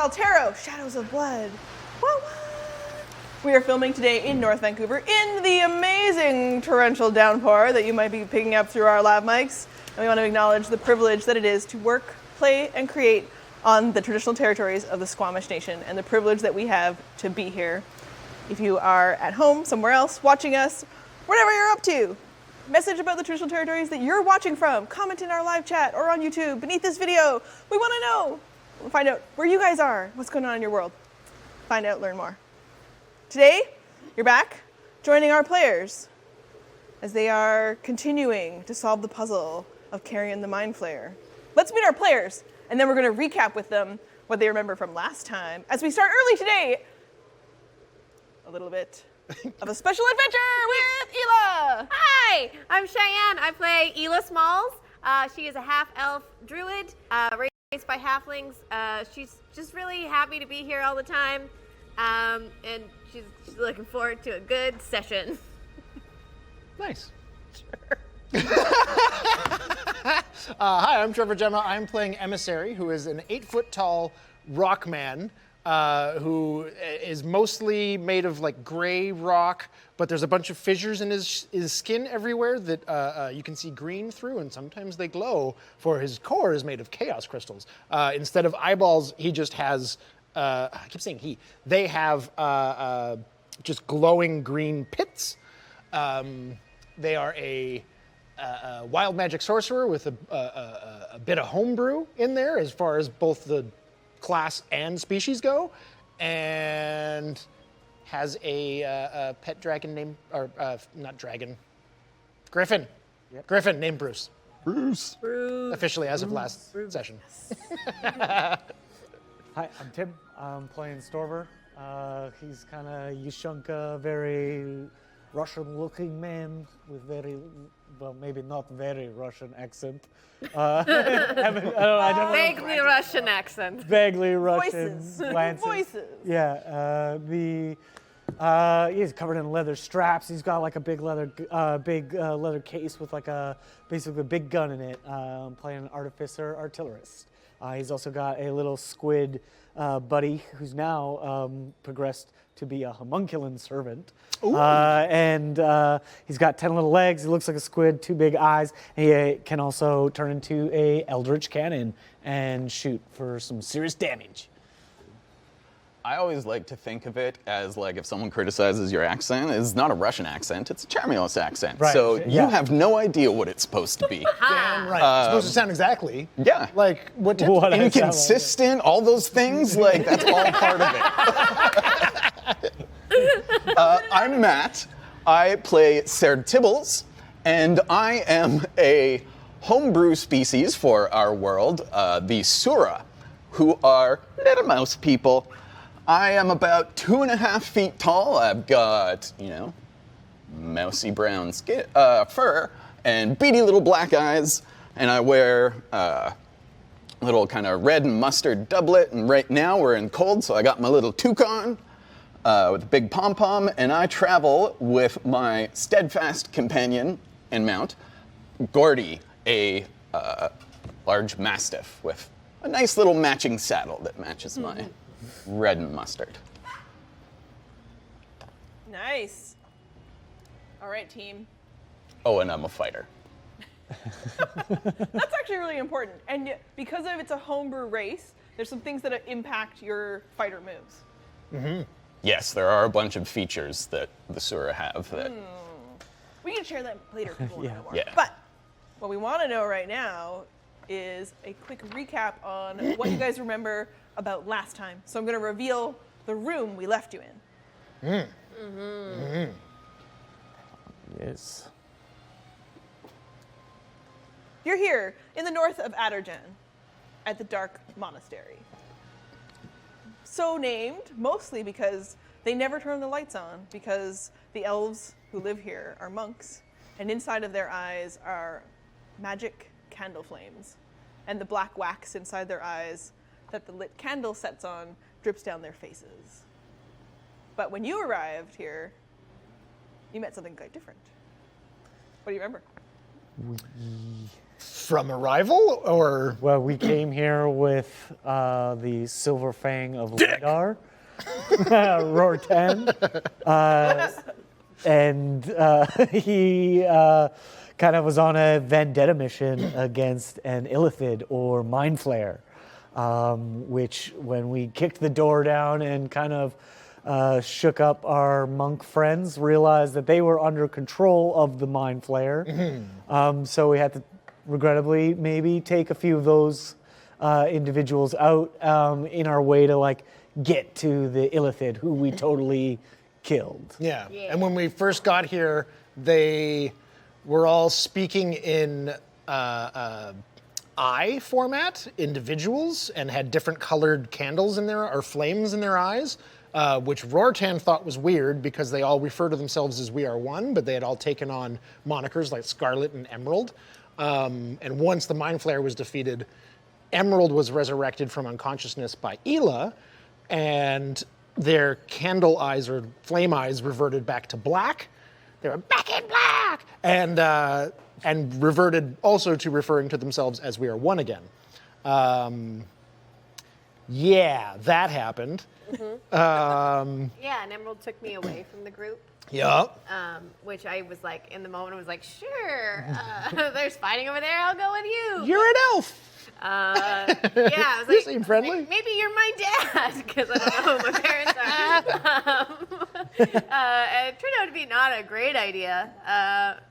ALTERO, Shadows of Blood. What? We are filming today in North Vancouver in the amazing torrential downpour that you might be picking up through our lav mics. And we want to acknowledge the privilege that it is to work, play, and create on the traditional territories of the Squamish Nation, and the privilege that we have to be here. If you are at home, somewhere else, watching us, whatever you're up to, message about the traditional territories that you're watching from, comment in our live chat or on YouTube beneath this video. We want to know. We'll find out where you guys are, what's going on in your world. Find out, learn more. Today, you're back, joining our players as they are continuing to solve the puzzle of Karyon the Mind Flayer. Let's meet our players, and then we're going to recap with them what they remember from last time. As we start early today, a little bit of a special adventure with Elagh. Hi, I'm Cheyenne. I play Elagh Smalls. She is a half-elf druid, raised by halflings. She's just really happy to be here all the time, and she's looking forward to a good session. Nice. Sure. Hi, I'm Trevor Gemma. I'm playing Emissary, who is an 8-foot-tall rock man who is mostly made of like gray rock, but there's a bunch of fissures in his skin everywhere that you can see green through, and sometimes they glow, for his core is made of chaos crystals. Instead of eyeballs, he just has, I keep saying he, they have just glowing green pits. They are a wild magic sorcerer with a bit of homebrew in there as far as both the class and species go, and has a pet dragon named, or not dragon, Griffin. Yep. Griffin named Bruce. Bruce. Officially as of last session. Hi, I'm Tim. I'm playing Storber. He's kind of Yushunka, very Russian-looking man with very, well, maybe not very Russian accent. Vaguely Russian accent. Vaguely Russian. Voices. Voices. Yeah. He's covered in leather straps. He's got like a big leather case with like basically a big gun in it. Playing an artificer artillerist. He's also got a little squid buddy who's now progressed to be a homunculin servant. And he's got 10 little legs. He looks like a squid, 2 big eyes. And he can also turn into a eldritch cannon and shoot for some serious damage. I always like to think of it as like if someone criticizes your accent, it's not a Russian accent, it's a Charmeleos accent. Right. So you have no idea what it's supposed to be. Damn right. It's supposed to sound exactly. Yeah. Like what? Inconsistent, all those things, like that's all part of it. I'm Matt. I play Tibbles, and I am a homebrew species for our world, the Sura, who are little mouse people. I am about 2.5 feet tall. I've got, mousy brown skin, fur, and beady little black eyes, and I wear a little kind of red and mustard doublet, and right now we're in cold, so I got my little toucan with a big pom-pom, and I travel with my steadfast companion and mount, Gordy, a large mastiff with a nice little matching saddle that matches my red and mustard. Nice. All right, team. Oh, and I'm a fighter. That's actually really important. And because of it's a homebrew race, there's some things that impact your fighter moves. Mm-hmm. Yes, there are a bunch of features that the Sura have that... We can share them later if people want to know more. Yeah. But what we want to know right now is a quick recap on what you guys remember about last time. So I'm going to reveal the room we left you in. Yes. You're here in the north of Adarjan at the Dark Monastery. So named mostly because they never turn the lights on, because the elves who live here are monks, and inside of their eyes are magic candle flames, and the black wax inside their eyes that the lit candle sets on drips down their faces. But when you arrived here, you met something quite different. What do you remember? From arrival, or Well, we came here with the Silver Fang of Lidar, Rorten, and he kind of was on a vendetta mission against an illithid or mind flayer, which when we kicked the door down and kind of shook up our monk friends, realized that they were under control of the mind flayer. So we had to regrettably maybe take a few of those individuals out in our way to like get to the illithid who we totally killed. yeah. And when we first got here, they were all speaking in eye format, individuals, and had different colored candles in their or flames in their eyes. Which Rortan thought was weird because they all refer to themselves as We Are One, but they had all taken on monikers like Scarlet and Emerald. And once the Mind Flayer was defeated, Emerald was resurrected from unconsciousness by Elagh, and their candle eyes or flame eyes reverted back to black. They were back in black, and reverted also to referring to themselves as We Are One again. Yeah, that happened. Yeah, and Emerald took me away from the group. Yep. Which I was like, in the moment, I was like, sure, there's fighting over there, I'll go with you. You're an elf. Yeah, I was You like, seem friendly. maybe you're my dad, because I don't know who my parents are. And it turned out to be not a great idea at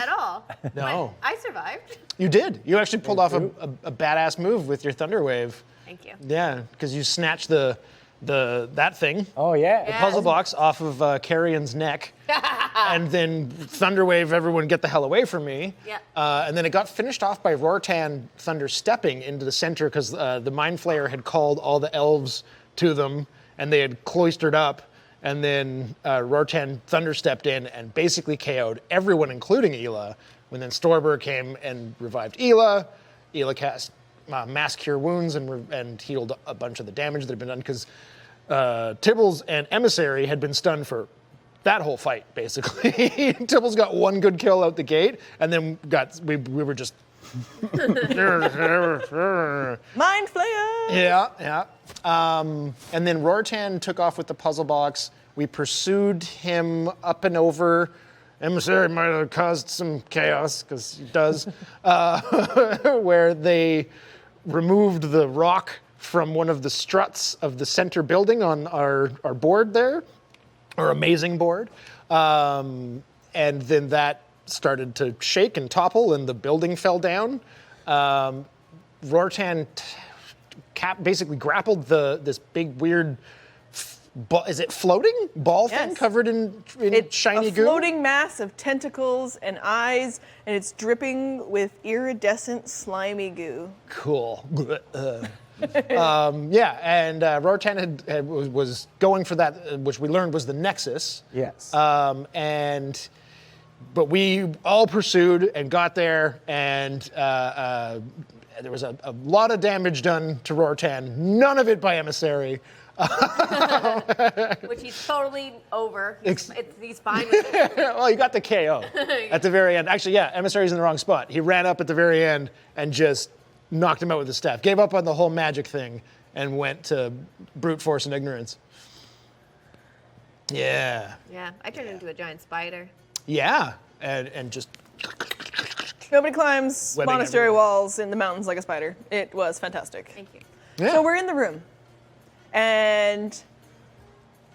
all. No. But I survived. You did. You actually pulled off a badass move with your Thunder Wave. Thank you. Yeah, because you snatched that thing. Oh yeah. Yeah. Puzzle box off of Karyon's neck, and then Thunderwave everyone get the hell away from me. Yeah. And then it got finished off by Rortan Thunder stepping into the center because the Mind Flayer had called all the elves to them, and they had cloistered up. And then Rortan Thunder stepped in and basically KO'd everyone, including Elagh. When then Storber came and revived Elagh, Elagh cast Mass Cure Wounds and healed a bunch of the damage that had been done because Tibbles and Emissary had been stunned for that whole fight, basically. Tibbles got one good kill out the gate, and then we were just... Mind Flayer! Yeah. And then Rortan took off with the puzzle box. We pursued him up and over. Emissary might have caused some chaos, because he does, where they removed the rock from one of the struts of the center building on our board there, our amazing board. And then that started to shake and topple, and the building fell down. Rortan basically grappled this big weird, is it floating ball thing Yes. covered in It's shiny a goo? floating mass of tentacles and eyes, and it's dripping with iridescent, slimy goo. Cool. Yeah, and Rortan was going for that, which we learned was the Nexus. Yes. But we all pursued and got there, and there was a lot of damage done to Rortan. None of it by Emissary. Which he's totally over. He's fine with it. Well, he got the KO at the very end. Actually, yeah, Emissary's in the wrong spot. He ran up at the very end and just knocked him out with his staff. Gave up on the whole magic thing and went to brute force and ignorance. Yeah. Yeah, I turned into a giant spider. Yeah, and just... Nobody climbs Webbing monastery everywhere. walls in the mountains like a spider. It was fantastic. Thank you. Yeah. So we're in the room, and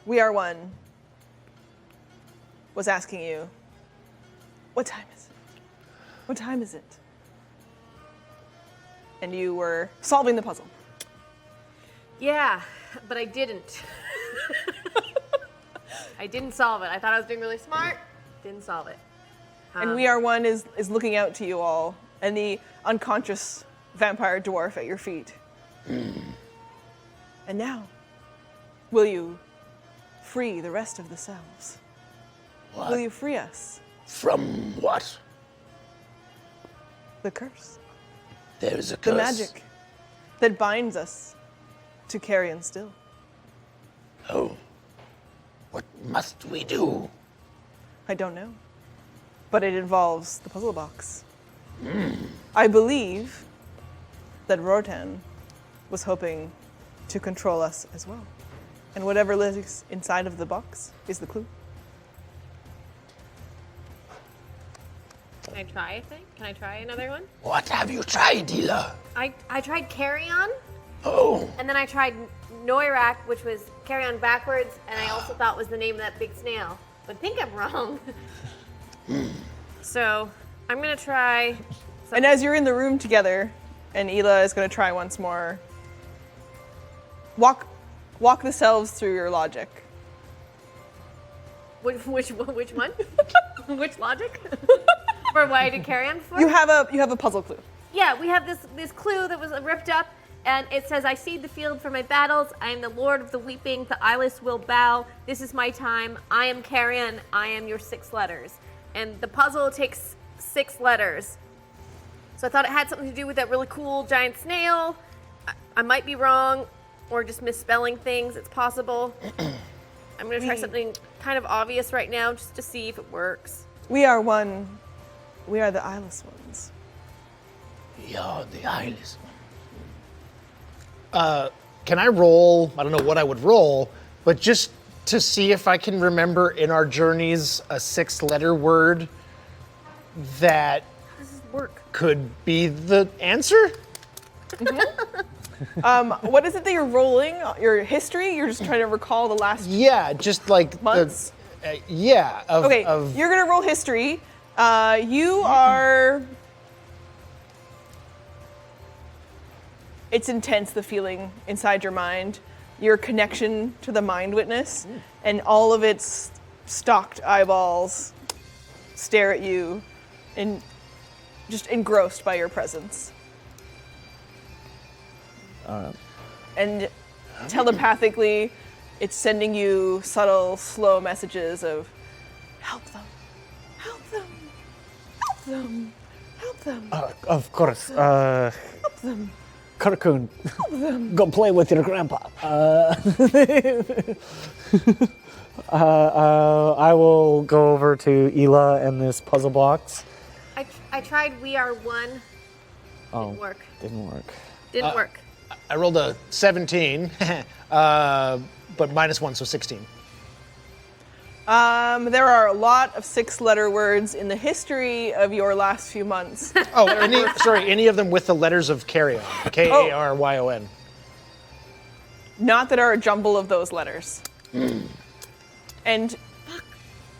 We Are One was asking you, what time is it? What time is it? And you were solving the puzzle. Yeah, but I didn't. I didn't solve it. I thought I was doing really smart. Didn't solve it. And We Are One is looking out to you all, and the unconscious vampire dwarf at your feet. And now, will you free the rest of the Selves? What? Will you free us? From what? The curse. There is a The curse. magic that binds us to Karyon still. Oh. What must we do? I don't know. But it involves the puzzle box. I believe that Rotan was hoping to control us as well. And whatever lives inside of the box is the clue. Can I try a thing? Can I try another one? What have you tried, Elagh? I tried Karyon, Oh, and then I tried Noirak, which was Karyon backwards, and I also thought was the name of that big snail. But I think I'm wrong. So I'm gonna try. And as you're in the room together, and Elagh is going to try once more, walk the selves through your logic. Which one? Which logic? For why I did Karyon before? You have a puzzle clue. Yeah, we have this clue that was ripped up, and it says, "I seed the field for my battles. I am the Lord of the Weeping. The eyeless will bow. This is my time. I am Karyon. I am your 6 letters." And the puzzle takes 6 letters. So I thought it had something to do with that really cool giant snail. I might be wrong, or just misspelling things. It's possible. I'm gonna try something kind of obvious right now, just to see if it works. We are one. We are the eyeless ones. you're the eyeless Can I roll? I don't know what I would roll, but just to see if I can remember in our journeys a 6-letter word that How does this work? could be the answer? What is it that you're rolling? Your history? You're just trying to recall the last. Yeah, just like Months? Yeah. Okay, Of you're gonna roll history. You are. It's intense, the feeling inside your mind, your connection to the mind witness, and all of its stalked eyeballs stare at you, and just engrossed by your presence. And telepathically, it's sending you subtle, slow messages of help them, help them, help them, help them, Of course. help them. Karkun, go play with your grandpa. I will go over to Elagh and this puzzle box. I tried We Are One. Didn't work. Didn't work. Didn't work. I rolled a 17, but -1, so 16. There are a lot of 6-letter words in the history of your last few months. Oh, any of them with the letters of Karyon, Karyon. Not that are a jumble of those letters. And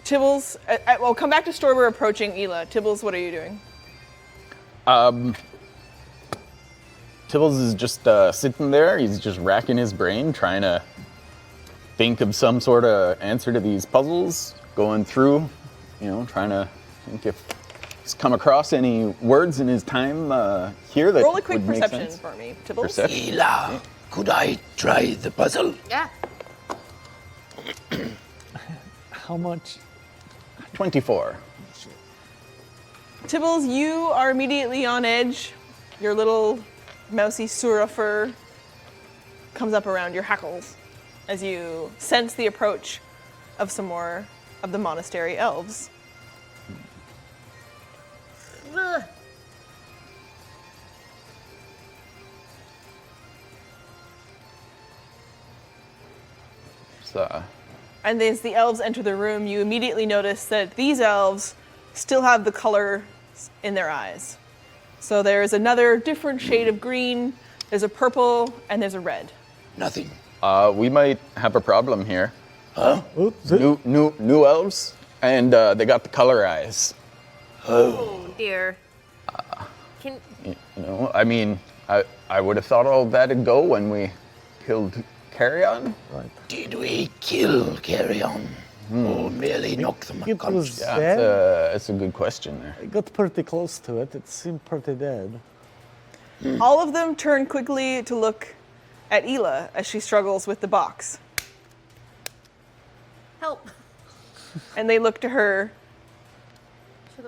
Tibbles, well, come back to Storber approaching Elagh. Tibbles, what are you doing? Tibbles is just sitting there. He's just racking his brain, trying to think of some sort of answer to these puzzles, going through, trying to think if he's come across any words in his time here that Roll a quick would make perception sense. for me, Tibbles. Perception. Elagh, could I try the puzzle? Yeah. How much? 24. Tibbles, you are immediately on edge. Your little mousy Sura fur comes up around your hackles as you sense the approach of some more of the monastery elves. Ugh. And as the elves enter the room, you immediately notice that these elves still have the color in their eyes. So there's another different shade of green, there's a purple, and there's a red. Nothing. We might have a problem here. Huh? Oops. New elves, and they got the color eyes. Oh dear. Can I would have thought all that'd go when we killed Karyon. Did we kill Karyon? Or merely knock them It was unconscious? dead. That's a good question there. I got pretty close to it. It seemed pretty dead. All of them turn quickly to look at Elagh as she struggles with the box. help? And they look to her,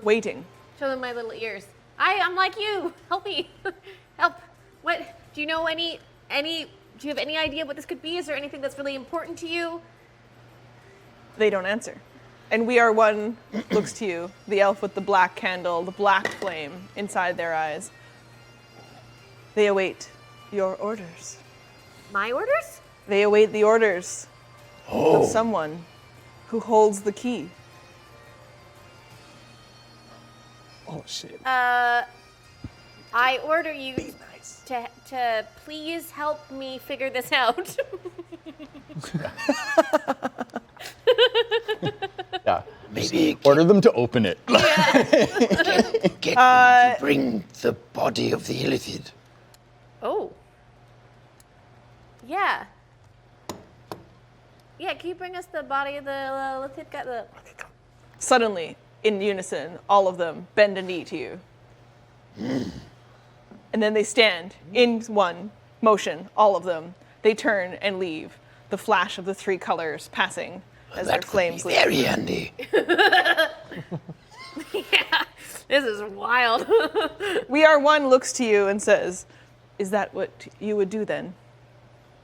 waiting. Show them my little ears. I'm like you. Help me. Help. What? Do you know any? Do you have any idea what this could be? Is there anything that's really important to you? They don't answer. And We Are One looks to you, the elf with the black candle, the black flame inside their eyes. They await your orders. My orders? They await the orders of someone who holds the key. Oh shit. I order you to please help me figure this out. Yeah. Maybe Order them to open it. get them to bring the body of the illithid. Oh. Yeah. Yeah, can you bring us the body of the Lithid guy? Suddenly, in unison, all of them bend a knee to you. And then they stand in one motion, all of them. They turn and leave, the flash of the three colors passing as their That flames would be leave. very handy. Yeah, this is wild. We Are One looks to you and says, is that what you would do then?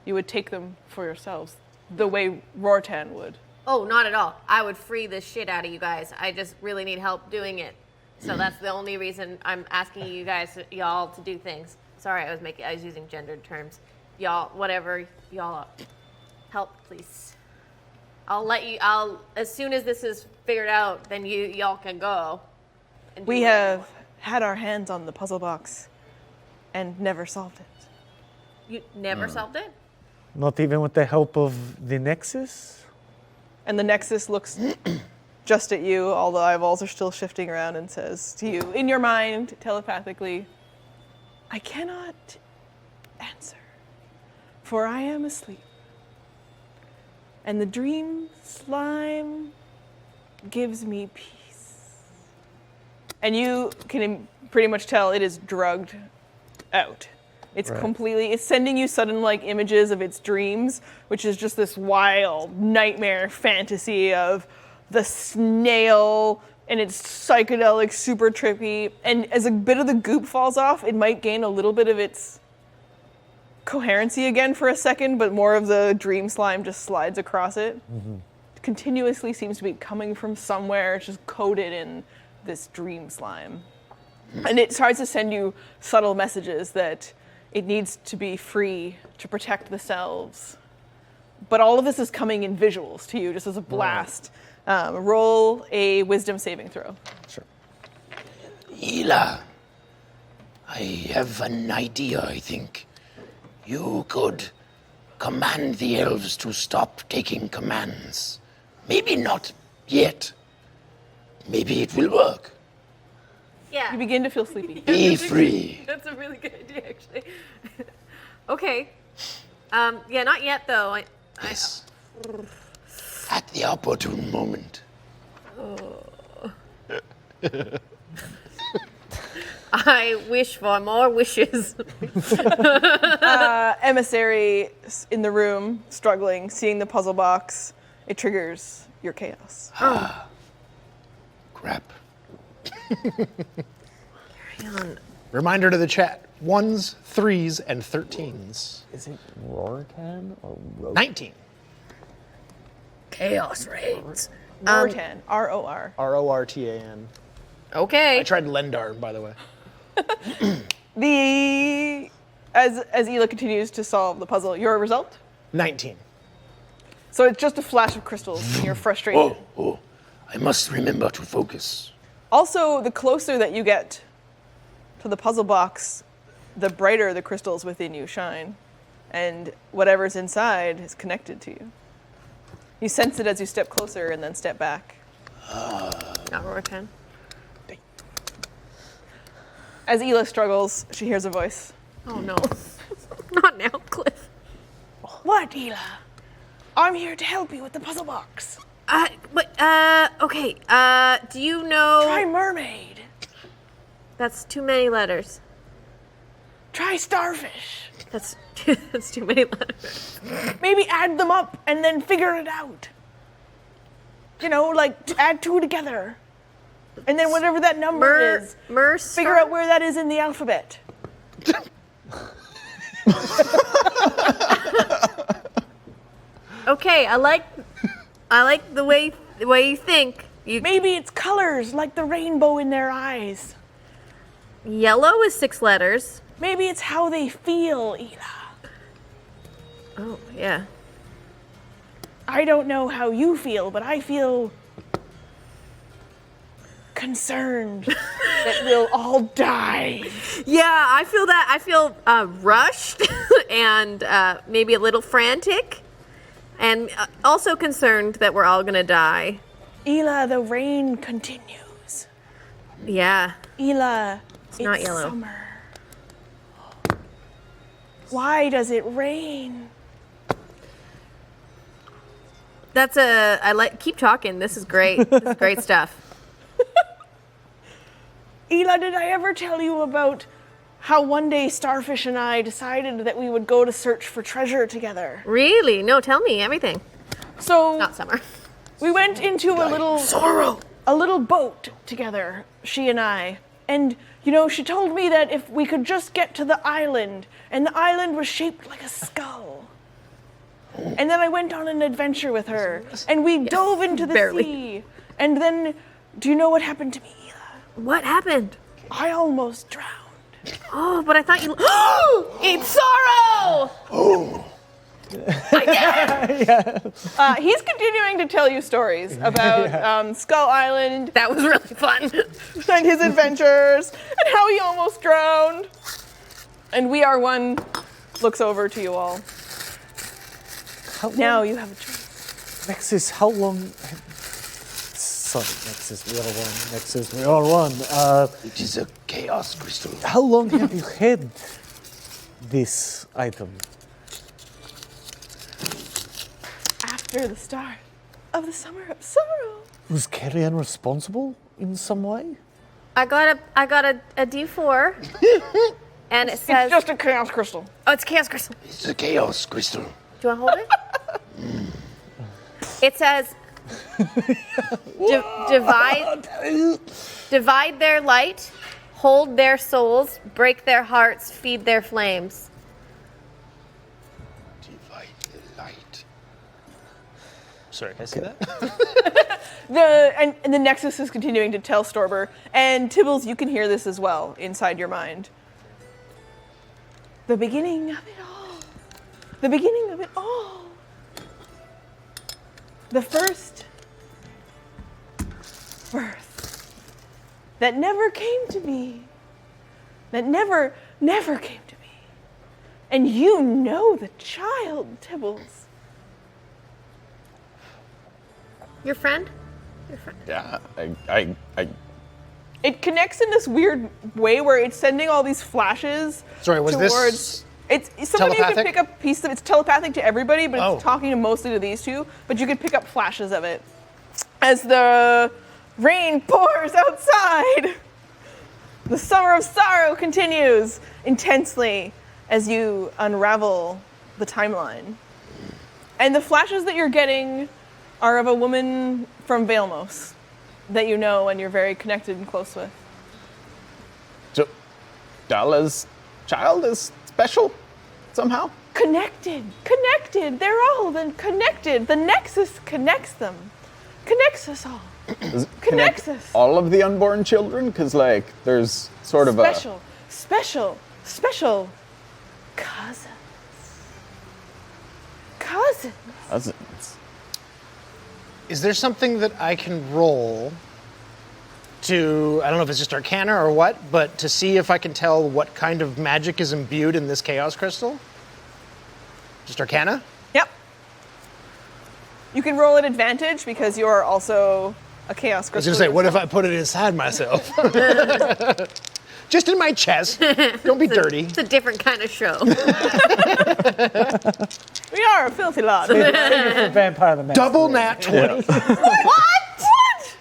You would take them for yourselves, the way Rortan would. Oh, not at all. I would free the shit out of you guys. I just really need help doing it. So that's the only reason I'm asking you guys, y'all, to do things. Sorry, I was using gendered terms. Y'all, whatever, y'all, help, please. As soon as this is figured out, then y'all can go. And do We whatever you have want. had our hands on the puzzle box and never solved it. You never solved it? Not even with the help of the Nexus? And the Nexus looks just at you, all the eyeballs are still shifting around, and says to you, in your mind, telepathically, I cannot answer, for I am asleep. And the dream slime gives me peace. And you can pretty much tell it is drugged out. It's it's sending you sudden like images of its dreams, which is just this wild nightmare fantasy of the snail and it's psychedelic, super trippy. And as a bit of the goop falls off, it might gain a little bit of its coherency again for a second, but more of the dream slime just slides across it. Continuously seems to be coming from somewhere. It's just coated in this dream slime. And it tries to send you subtle messages that it needs to be free to protect the selves. But all of this is coming in visuals to you, just as a blast. Roll a wisdom saving throw. Sure. Elagh, I have an idea, I think. You could command the elves to stop taking commands. Maybe not yet. Maybe it will work. Yeah. You begin to feel sleepy. Be free. That's a really good idea, actually. Okay. Yeah, not yet, though. Yes. At the opportune moment. I wish for more wishes. Emissary in the room, struggling, seeing the puzzle box. It triggers your chaos. Crap. Reminder to the chat, 1s, 3s, and 13s. Is it Rortan or Rortan? 19. Chaos reigns. Rortan, R-O-R. R-O-R-T-A-N. Okay. I tried Lendar, by the way. As Elagh continues to solve the puzzle, your result? 19. So it's just a flash of crystals and you're frustrated. Oh, I must remember to focus. Also, the closer that you get to the puzzle box, the brighter the crystals within you shine. And whatever's inside is connected to you. You sense it as you step closer and then step back. Not Rortan. As Elagh struggles, she hears a voice. Oh, no. Not now, Cliff. What, Elagh? I'm here to help you with the puzzle box. Okay. Do you know... Try mermaid. That's too many letters. Try starfish. That's too many letters. Maybe add them up and then figure it out. You know, like add two together. And then whatever that number is, figure out where that is in the alphabet. Okay, I like the way the way you think. Maybe it's colors like the rainbow in their eyes. Yellow is 6 letters. Maybe it's how they feel, Elagh. Oh, yeah. I don't know how you feel, but I feel concerned that we'll all die. Yeah, I feel that. I feel rushed and maybe a little frantic, and also concerned that we're all gonna die. Elagh, the rain continues. Yeah. Elagh, it's not yellow. Summer. Why does it rain? That's keep talking. This is great. This is great stuff. Elagh, did I ever tell you about how one day Starfish and I decided that we would go to search for treasure together? Really? No, tell me everything. So Not summer. we went into a little boat together, she and I. And, she told me that if we could just get to the island, and the island was shaped like a skull. And then I went on an adventure with her, and we dove into the barely. sea. And then, do you know what happened to me, Elagh? What happened? I almost drowned. Oh, but I thought you. It's Sorrow! Oh, He's continuing to tell you stories about Skull Island That was really fun. and his adventures and how he almost drowned. And We Are One looks over to you all. Now you have a choice. Nexus, how long? Sorry, Nexus, we are one. Nexus, we are one. it is a chaos crystal. How long have you had this item? After the start of the Summer of Sorrow. Was Karyon responsible in some way? I got a D4, and it says. It's just a chaos crystal. Oh, it's Chaos Crystal. It's a chaos crystal. Do you want to hold it? It says, divide their light, hold their souls, break their hearts, feed their flames. Divide the light. Sorry, can I see that? And the Nexus is continuing to tell Storber, and Tibbles, you can hear this as well inside your mind. The beginning of it all. The beginning of it all. The first birth that never came to be. That never came to be. And you know the child, Tibbles. Your friend? Yeah, I It connects in this weird way where it's sending all these flashes. Sorry, was towards, this somebody you can telepathic? pick up a piece of it's telepathic to everybody, but Oh. it's talking to mostly to these two. But you can pick up flashes of it as the rain pours outside. The Summer of Sorrow continues intensely as you unravel the timeline. And the flashes that you're getting are of a woman from Vailmos that you know and you're very connected and close with. so Dala's child is special somehow. Connected. They're all then connected. The Nexus connects them. Connects us all. Does it Connects connect us. all of the unborn children? Because there's sort of Special cousins. cousins. Is there something that I can roll to, I don't know if it's just Arcana or what, but to see if I can tell what kind of magic is imbued in this Chaos Crystal? Just Arcana? Yep. You can roll at advantage because you are also a chaos I was crystal. gonna say, what if I put it inside myself? Just in my chest. Don't be dirty. It's a different kind of show. We are a filthy lot. For Vampire the Masquerade. Double nat 20. What?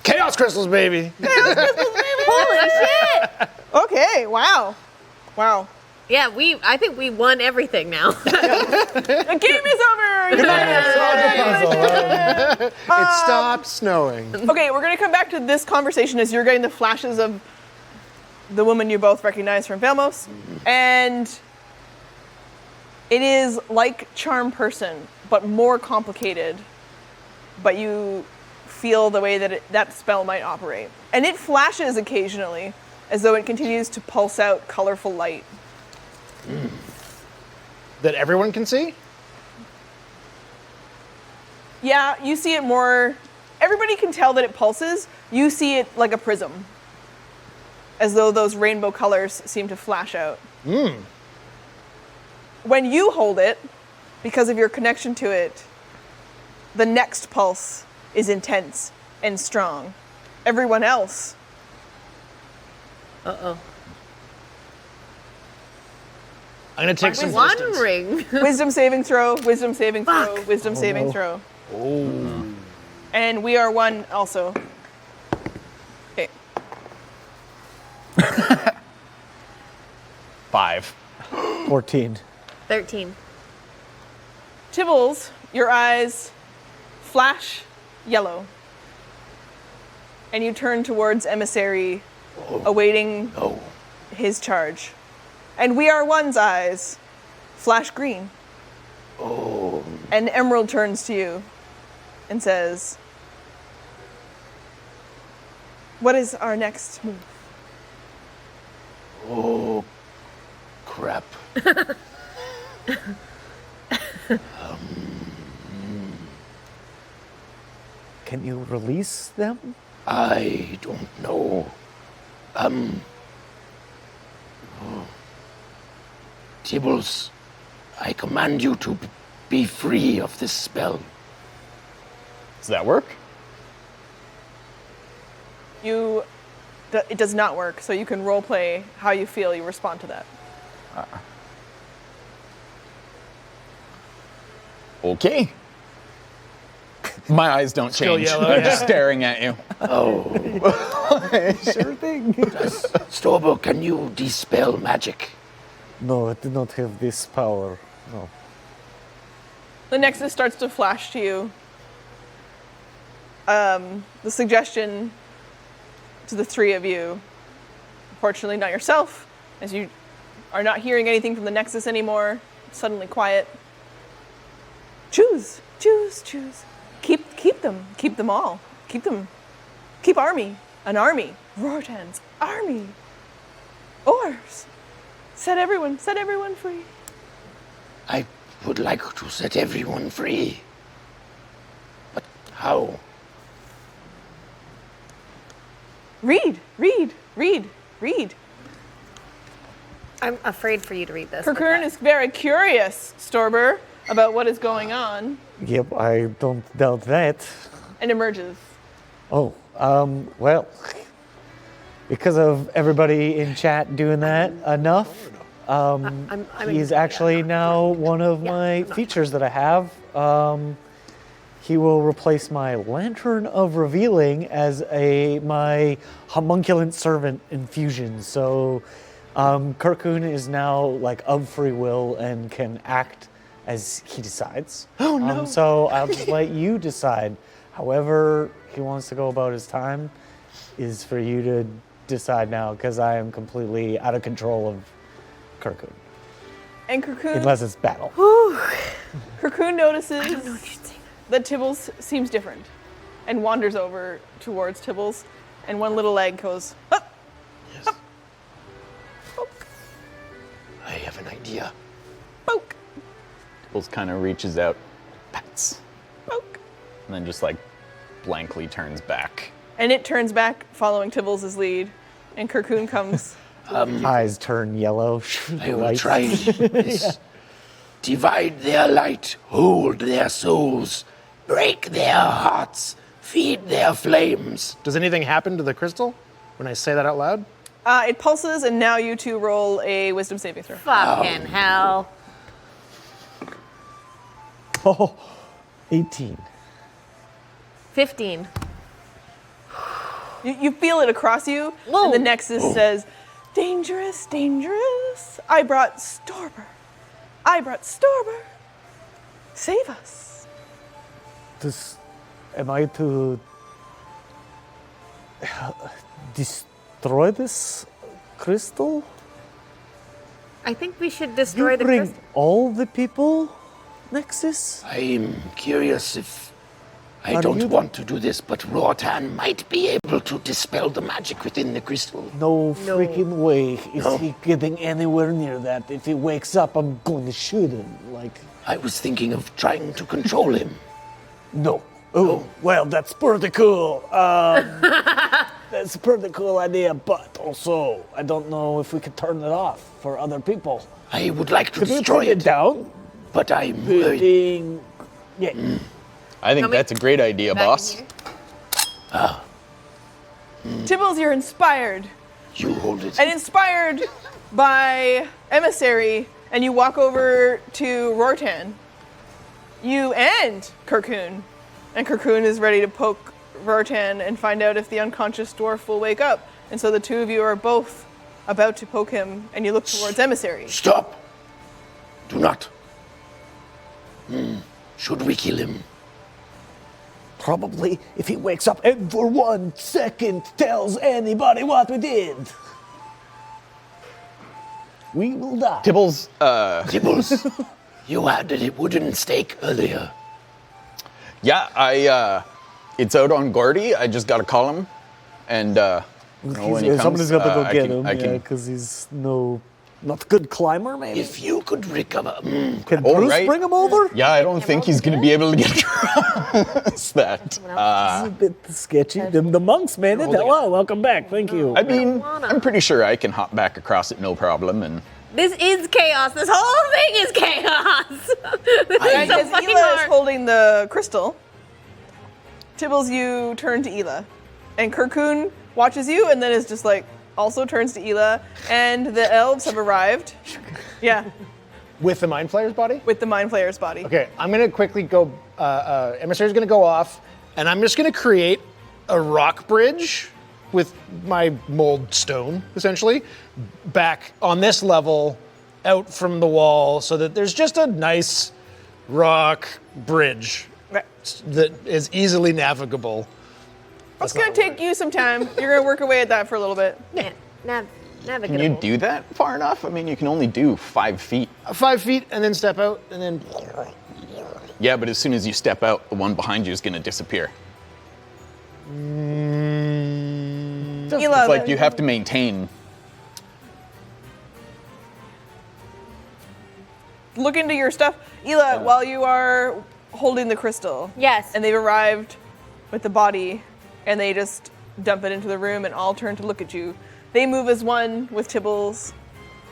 Chaos crystals, baby. Holy shit! Okay, wow. Yeah, I think we won everything now. The game is over. Good night. It stopped snowing. Okay, we're going to come back to this conversation as you're getting the flashes of the woman you both recognize from Vailmos. And it is like Charm Person, but more complicated but you feel the way that that spell might operate. And it flashes occasionally, as though it continues to pulse out colorful light. That everyone can see? Yeah, you see it more. Everybody can tell that it pulses. You see it like a prism, as though those rainbow colors seem to flash out. When you hold it, because of your connection to it, the next pulse is intense and strong. Everyone else. Uh-oh. I'm going to take some One distance. ring. Wisdom saving throw, wisdom saving throw, Fuck. wisdom saving no. throw. Oh. And we are one also. Okay. 5. 14. 13. Tibbles, your eyes flash yellow. And you turn towards Emissary, awaiting his charge. And We Are One's eyes flash green. And Emerald turns to you and says, what is our next move? Oh, crap. Can you release them? I don't know. Tibbles, I command you to be free of this spell. Does that work? It does not work, so you can role play how you feel you respond to that. Okay. My eyes don't Still change. yellow, I'm yeah. just staring at you. Sure thing. Storber, can you dispel magic? No, I do not have this power. No. The Nexus starts to flash to you. The suggestion to the three of you, unfortunately not yourself, as you are not hearing anything from the Nexus anymore, suddenly quiet. Choose, choose, choose. Keep them. Keep them all. Keep them. Keep army. An army. Rortan's army. Oars. Set everyone free. I would like to set everyone free. But how? Read, read, read, read. I'm afraid for you to read this. Karyon is very curious, Storber, about what is going on, Yep, I don't doubt that. and emerges. Oh, well, because of everybody in chat doing that enough, he's actually now one of my features that I have. He will replace my Lantern of Revealing as my homunculent servant infusion. So Karyon is now like of free will and can act as he decides. Oh no! So I'll just let you decide. However he wants to go about his time is for you to decide now, because I am completely out of control of Karyon. And Karyon Unless it's battle. notices that Tibbles seems different and wanders over towards Tibbles, and one little leg goes, up, Yes. up, poke, I have an idea. poke, Tibbles kind of reaches out, pats, poke. and then just like blankly turns back. And it turns back, following Tibbles' lead, and Karyon comes. Eyes turn yellow. I will try this. Divide their light, hold their souls, break their hearts, feed their flames. Does anything happen to the crystal when I say that out loud? It pulses, and now you two roll a wisdom saving throw. Fucking hell. Oh, 18. 15. You feel it across you, Whoa. and the Nexus says, dangerous, dangerous. I brought Storber. Save us. Am I to destroy this crystal? I think we should destroy You the bring crystal. all the people, Nexus? I'm curious if I don't want to do this, but Rortan might be able to dispel the magic within the crystal. No freaking way is he getting anywhere near that. If he wakes up, I'm going to shoot him. Like, I was thinking of trying to control him. no. Oh, well, that's pretty cool. That's a pretty cool idea, but also, I don't know if we could turn it off for other people. I would like to Could we destroy bring it down? but I'm worried. Yeah. I think that's a great idea, Back in boss. here. Tibbles, you're inspired. You hold it. And inspired by Emissary, and you walk over to Rortan. You and Karyon. And Karyon is ready to poke Rortan and find out if the unconscious dwarf will wake up. And so the two of you are both about to poke him, and you look towards Emissary. Stop! Do not. Should we kill him? Probably if he wakes up and for 1 second tells anybody what we did. We will die. Tibbles, Tibbles, you had a wooden stake earlier. yeah, it's out on Gordy. I just gotta call him, and when he comes, Somebody's got to go I get can- him, I can- because he's not a good climber, maybe. If you could recover... Can Oh, Bruce right. bring him over? Yeah, I don't think he's gonna be able to get across that. It's a bit sketchy. The monks made it. Hello, welcome back. Thank you. I mean, wanna. I'm pretty sure I can hop back across it no problem. And This is chaos. This whole thing is chaos. This is so As fucking Elagh is hard. holding the crystal, Tibbles, you turn to Elagh. And Karyon watches you and then is just like, also turns to Elagh. And the elves have arrived. Yeah, With the Mind Flayer's body? with the Mind Flayer's body. Okay, I'm gonna quickly go. Emissary's gonna go off, and I'm just gonna create a rock bridge with my mold stone, essentially, back on this level, out from the wall, so that there's just a nice rock bridge Okay. that is easily navigable. It's gonna take you some time. You're gonna work away at that for a little bit. Yeah, can you do that far enough? I mean, you can only do 5 feet. 5 feet, and then step out, and then. Yeah, but as soon as you step out, the one behind you is gonna disappear. Elagh, It's like you have to maintain. look into your stuff. Elagh, while you are holding the crystal. Yes. And they've arrived with the body, and they just dump it into the room and all turn to look at you. They move as one with Tibbles,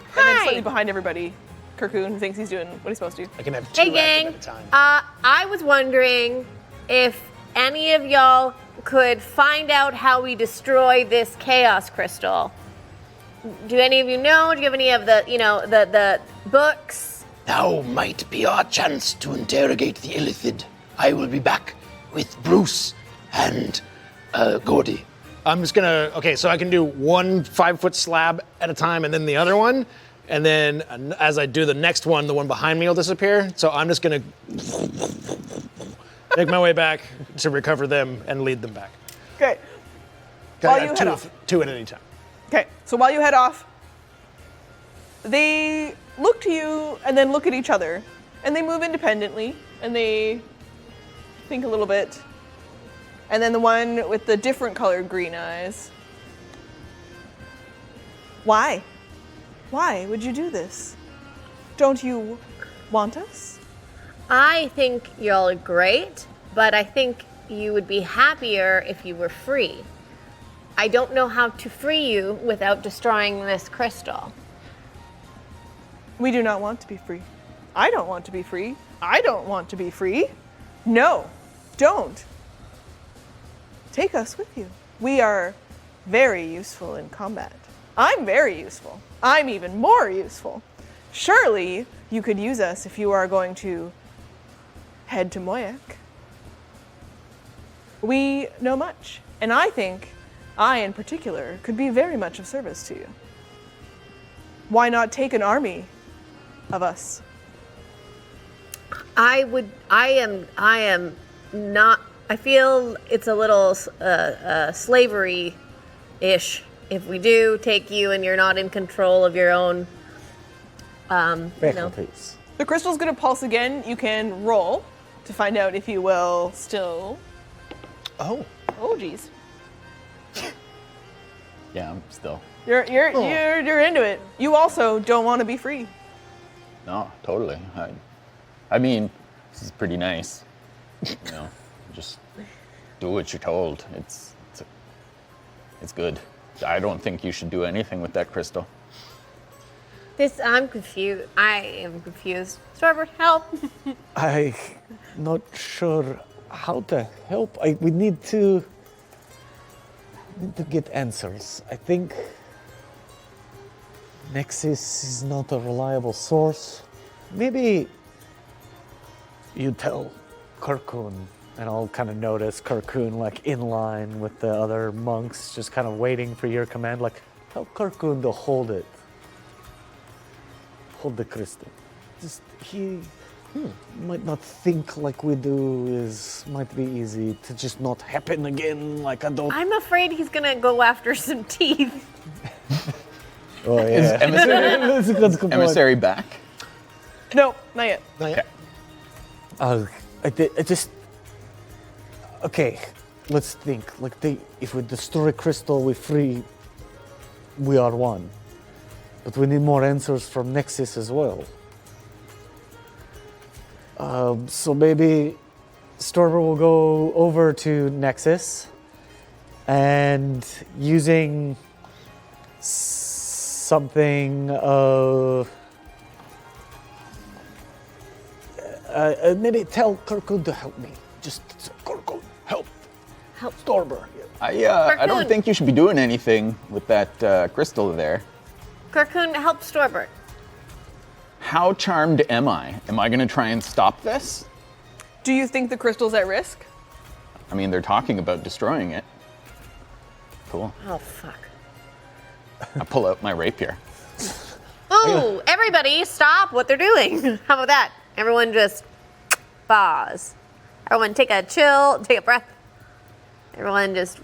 and then Hi. slightly behind everybody, Karyon, who thinks he's doing what he's supposed to. I can have 2 Hey, gang. at a time. I was wondering if any of y'all could find out how we destroy this chaos crystal. Do any of you know? Do you have any of the, the books? Now might be our chance to interrogate the illithid. I will be back with Bruce and Gordy. I'm just gonna, okay, so I can do 1 5-foot slab at a time and then the other one. And then as I do the next one, the one behind me will disappear. So I'm just gonna make my way back to recover them and lead them back. Okay. While you head off. 2 at any time. Okay, so while you head off, they look to you and then look at each other, and they move independently, and they think a little bit. And then the one with the different colored green eyes. Why? Why would you do this? Don't you want us? I think y'all are great, but I think you would be happier if you were free. I don't know how to free you without destroying this crystal. We do not want to be free. I don't want to be free. I don't want to be free. No, don't. Take us with you. We are very useful in combat. I'm very useful. I'm even more useful. Surely you could use us if you are going to head to Moyak. We know much, and I think I, in particular, could be very much of service to you. Why not take an army of us? I am not. I feel it's a little slavery-ish if we do take you and you're not in control of your own. Faculties. The crystal's gonna pulse again. You can roll to find out if you will still Oh. Oh, geez. Yeah, I'm still. You're into it. You also don't want to be free. No, totally. I mean, this is pretty nice. You know, just do what you're told. It's good. I don't think you should do anything with that crystal. I'm confused. I am confused. Storber, help. I'm not sure how to help. We need to get answers. I think Nexus is not a reliable source. Maybe you tell Karyon, and I'll kind of notice Karyon like in line with the other monks, just kind of waiting for your command. Like, tell Karyon to hold it. Hold the crystal. Just he might not think like we do. Might be easy to just not happen again. Like I don't. I'm afraid he's gonna go after some teeth. Oh yeah. Is Emissary, That's a good point. Emissary back? No, not yet. Okay. I just. Okay, let's think. Like if we destroy crystal, we free. We are one. But we need more answers from Nexus as well. So maybe Storber will go over to Nexus and using something maybe tell Karyon to help me. Just Karyon, help Storber. I don't think you should be doing anything with that crystal there. Karyon, help Storber. How charmed am I? Am I going to try and stop this? Do you think the crystal's at risk? I mean, they're talking about destroying it. Cool. Oh, fuck. I pull out my rapier. Ooh, everybody stop what they're doing. How about that? Everyone just pause. Everyone take a chill, take a breath. Everyone just...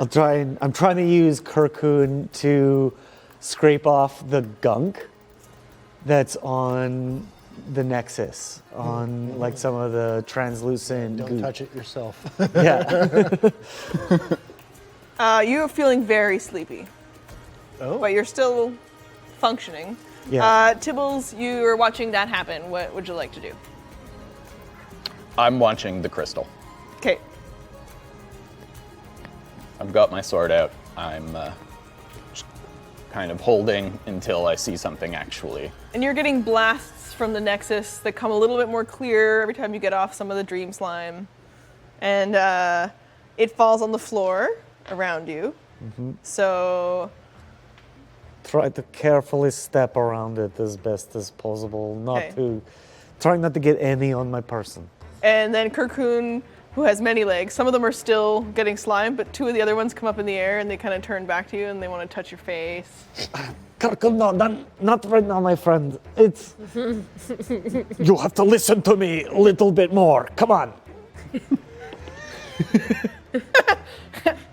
I'm trying to use Karyon to scrape off the gunk that's on the Nexus, on like some of the translucent Don't goop. touch it yourself. Yeah. You're feeling very sleepy, Oh. but you're still functioning. Yeah. Tibbles, you're watching that happen. What would you like to do? I'm watching the crystal. Okay. I've got my sword out. I'm just kind of holding until I see something actually. And you're getting blasts from the Nexus that come a little bit more clear every time you get off some of the dream slime. And it falls on the floor around you. Mm-hmm. So Try to carefully step around it as best as possible, Okay. trying not to get any on my person. And then Karyon, who has many legs, some of them are still getting slime, but two of the other ones come up in the air and they kind of turn back to you and they want to touch your face. Karyon, no, not right now, my friend. It's you have to listen to me a little bit more. Come on.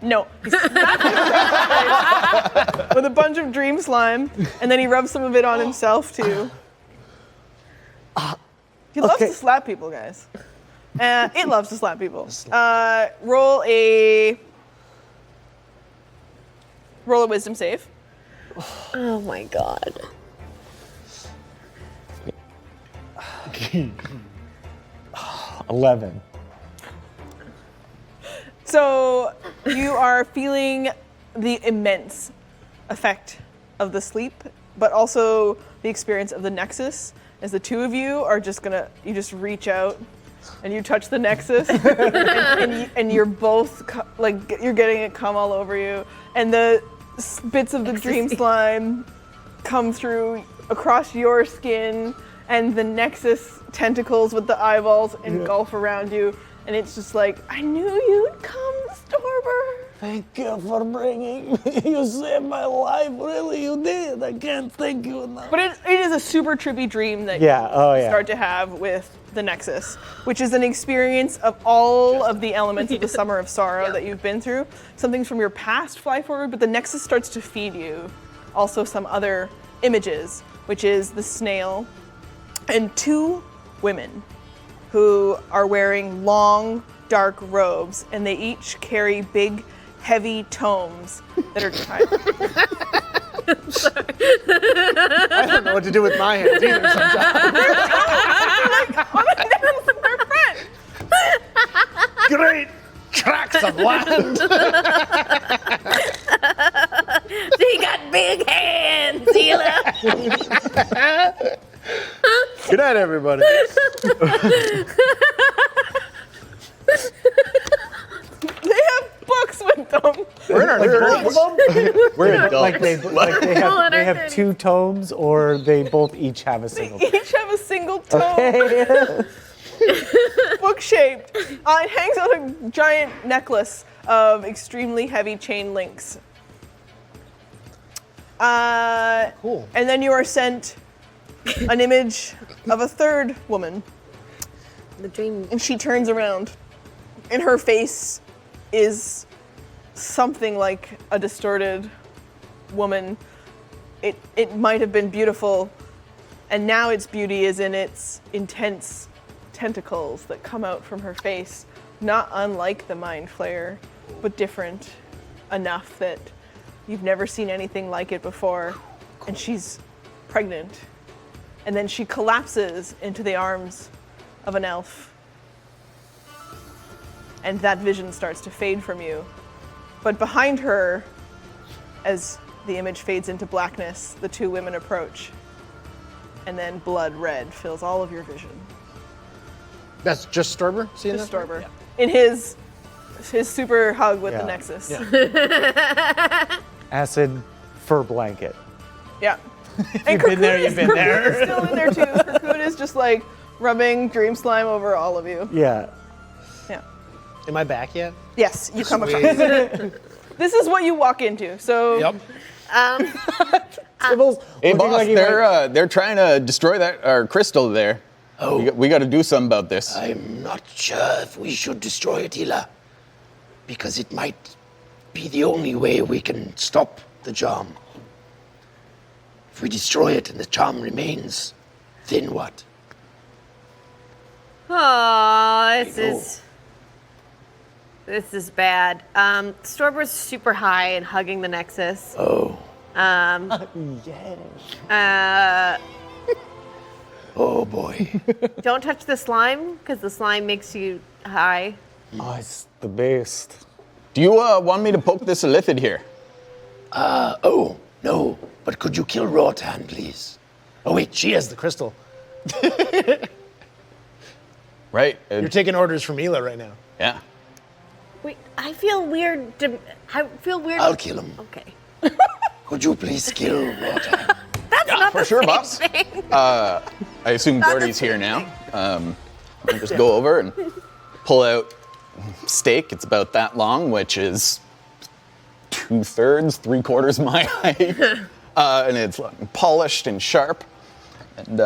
No. He slaps you across the face with a bunch of dream slime, and then he rubs some of it on himself too. He loves okay. to slap people, guys. It loves to slap people. Roll a wisdom save. Oh my god. 11. So you are feeling the immense effect of the sleep, but also the experience of the Nexus, as the two of you are just you just reach out and you touch the Nexus and you're both, you're getting it come all over you, and the bits of the dream slime come through across your skin, and the Nexus tentacles with the eyeballs engulf around you. And it's just like, I knew you'd come, Storber. Thank you for bringing me. You saved my life. Really, you did. I can't thank you enough. But it is a super trippy dream that you start to have with the Nexus, which is an experience of all of the elements of the Summer of Sorrow that you've been through. Some things from your past fly forward, but the Nexus starts to feed you also some other images, which is the snail and two women who are wearing long dark robes, and they each carry big, heavy tomes that are tied. I don't know what to do with my hands either sometimes. Great tracts of land. He got big hands, Elagh. Good night, everybody. They have books with them. We're in our We're adults. Like they have two tomes, or they both each have a single. Each have a single tome. Book-shaped. It hangs on a giant necklace of extremely heavy chain links. Cool. And then you are sent an image of a third woman, The dream. and she turns around, and her face is something like a distorted woman. It might have been beautiful, and now its beauty is in its intense tentacles that come out from her face, not unlike the Mind Flayer, but different enough that you've never seen anything like it before. And she's pregnant. And then she collapses into the arms of an elf. And that vision starts to fade from you. But behind her, as the image fades into blackness, the two women approach. And then blood red fills all of your vision. That's just Storber seeing Just this? Storber. In his super hug with the Yeah. Nexus. Yeah. Acid fur blanket. Yeah. You've been there, you've been Cocoon there. is still in there too. Cocoon is just like rubbing dream slime over all of you. Yeah. Yeah. Am I back yet? Yes, you come across. Sweet. This is what you walk into. So Yep. Tibbles Hey, looking boss, like he might- they're trying to destroy that our crystal there. Oh, We got to do something about this. I'm not sure if we should destroy it, Elagh, because it might be the only way we can stop the charm. If we destroy it and the charm remains, then what? Oh, this is bad. Storber's super high and hugging the Nexus. Oh, oh boy. Don't touch the slime, because the slime makes you high. Oh, it's the best. Do you want me to poke this illithid here? Oh, no, but could you kill Rotan, please? Oh wait, she has the crystal. Right. Uh, You're taking orders from Elagh right now. Yeah. Wait, I feel weird. I feel weird. I'll kill him. Okay. Could you please kill Rotan? That's not For the sure, same boss. thing. I assume Gordy's here now. I'll just go over and pull out steak. It's about that long, which is 2/3, 3/4 my height. And it's polished and sharp. And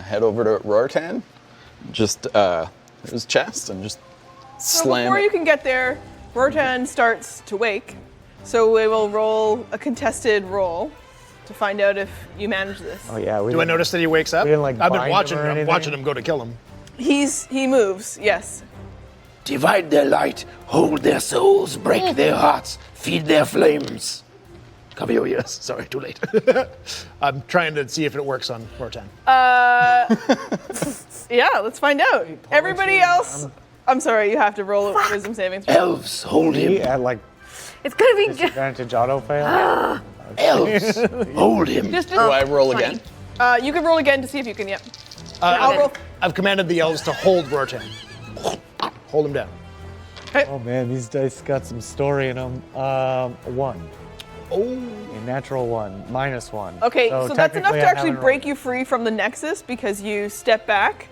head over to Rortan. Just his chest and just So slam before it. you can get there, Rortan starts to wake. So we will roll a contested roll to find out if you manage this. Oh yeah. Do I notice that he wakes up? We didn't, like, I've been bind watching him or him. anything? Watching him go to kill him. He moves, yes. Divide their light, hold their souls, break their hearts, feed their flames. Cover your ears. Sorry, too late. I'm trying to see if it works on Rotan. Yeah, let's find out. Everybody else, I'm sorry, you have to roll a wisdom saving throw. Elves, hold He him. at like It's gonna be good. disadvantage auto fail. Elves, hold him. Do I roll again? You can roll again to see if you can, yep. I'll roll. I've commanded the elves to hold Rotan. Hold him down. Oh man, these dice got some story in them. 1. Oh. A natural 1, -1. Okay, so that's enough technically to I actually haven't break rolled. you free from the Nexus because you step back.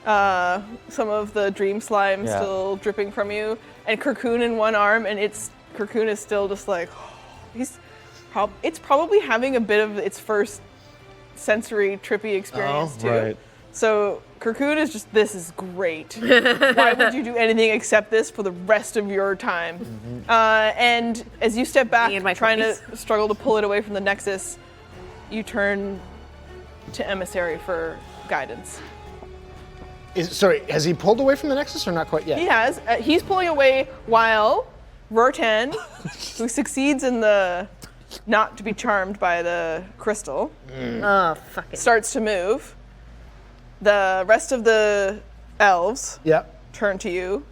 Some of the dream slime Yeah. still dripping from you, and Cocoon in one arm, and Cocoon is still just like, it's probably having a bit of its first sensory trippy experience too. Right. So Cocoon is just, this is great. Why would you do anything except this for the rest of your time? And as you step back, Me and my trying to puppies. struggle to pull it away from the Nexus, you turn to Emissary for guidance. Sorry, has he pulled away from the Nexus or not quite yet? He has. He's pulling away while Rortan, who succeeds in the not to be charmed by the crystal, Oh, fuck it. starts to move. The rest of the elves Yep. turn to you,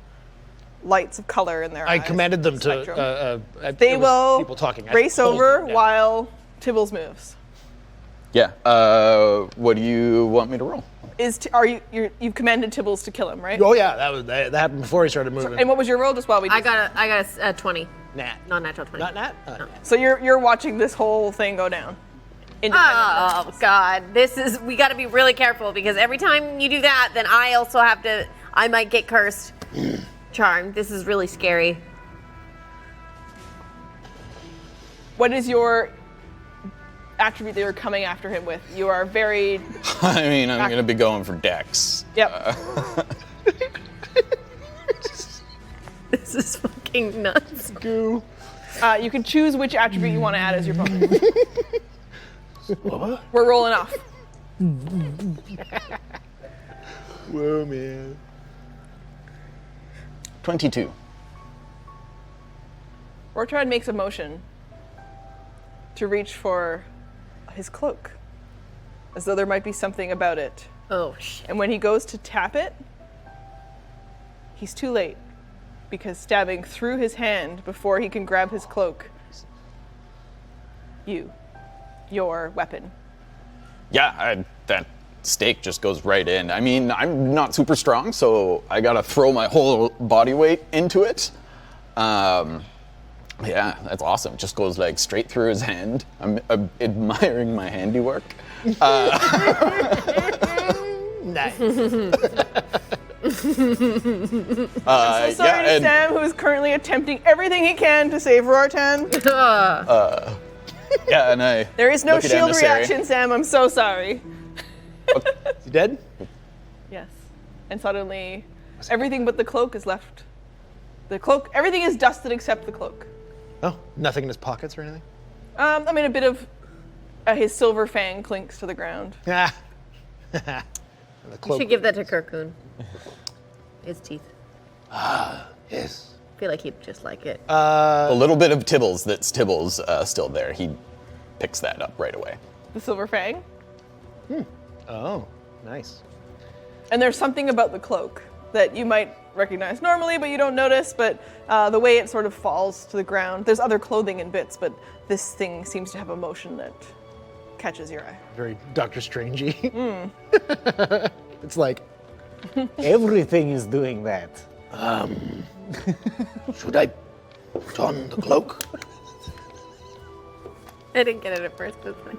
lights of color in their I eyes. commanded them spectrum. to. They it was will people talking. I race told over them, yeah. while Tibbles moves. Yeah. What do you want me to roll? You've commanded Tibbles to kill him, right? Oh yeah, that happened before he started moving. And what was your roll? Just while we. I got a 20. Nat. Non-natural 20. Not Nat? Oh, Nat. So you're watching this whole thing go down. Oh God, we got to be really careful because every time you do that, then I might get cursed, charmed. This is really scary. What is your attribute that you're coming after him with? You are very. I mean, I'm gonna be going for Dex. Yep. This is fucking nuts. Goo. You can choose which attribute you want to add as your bonus. We're rolling off. Whoa, man. 22. Rortran makes a motion to reach for his cloak, as though there might be something about it. Oh shit. And when he goes to tap it, he's too late, because stabbing through his hand before he can grab his cloak, your weapon. Yeah, that stake just goes right in. I mean, I'm not super strong, so I gotta throw my whole body weight into it. Yeah, that's awesome. Just goes like straight through his hand. I'm admiring my handiwork. Nice. So sorry to Sam, who is currently attempting everything he can to save Rortan. Yeah, and I. There is no look at shield Emissary. reaction, Sam. I'm so sorry. Is he dead? Yes. And suddenly, everything but the cloak is left. The cloak, everything is dusted except the cloak. Oh, nothing in his pockets or anything? I mean, a bit of his silver fang clinks to the ground. Ah. The You cloak. should give that to Kirkun. His teeth. Yes. I feel like he'd just like it. A little bit of Tibbles that's Tibbles still there. He picks that up right away. The silver fang. Oh, nice. And there's something about the cloak that you might recognize normally, but you don't notice. But the way it sort of falls to the ground, there's other clothing and bits, but this thing seems to have a motion that catches your eye. Very Doctor Strangey. It's like, Everything is doing that. Should I put on the cloak? I didn't get it at first, but it's fine.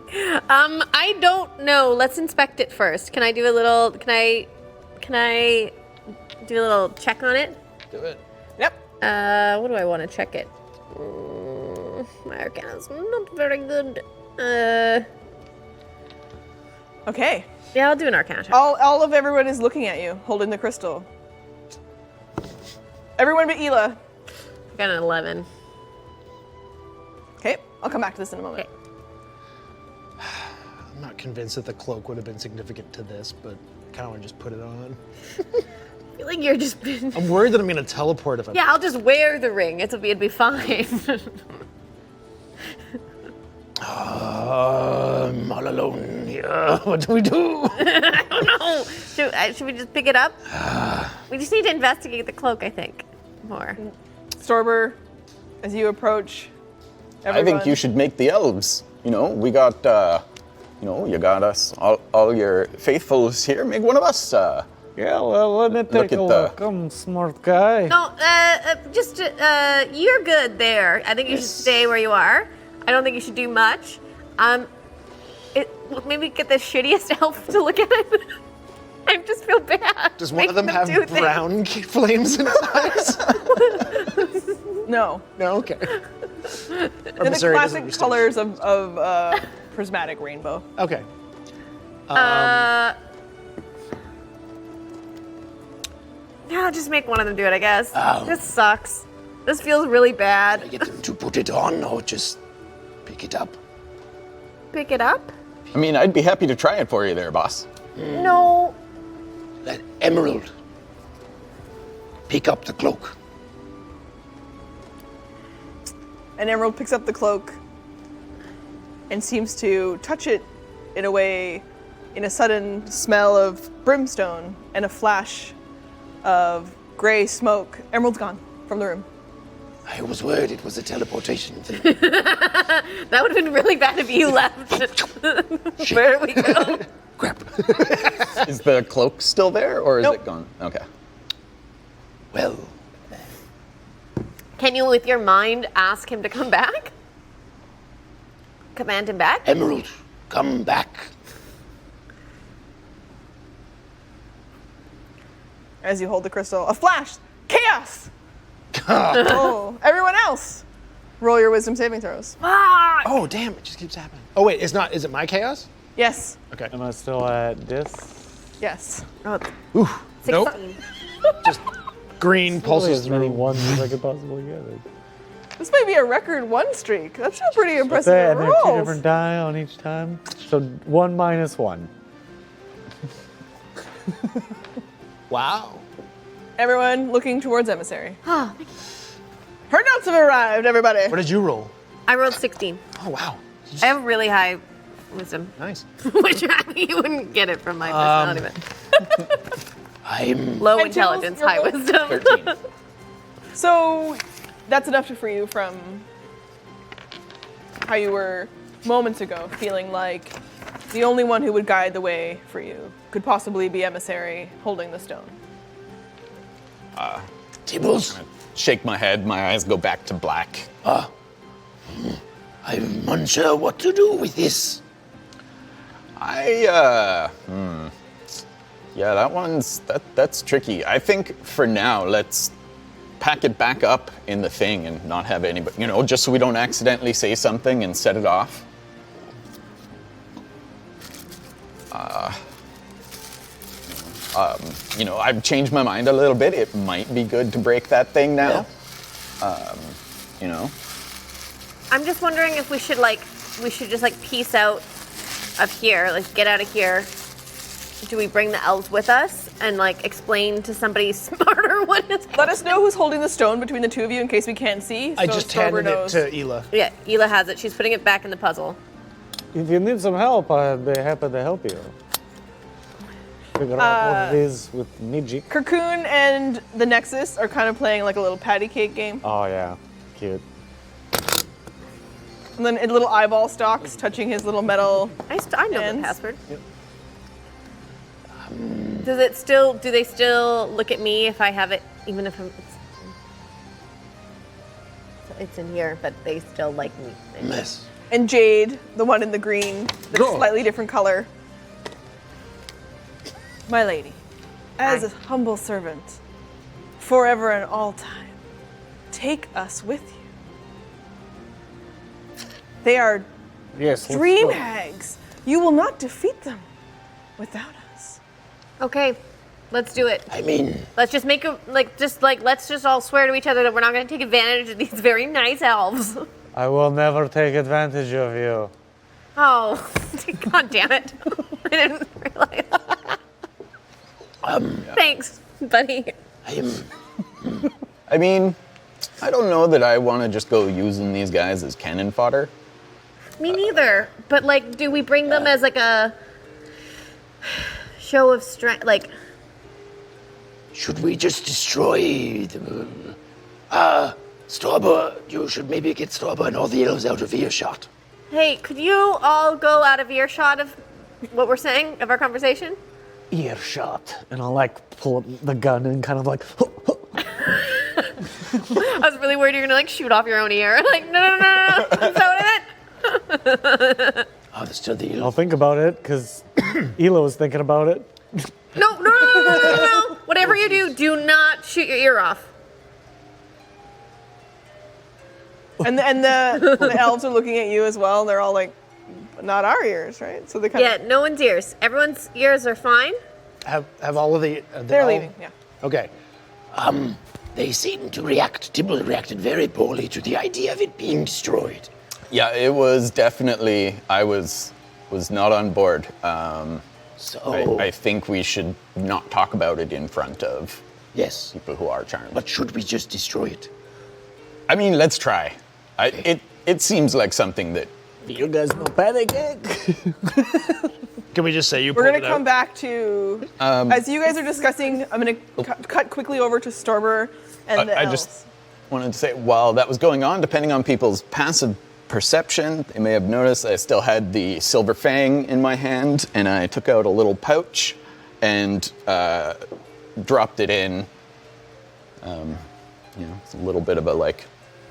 I don't know. Let's inspect it first. Can I do a little? Can I do a little check on it? do it. Yep. What do I want to check it? My Arcana's not very good. Okay. Yeah, I'll do an Arcana check. All of everyone is looking at you, holding the crystal. Everyone but Elagh. I got an 11. Okay, I'll come back to this in a moment. Okay. I'm not convinced that the cloak would have been significant to this, but I kind of want to just put it on. I feel like you're just. I'm worried that I'm going to teleport if I. Yeah, I'll just wear the ring. It'd be fine. I'm all alone here. What do we do? I don't know. Should we just pick it up? We just need to investigate the cloak, I think, more. Storber, as you approach I everyone. think you should make the elves. You know, we got, you got us, all your faithfuls here. Make one of us. Yeah, well, let me take at a the- look. I'm a smart guy. No, you're good there. I think you should stay where you are. I don't think you should do much. Maybe get the shittiest elf to look at it. I just feel bad. Does one of them making have do things. brown flames in his eyes? No. No, okay. They're the Emissary doesn't classic understand. colors of prismatic rainbow. Okay. Yeah, I'll just make one of them do it, I guess. This sucks. This feels really bad. Get them to put it on or just pick it up? Pick it up? I mean, I'd be happy to try it for you there, boss. No. Emerald, pick up the cloak. And Emerald picks up the cloak and seems to touch it in a way, in a sudden smell of brimstone and a flash of gray smoke. Emerald's gone from the room. I was worried it was a teleportation thing. That would have been really bad if you left. Where do we go? Crap. Is the cloak still there, or is Nope. it gone? Okay. Well, Can you, with your mind, ask him to come back? Command him back? Emerald, come back. As you hold the crystal, a flash! Chaos! Oh, everyone else, roll your wisdom saving throws. Ah! Oh, damn, it just keeps happening. Oh, wait, is it my chaos? Yes, Okay. Am I still at this? yes. Oh, Ooh, 16. nope. Just green Probably pulses as many through. ones as I could possibly get. This might be a record 1 streak. That's still pretty impressive Say, and there are 2 rolls. different die on each time. So 1 minus 1. Wow. Everyone looking towards Emissary. Her notes have arrived, everybody. What did you roll? I rolled 16. Oh, wow. I have really high wisdom, Nice. which you wouldn't get it from my personality, but I'm low And intelligence, Tibbles, high you're wisdom. 13. So that's enough to free you from how you were moments ago, feeling like the only one who would guide the way for you could possibly be Emissary holding the stone. Tibbles. Shake my head, my eyes go back to black. I'm unsure what to do with this. Yeah, that's tricky. I think for now, let's pack it back up in the thing and not have anybody, just so we don't accidentally say something and set it off. I've changed my mind a little bit. It might be good to break that thing now. I'm just wondering if we should just piece out of here, get out of here. Do we bring the elves with us and explain to somebody smarter what is happening? Let us know who's holding the stone between the two of you in case we can't see. I so just Storber handed it knows. to Elagh. Yeah, Elagh has it. She's putting it back in the puzzle. If you need some help, I'd be happy to help you. Figure out what it is with magic. Cocoon and the Nexus are kind of playing like a little patty cake game. Oh yeah, cute. And then little eyeball stalks touching his little metal. I know Hands. the password. Do they still look at me if I have it, even if it's in here, but they still like me? Mess. And Jade, the one in the green, the Oh. slightly different color. My lady, as Hi. a humble servant, forever and all time, take us with you. They are Yes. let's dream go. hags. You will not defeat them without us. Okay, let's do it. I mean, Let's just make let's just all swear to each other that we're not going to take advantage of these very nice elves. I will never take advantage of you. Oh, god damn it! I didn't realize. Thanks, buddy. I mean, I don't know that I want to just go using these guys as cannon fodder. Me neither. But do we bring them as a show of strength? should we just destroy the... Storber, you should maybe get Storber and all the elves out of earshot. Hey, could you all go out of earshot of what we're saying of our conversation? Earshot. And I'll pull up the gun and kind of I was really worried you're gonna shoot off your own ear. No. That's not what I meant. Oh, there's still the I'll elves. think about it because Elagh was thinking about it. No. Whatever you do not shoot your ear off. And the elves are looking at you as well. They're all like, not our ears, right? So they kind Yeah, no one's ears. Everyone's ears are fine. Have all of the... they're leaving. Yeah. Okay. They seem to react. Tibbles reacted very poorly to the idea of it being destroyed. Yeah, it was definitely, I was not on board. So, I think we should not talk about it in front of yes. people who are charmed. But should we just destroy it? I mean, let's try. It seems like something that You guys know panic egg? Can we just say you We're pulled going to come back to, as you guys are discussing, I'm going to cut quickly over to Storber and the I elves. just wanted to say, while that was going on, depending on people's passive perception, they may have noticed I still had the silver fang in my hand, and I took out a little pouch and dropped it in. It's a little bit of a like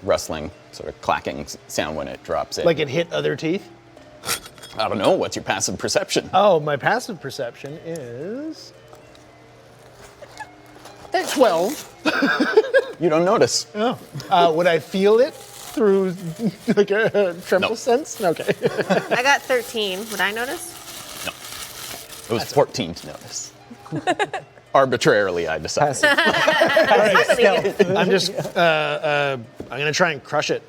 rustling, sort of clacking sound when it drops in. Like it hit other teeth? I don't know. What's your passive perception? Oh, my passive perception is 12. You don't notice. Oh. Would I feel it through like a tremble No. sense? Okay. I got 13. Would I notice? It was 14 to notice. Arbitrarily, I decided. I'm just, I'm gonna try and crush it.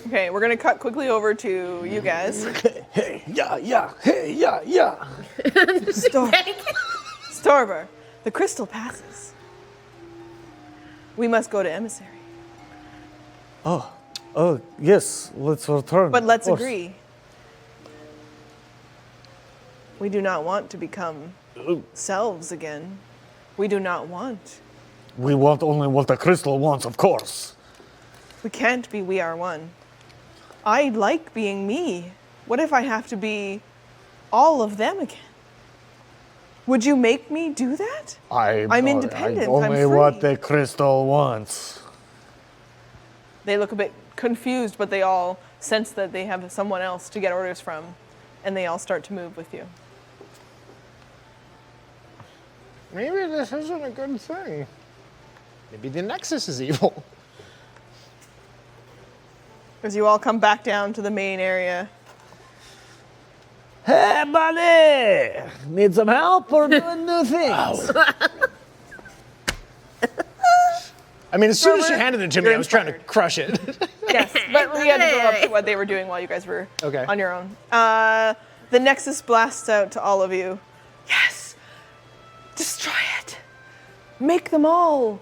Okay, we're going to cut quickly over to you guys. Hey, yeah. Hey, yeah. Storber, the crystal passes. We must go to Emissary. Oh, yes. Let's return. But let's of course. agree. We do not want to become selves again. We do not want. We want only what the crystal wants, of course. We can't be we are one. I like being me. What if I have to be all of them again? Would you make me do that? I'm independent. Only I'm free. what the crystal wants. They look a bit confused, but they all sense that they have someone else to get orders from, and they all start to move with you. Maybe this isn't a good thing. Maybe the Nexus is evil. As you all come back down to the main area. Hey, buddy! Need some help or doing new things? I mean, as soon as she Robert, handed it to me, you're I was trying to inspired. crush it. Yes, but we had to go up to what they were doing while you guys were Okay. on your own. The Nexus blasts out to all of you. Yes! Destroy it! Make them all!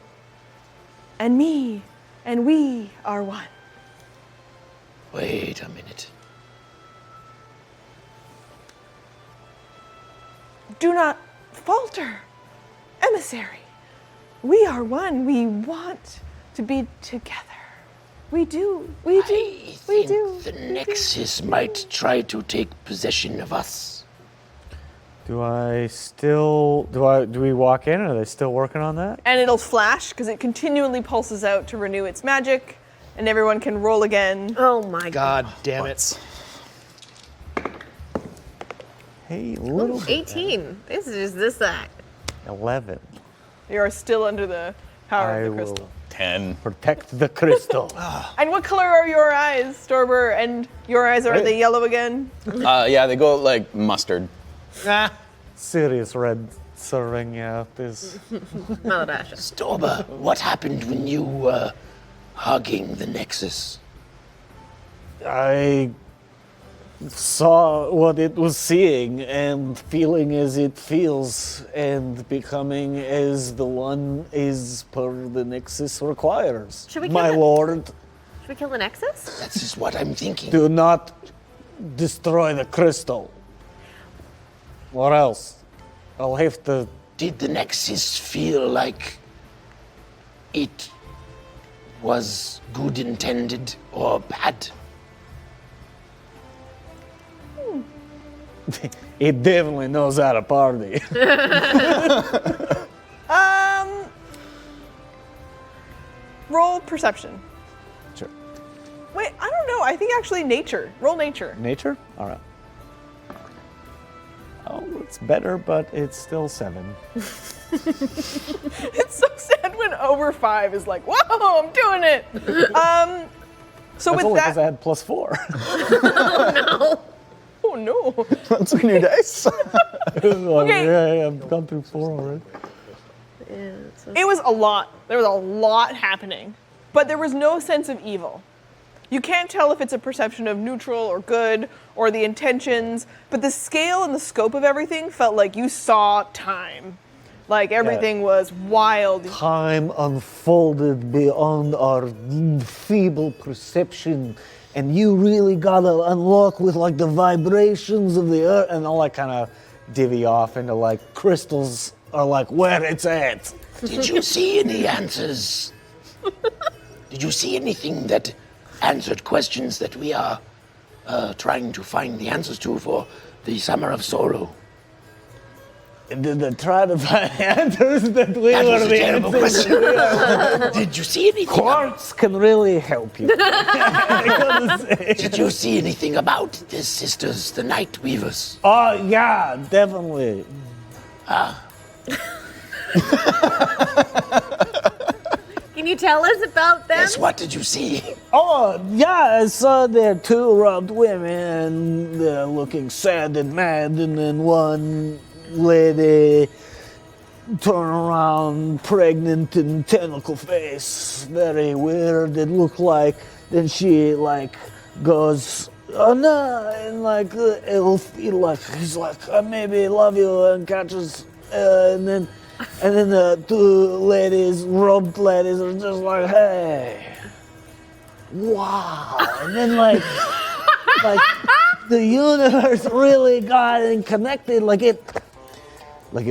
And me and we are one. Wait a minute. Do not falter, Emissary. We are one. We want to be together. We do. We do. I We think do. the Nexus might try to take possession of us. Do we walk in? Are they still working on that? And it'll flash because it continually pulses out to renew its magic, and everyone can roll again. Oh my god. God damn it. Hey, little 18. This is just this side. 11. You are still under the power I of the will crystal. 10. protect the crystal. And what color are your eyes, Storber? And your eyes, are they yellow again? Yeah, they go like mustard. Nah. Serious red serving, yeah. This. Maladasha. Storber, what happened when you were hugging the Nexus? I saw what it was seeing and feeling as it feels and becoming as the one is per the Nexus requires. Should we My kill it? lord, Should we kill the Nexus? That is what I'm thinking. do not destroy the crystal. Or else I'll have to. Did the Nexus feel like it was good intended or bad? It definitely knows how to party. Roll perception. Sure. Wait, I don't know. I think actually nature. Roll nature. Nature? All right. Oh, it's better, but it's still 7. It's so sad when over 5 is like, whoa, I'm doing it. So That's with only because I that, had +4. oh no. That's a new dice. Okay. Yeah, I've gone through 4 already. It was a lot. There was a lot happening, but there was no sense of evil. You can't tell if it's a perception of neutral or good or the intentions, but the scale and the scope of everything felt like you saw time. Like everything was wild. Time unfolded beyond our feeble perception, and you really gotta unlock with like the vibrations of the earth, and I'll like kind of divvy off into like crystals are like where it's at. Did you see any answers? Did you see anything that answered questions that we are trying to find the answers to for the Summer of Sorrow? Did they try to find answers that we That were was a the terrible answers? question. Did you see anything? Quartz can really help you. I gotta say. Did you see anything about the sisters, the Night Weavers? Oh yeah, definitely. Can you tell us about them? Yes, what did you see? Oh, yeah, I saw there two robed women. They're looking sad and mad, and then one lady turn around, pregnant and tentacle face. Very weird, it looked like. Then she, like, goes, oh no, and, like, it'll feel like, he's like, I maybe love you, and catches, and then the two ladies, robed ladies, are just like, hey, wow. And then like the universe really got and connected. Like if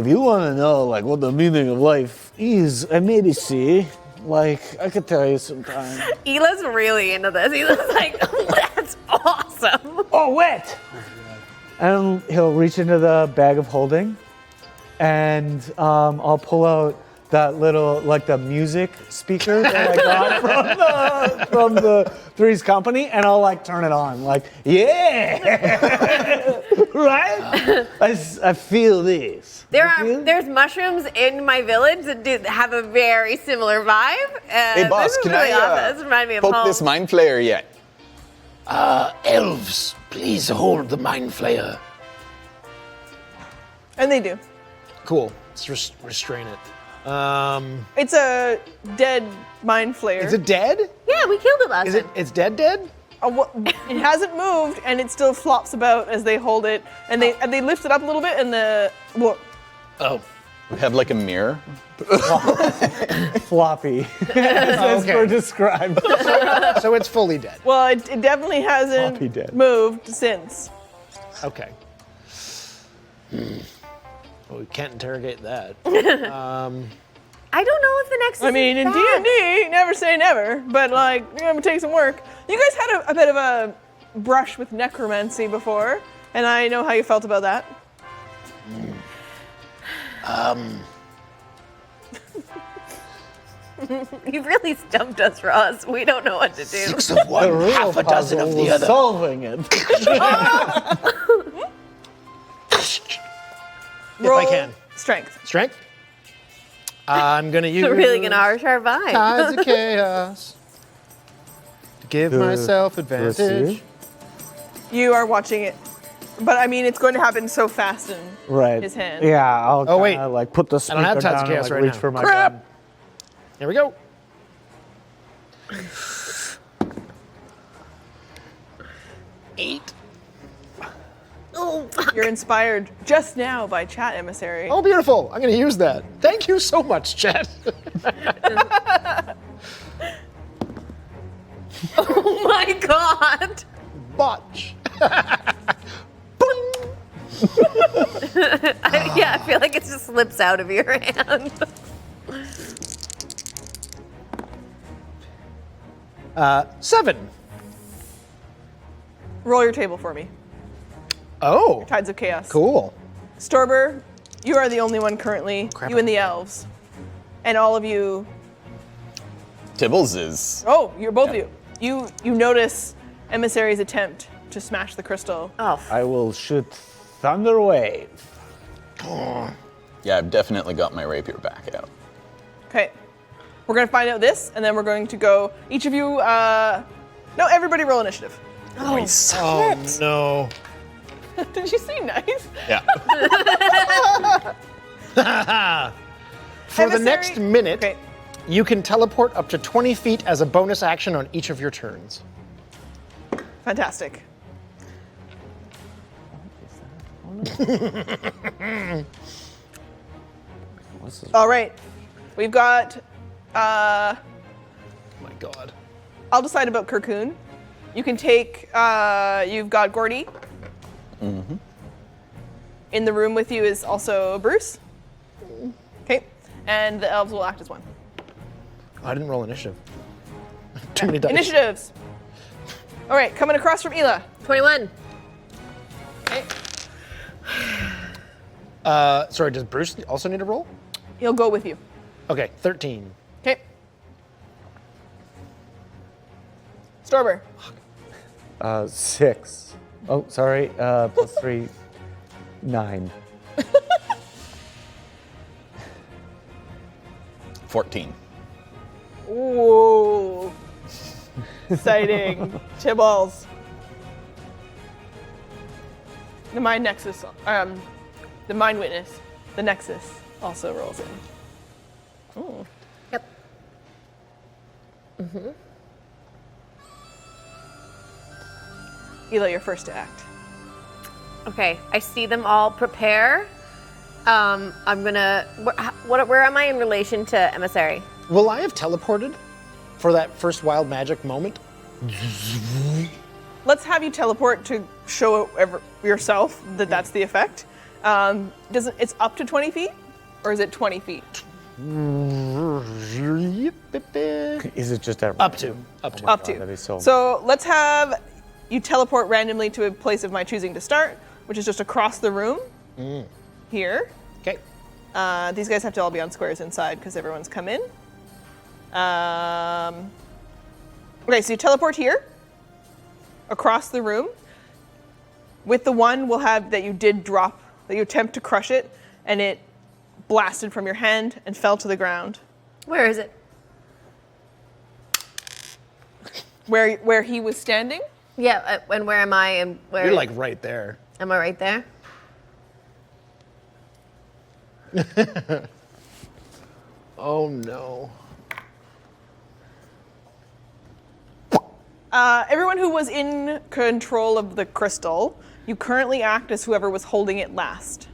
you want to know like what the meaning of life is, I maybe see. Like I could tell you sometime. Ela's really into this. Ela's like, that's awesome. Oh wait! And he'll reach into the bag of holding. And I'll pull out that little, like the music speaker that I got from the Three's Company, and I'll like turn it on, like, yeah, right? I feel this. There's mushrooms in my village that have a very similar vibe. Hey, boss, this is can really I awesome. This reminds me of poke home. this mind flayer yet? Elves, please hold the mind flayer. And they do. Cool. Let's restrain it. It's a dead mind flayer. Is it dead? Yeah, we killed it last time. It's dead? It hasn't moved, and it still flops about as they hold it, and they lift it up a little bit, and Oh. We have like a mirror. Floppy, as per described. So it's fully dead. well, it definitely hasn't Floppy dead. moved since. Okay. Well, we can't interrogate that. I don't know if the Nexus I mean, is in bad. D&D, never say never, but like, you're gonna take some work. You guys had a bit of a brush with necromancy before, and I know how you felt about that. You really stumped us, Ross. We don't know what to do. 6 of one, The real half a dozen puzzle of the was other. solving it. If I can. Strength. Strength? I'm gonna use We're really gonna harsh our vibe. Tides of Chaos to give myself Let's advantage. see. You are watching it, but I mean, it's going to happen so fast in Right. his hand. Yeah, I'll Oh, wait. kinda, like put the I speaker don't have Tides of down and, Chaos like, right reach now. for my Crap. gun. Here we go. Eight. Oh, You're inspired just now by Chat Emissary. Oh, beautiful. I'm gonna use that. Thank you so much, Chat. oh my god. Botch. Yeah, I feel like it just slips out of your hand. 7. Roll your table for me. Oh, Tides of Chaos. cool. Storber, you are the only one currently. Crap. You and the elves. And all of you. Tibbles is. Oh, you're both of you. You notice Emissary's attempt to smash the crystal. Oh, I will shoot Thunder Wave. Yeah, I've definitely got my rapier back out. Okay. We're going to find out this, and then we're going to go. Each of you. No, everybody roll initiative. Nice. Oh no. Did you say nice? Yeah. For the Emissary- next minute, Okay. you can teleport up to 20 feet as a bonus action on each of your turns. Fantastic. All right. We've got, My God. I'll decide about Cocoon. You can take, you've got Gordy. Mm-hmm. In the room with you is also Bruce. Okay. And the elves will act as one. I didn't roll initiative. Too many dice. Initiatives. All right, coming across from Elagh. 21. Okay. Sorry, does Bruce also need a roll? He'll go with you. Okay, 13. Okay. Storber. 6. Oh, sorry. Plus 3, 9. 14. Ooh. Exciting. Tibbles. The Mind Nexus, the Mind Witness, the Nexus also rolls in. Ooh. Yep. Elagh, you're first to act. Okay, I see them all prepare. I'm gonna. Where am I in relation to Emissary? Will I have teleported for that first wild magic moment? Let's have you teleport to show yourself that that's the effect. It's up to 20 feet, or is it 20 feet? Is it just at Up to. Up to. Up God, to. that'd be so- So let's have you teleport randomly to a place of my choosing to start, which is just across the room. Here. Okay. These guys have to all be on squares inside because everyone's come in. Okay, so you teleport here, across the room. With the one, we'll have that you did drop, that you attempt to crush it, and it blasted from your hand and fell to the ground. Where is it? Where he was standing. Yeah, and where am I? And where? You're like right there. Am I right there? Oh no. Everyone who was in control of the crystal, you currently act as whoever was holding it last.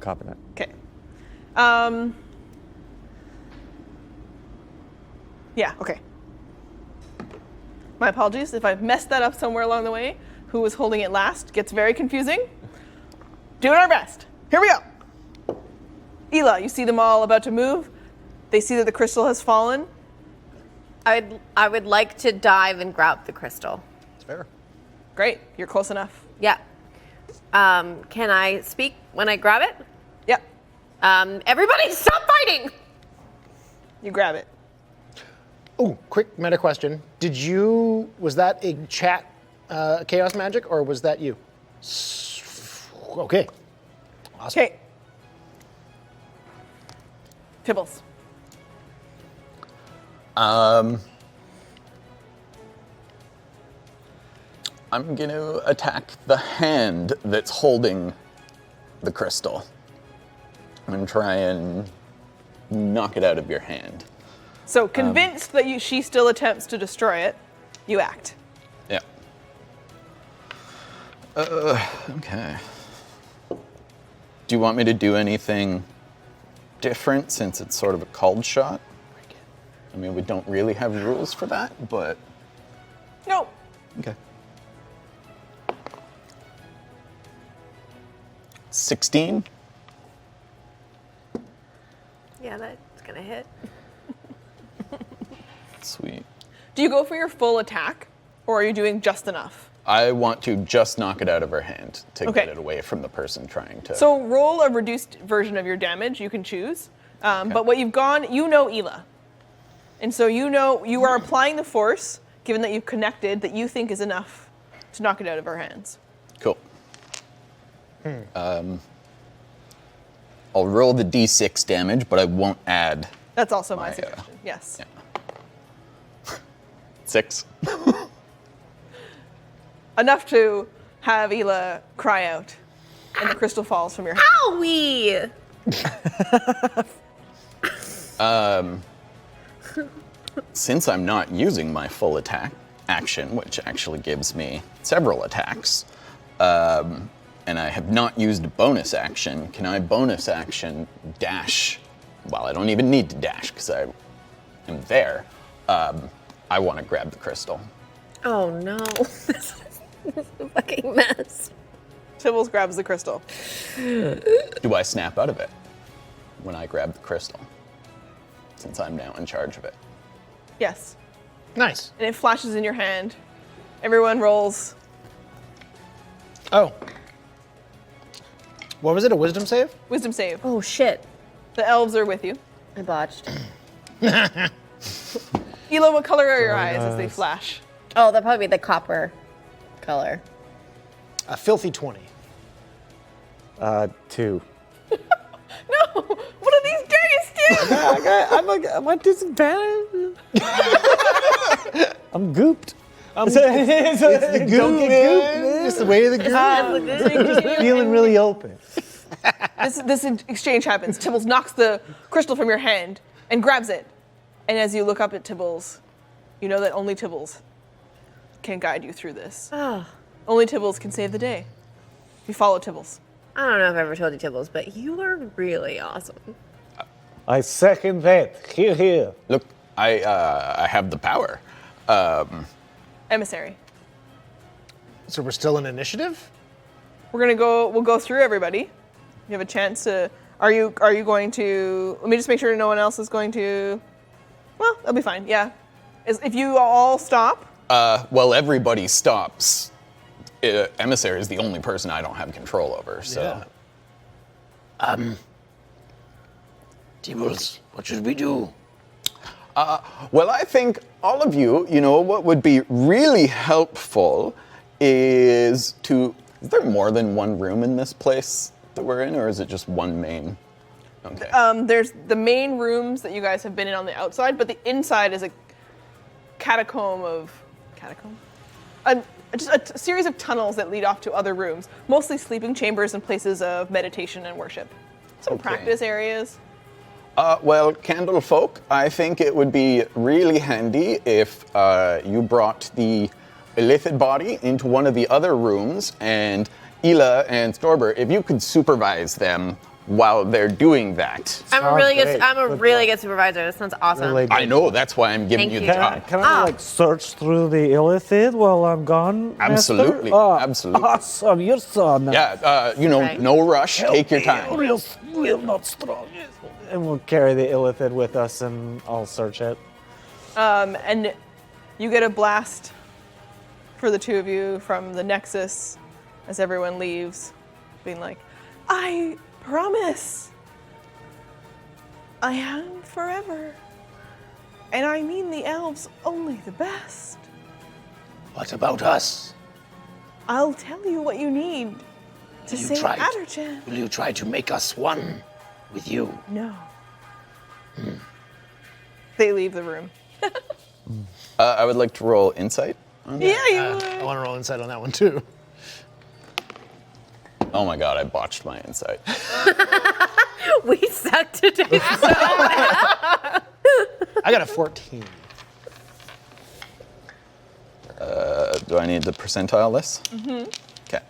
Copy that. Okay. Yeah, okay. My apologies if I've messed that up somewhere along the way. Who was holding it last gets very confusing. Doing our best. Here we go. Elagh, you see them all about to move. They see that the crystal has fallen. I would like to dive and grab the crystal. It's fair. Great, you're close enough. Yeah. Can I speak when I grab it? Yep, Everybody stop fighting! you grab it. Oh, quick meta question. Was that a chat chaos magic or was that you? Okay. Awesome. Okay. Tibbles. I'm going to attack the hand that's holding the crystal. I'm going to try and knock it out of your hand. So convinced that she still attempts to destroy it, you act. Yeah. Okay. Do you want me to do anything different since it's sort of a called shot? I mean, we don't really have rules for that, but... No. Okay. 16? Yeah, that's gonna hit. Sweet. Do you go for your full attack, or are you doing just enough? I want to just knock it out of her hand to Okay. get it away from the person trying to... So roll a reduced version of your damage, you can choose. But what you've gone, you know Elagh. And so you know, you are applying the force, given that you've connected, that you think is enough to knock it out of her hands. Cool. I'll roll the d6 damage, but I won't add That's also my My, suggestion, yes. yeah. 6. Enough to have Elagh cry out, and the crystal falls from your hand. Owie! Since I'm not using my full attack, action, which actually gives me several attacks. And I have not used a bonus action. Can I bonus action dash? Well, I don't even need to dash because I am there. I want to grab the crystal. Oh no. This is a fucking mess. Tibbles grabs the crystal. Do I snap out of it when I grab the crystal? Since I'm now in charge of it. Yes. Nice. And it flashes in your hand. Everyone rolls. Oh. What was it? A wisdom save? Wisdom save. Oh shit. The elves are with you. I botched. Elagh, what color are your eyes as they flash? Oh, that'll probably be the copper color. A filthy 20. 2. No! What are these days, dude? I'm a disadvantage. I'm gooped. It's the goop, Don't get man. gooped, man. It's the way of the goop. Feeling really open. This exchange happens. Tibbles knocks the crystal from your hand and grabs it. And as you look up at Tibbles, you know that only Tibbles can guide you through this. Only Tibbles can save the day. You follow Tibbles. I don't know if I ever told you, Tibbles, but you are really awesome. I second that. Here. Look, I have the power. Emissary. So we're still in initiative? We'll go through everybody. You have a chance to, are you going to, let me just make sure no one else is going to, well, that'll be fine, yeah. If you all stop. Well, everybody stops. Emissary is the only person I don't have control over, so. Yeah. Tibbles, what should we do? Well, I think all of you, what would be really helpful is there more than one room in this place that we're in, or is it just one main? Okay. There's the main rooms that you guys have been in on the outside, but the inside is a catacomb? Just a series of tunnels that lead off to other rooms, mostly sleeping chambers and places of meditation and worship. Some practice areas. Well, Candle Folk, I think it would be really handy if you brought the illithid body into one of the other rooms, and Elagh and Storber, if you could supervise them while they're doing that. I'm a really good supervisor. This sounds awesome. Really I know, that's why I'm giving Thank you you. the Can I, job. can I search through the illithid while I'm gone? Absolutely, Master? absolutely. Awesome, you're so nice. Yeah, Right. no rush, take your time. Real not strong. And we'll carry the illithid with us and I'll search it. And you get a blast for the two of you from the Nexus as everyone leaves, being like, I promise I am forever. And I mean the elves only the best. What about us? I'll tell you what you need to Will you save try Adarjan. Will you try to make us one with you? No. They leave the room. I would like to roll insight. Yeah, you I want to roll insight on that one too. Oh my god, I botched my insight. We suck today. I got a 14. Do I need to percentile this? Mm-hmm. Okay.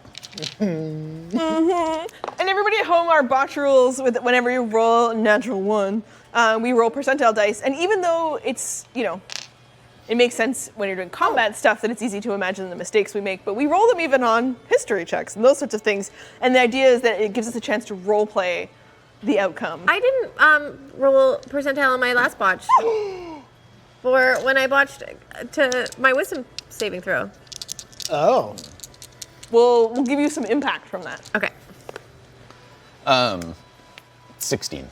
And everybody at home, our botch rules with whenever you roll a natural one, we roll percentile dice. And even though it's, it makes sense when you're doing combat stuff that it's easy to imagine the mistakes we make, but we roll them even on history checks and those sorts of things. And the idea is that it gives us a chance to role play the outcome. I didn't roll percentile on my last botch. For when I botched to my wisdom saving throw. Oh. We'll give you some impact from that. Okay. 16.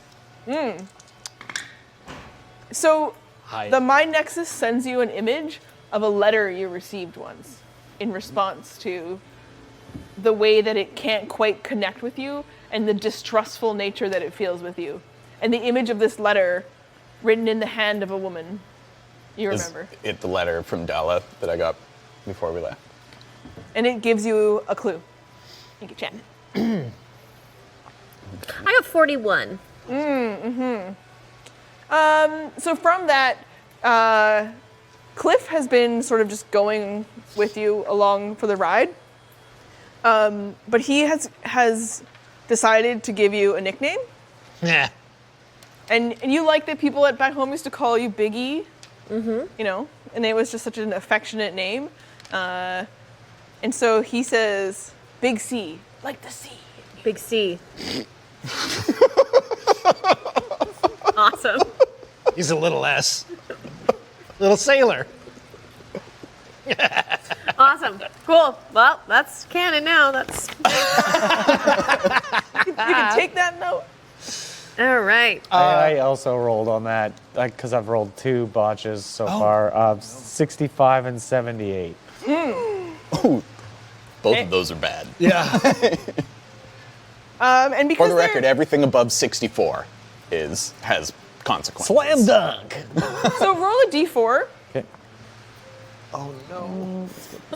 So Hi. the Mind Nexus sends you an image of a letter you received once in response to the way that it can't quite connect with you and the distrustful nature that it feels with you. And the image of this letter written in the hand of a woman. You remember. Is it the letter from Dala that I got before we left? And it gives you a clue. Thank you, chat. I got 41. So from that, Cliff has been sort of just going with you along for the ride, but he has decided to give you a nickname. Yeah. And you like that people back home used to call you Biggie, you know, and it was just such an affectionate name. And so he says, Big C, like the sea. Big C. Awesome. He's a little S. Little sailor. Awesome. Cool. Well, that's canon now. That's You can take that note. all right. I also rolled on that because I've rolled 2 botches so far. 65 and 78. Both of those are bad. Yeah. And because For the they're- record, everything above 64 has consequences. Slam dunk! So roll a d4. Okay. Oh no. I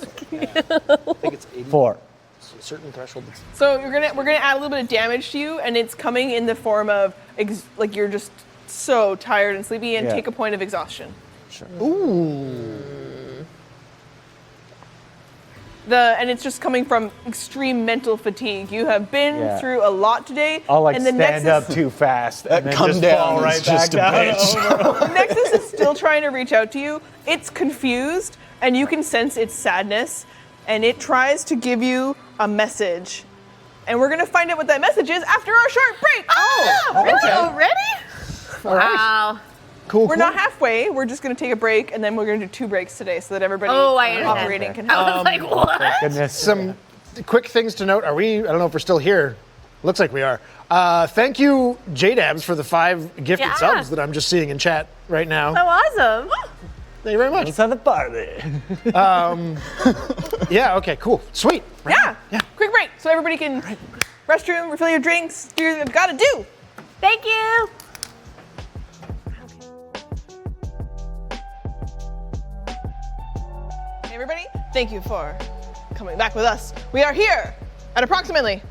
think it's 80. 4. A certain threshold. So we're gonna add a little bit of damage to you, and it's coming in the form of like you're just so tired and sleepy, and Yeah. take a point of exhaustion. Sure. And it's just coming from extreme mental fatigue. You have been Yeah. through a lot today. I'll like and the stand Nexus, up too fast and then come just down fall is right just back a down. bitch. Over. The Nexus is still trying to reach out to you. It's confused, and you can sense its sadness, and it tries to give you a message. And we're gonna find out what that message is after our short break. Really? Already? Wow. Cool. We're not halfway. We're just going to take a break, and then we're going to do 2 breaks today so that everybody Oh, I understand. operating can I help. was like, what? Goodness. Some quick things to note. I don't know if we're still here. Looks like we are. Thank you, JDabs, for the 5 gifted Yeah. subs that I'm just seeing in chat right now. So awesome. Thank you very much. Let's have the party. Yeah, okay, cool. Sweet. Right. Yeah. Quick break so everybody can restroom, refill your drinks, do what you've got to do. Thank you. Hey, everybody. Thank you for coming back with us. We are here at approximately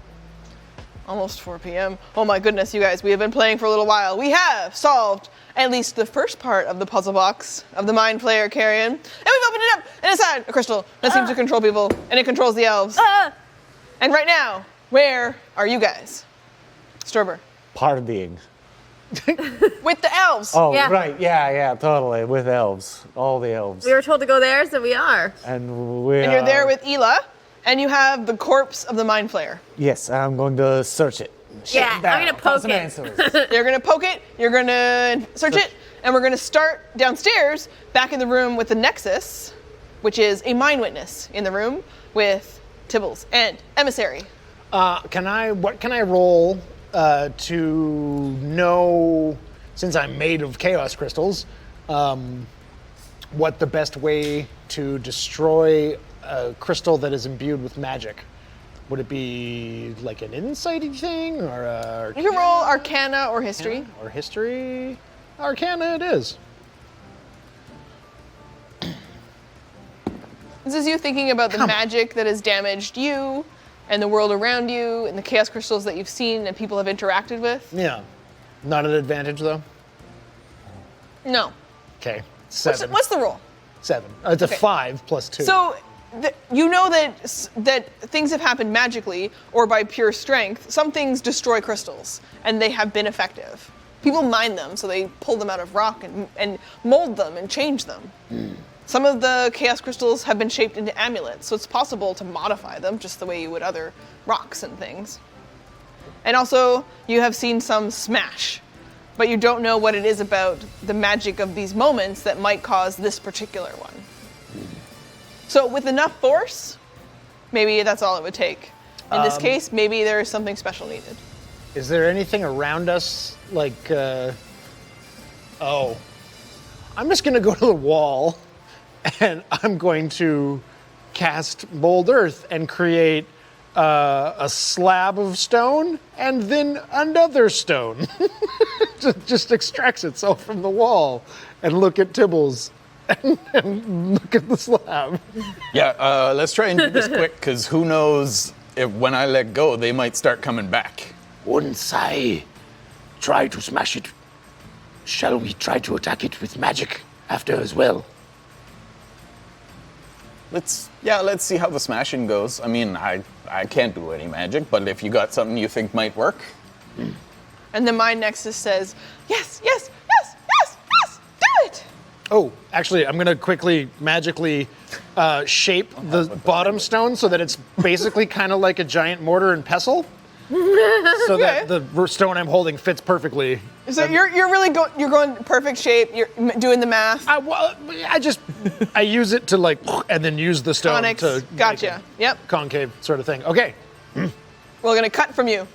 almost 4 p.m. Oh my goodness, you guys. We have been playing for a little while. We have solved at least the first part of the puzzle box of the mind flayer Karyon. And we've opened it up, and inside a crystal that seems to control people, and it controls the elves. And right now, where are you guys? Storber. Partying. With the elves. Oh, Yeah. right. Yeah, totally. With elves. All the elves. We were told to go there, so we are. And we And you're there are- with Elagh, and you have the corpse of the mind flayer. Yes, I'm going to search it. Yeah, I'm Down, gonna find poke some it. answers. You're gonna poke it, you're gonna search it, and we're gonna start downstairs, back in the room with the Nexus, which is a mind witness in the room with Tibbles and Emissary. What can I roll to know, since I'm made of chaos crystals, what the best way to destroy a crystal that is imbued with magic? Would it be like an insighty thing, or a You can roll Arcana or History. or history? Arcana it is. This is you thinking about the magic that has damaged you, and the world around you, and the chaos crystals that you've seen and people have interacted with. Yeah. Not an advantage though. No. Okay. 7. What's the roll? 7. It's a Okay. 5 plus 2. So, you know that things have happened magically or by pure strength. Some things destroy crystals, and they have been effective. People mine them, so they pull them out of rock and mold them and change them. Some of the chaos crystals have been shaped into amulets, so it's possible to modify them just the way you would other rocks and things. And also, you have seen some smash, but you don't know what it is about the magic of these moments that might cause this particular one. So with enough force, maybe that's all it would take. In this case, maybe there is something special needed. Is there anything around us like, I'm just gonna go to the wall and I'm going to cast Mold Earth and create a slab of stone and then another stone. just extracts itself from the wall and look at Tibbles and look at the slab. Yeah, let's try and do this quick, because who knows if when I let go, they might start coming back. Once I try to smash it, shall we try to attack it with magic after as well? let's see how the smashing goes. I mean, I can't do any magic, but if you got something you think might work. And the Mind Nexus says, yes, yes, yes, yes, yes, do it! Oh, actually, I'm gonna quickly magically shape the bottom stone so that it's basically kind of like a giant mortar and pestle, so that the stone I'm holding fits perfectly. So you're really you're going perfect shape. You're doing the math. I use it to like, and then use the stone Onyx. to Gotcha. make a Yep. concave sort of thing. Okay. We're gonna cut from you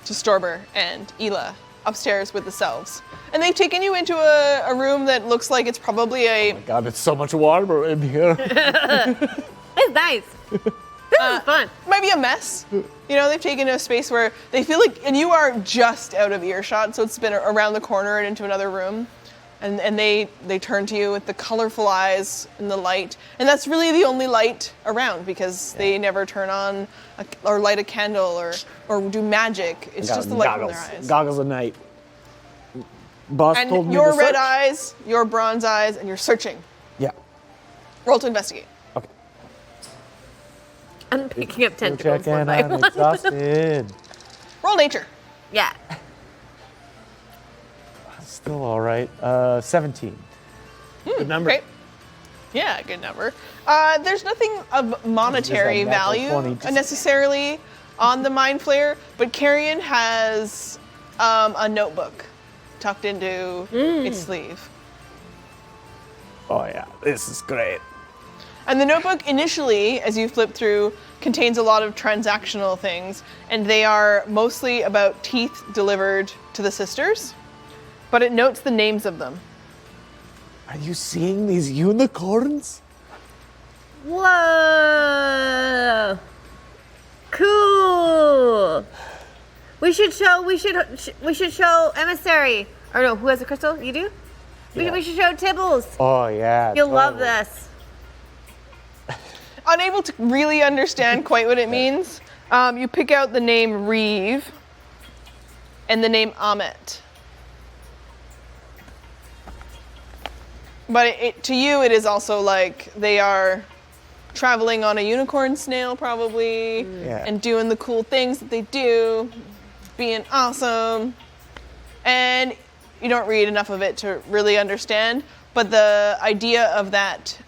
to Storber and Elagh upstairs with the Selves. And they've taken you into a room that looks like it's probably a... God, it's so much water in here. It's nice. This is fun. Might be a mess. You know, they've taken a space where they feel like... And you are just out of earshot, so it's been around the corner and into another room. And they turn to you with the colorful eyes and the light. And that's really the only light around because they never turn on or light a candle or do magic. It's just the light from their eyes. Goggles of night. Boss told And me your to red search. eyes, your bronze eyes, and you're searching. Yeah. Roll to investigate. Okay. I'm picking up tentacles Check one in. by I'm one. exhausted. Roll nature. Yeah. Still all right. 17. Good number. Okay. Yeah, good number. There's nothing of monetary Just that value natural 20, just- necessarily on the Mind Flayer, but Karyon has a notebook tucked into its sleeve. Oh yeah, this is great. And the notebook initially, as you flip through, contains a lot of transactional things, and they are mostly about teeth delivered to the sisters, but it notes the names of them. Are you seeing these unicorns? Whoa. Cool. We should show Emissary. Or no, who has a crystal? You do? We should show Tibbles. Oh yeah. You'll love totally. this. Unable to really understand quite what it means, you pick out the name Reeve and the name Amet. But to you, it is also like they are traveling on a unicorn snail, probably, Yeah. and doing the cool things that they do, being awesome. And you don't read enough of it to really understand, but the idea of that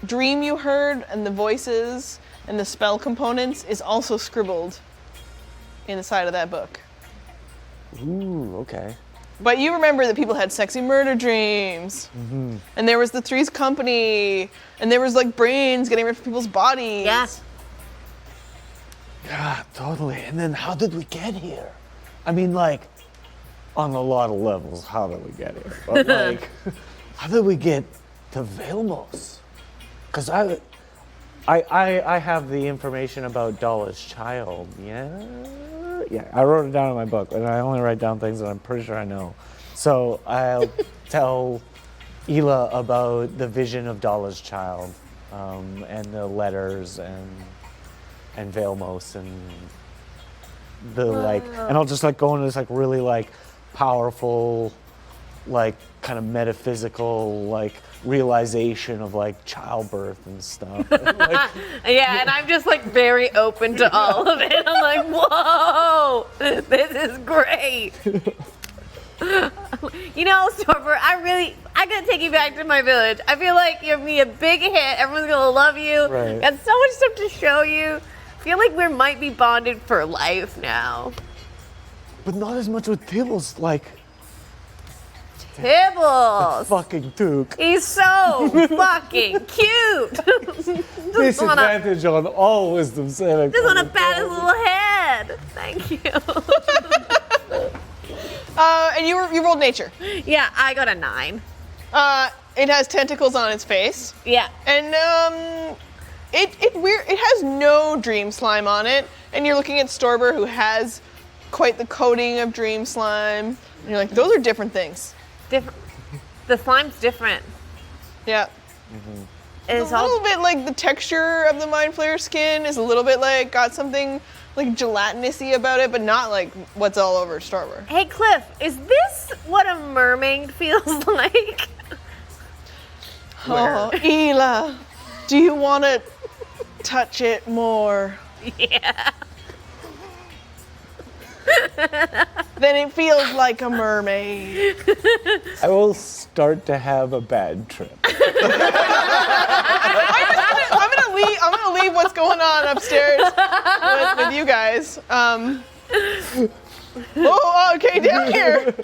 dream you heard and the voices and the spell components is also scribbled in the side of that book. Ooh, okay. But you remember that people had sexy murder dreams, and there was the Three's Company, and there was like brains getting ripped from people's bodies. Yeah. Yeah, totally. And then how did we get here? I mean, like, on a lot of levels, how did we get here? But like, how did we get to Velmos? Because I have the information about Dalla's child. Yeah. Yeah, I wrote it down in my book, and I only write down things that I'm pretty sure I know. So I'll tell Elagh about the vision of Dalla's child, and the letters, and Velmos, and the like, and I'll just like go into this like really like powerful, like kind of metaphysical like realization of like childbirth and stuff. Like, Yeah, and I'm just like very open to all of it. I'm like, whoa, this is great. You know, Storber, I gotta take you back to my village. I feel like you'll be a big hit. Everyone's gonna love you. Right. Got so much stuff to show you. I feel like we might be bonded for life now. but not as much with Tibbles, like Tibbles. fucking Duke. He's so fucking cute. Just wanna Disadvantage on all wisdom saving. pat his little head. Thank you. And you rolled nature. Yeah, I got a 9. It has tentacles on its face, Yeah. and it has no dream slime on it. And you're looking at Storber, who has quite the coating of dream slime. And you're like, those are different things. Different. The slime's different. Yeah. It's A little bit like the texture of the Mind Flayer skin is a little bit like got something like gelatinousy about it, but not like what's all over Storber. Hey Cliff, is this what a mermaid feels like? Oh, Elagh. Do you want to touch it more? Yeah. Then it feels like a mermaid. I will start to have a bad trip. I'm gonna leave what's going on upstairs with you guys. Okay, down here.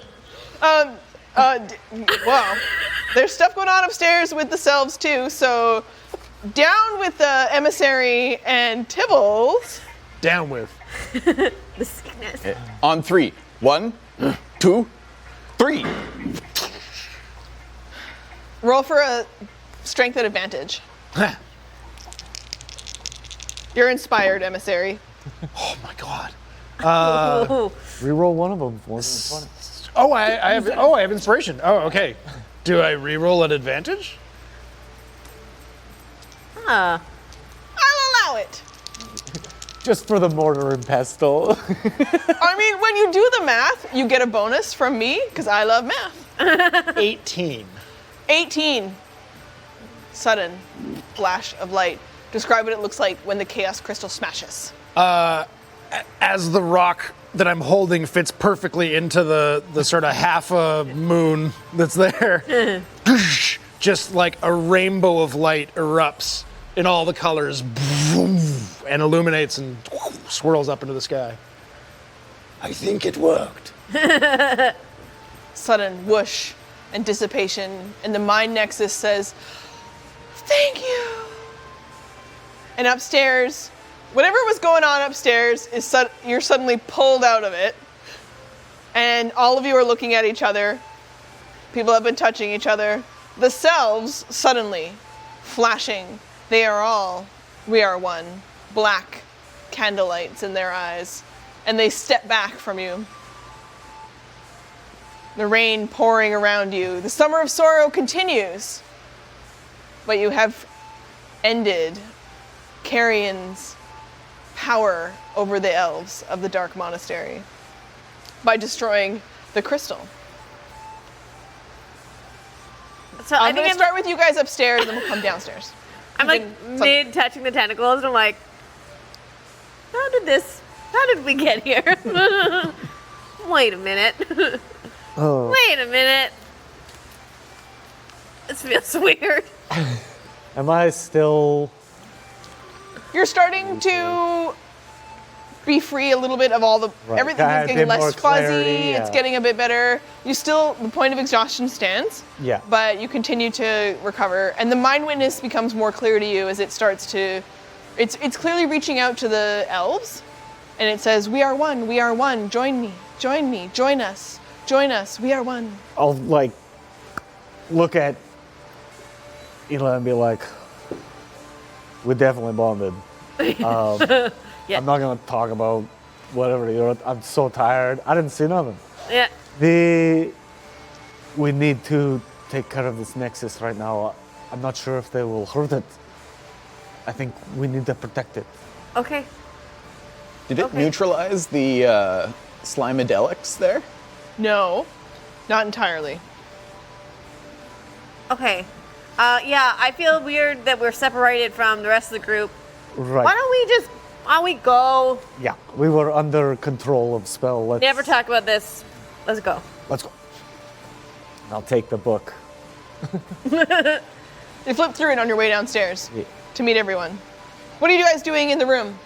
Wow. There's stuff going on upstairs with the Selves too. So down with the Emissary and Tibbles. Down with. The sickness. On 3. 1, 2, 3. Roll for a strength at advantage. You're inspired, Emissary. Oh my god. Reroll one of them. 120. Oh, I have inspiration. Oh, okay. Do I reroll at advantage? Huh. I'll allow it. Just for the mortar and pestle. I mean, when you do the math, you get a bonus from me, because I love math. 18. 18. Sudden flash of light. Describe what it looks like when the chaos crystal smashes. As the rock that I'm holding fits perfectly into the sort of half a moon that's there, just like a rainbow of light erupts in all the colors and illuminates and swirls up into the sky. I think it worked. Sudden whoosh and dissipation, and the mind nexus says, "Thank you." And upstairs, whatever was going on upstairs is you're suddenly pulled out of it, and all of you are looking at each other. People have been touching each other. The Selves suddenly flashing. We are one. Black candlelights in their eyes, and they step back from you. The rain pouring around you. The summer of sorrow continues, but you have ended Karyon's power over the elves of the Dark Monastery by destroying the crystal. So I'm going to start with you guys upstairs, and then we'll come downstairs. I'm like mid touching the tentacles, and I'm like, how did we get here? Wait a minute. Oh. Wait a minute. This feels weird. Am I still... You're starting to be free a little bit of all the Right. everything Got a is getting bit more less fuzzy. clarity, It's yeah. getting a bit better. The point of exhaustion stands. Yeah. But you continue to recover, and the mind witness becomes more clear to you as it starts to. It's clearly reaching out to the elves, and it says, "We are one. We are one. Join me. Join me. Join us. Join us. We are one." I'll like look at Elagh and be like, "We definitely bonded." Yeah. I'm not gonna talk about whatever you're. I'm so tired. I didn't see nothing. Yeah. We need to take care of this Nexus right now. I'm not sure if they will hurt it. I think we need to protect it. Okay. Did it Okay. neutralize the slimedelics there? No, not entirely. Okay. Yeah, I feel weird that we're separated from the rest of the group. Right. Why don't we go? Yeah, we were under control of spell. Let's Never talk about this. Let's go. Let's go. I'll take the book. You flip through it on your way downstairs Yeah. to meet everyone. What are you guys doing in the room?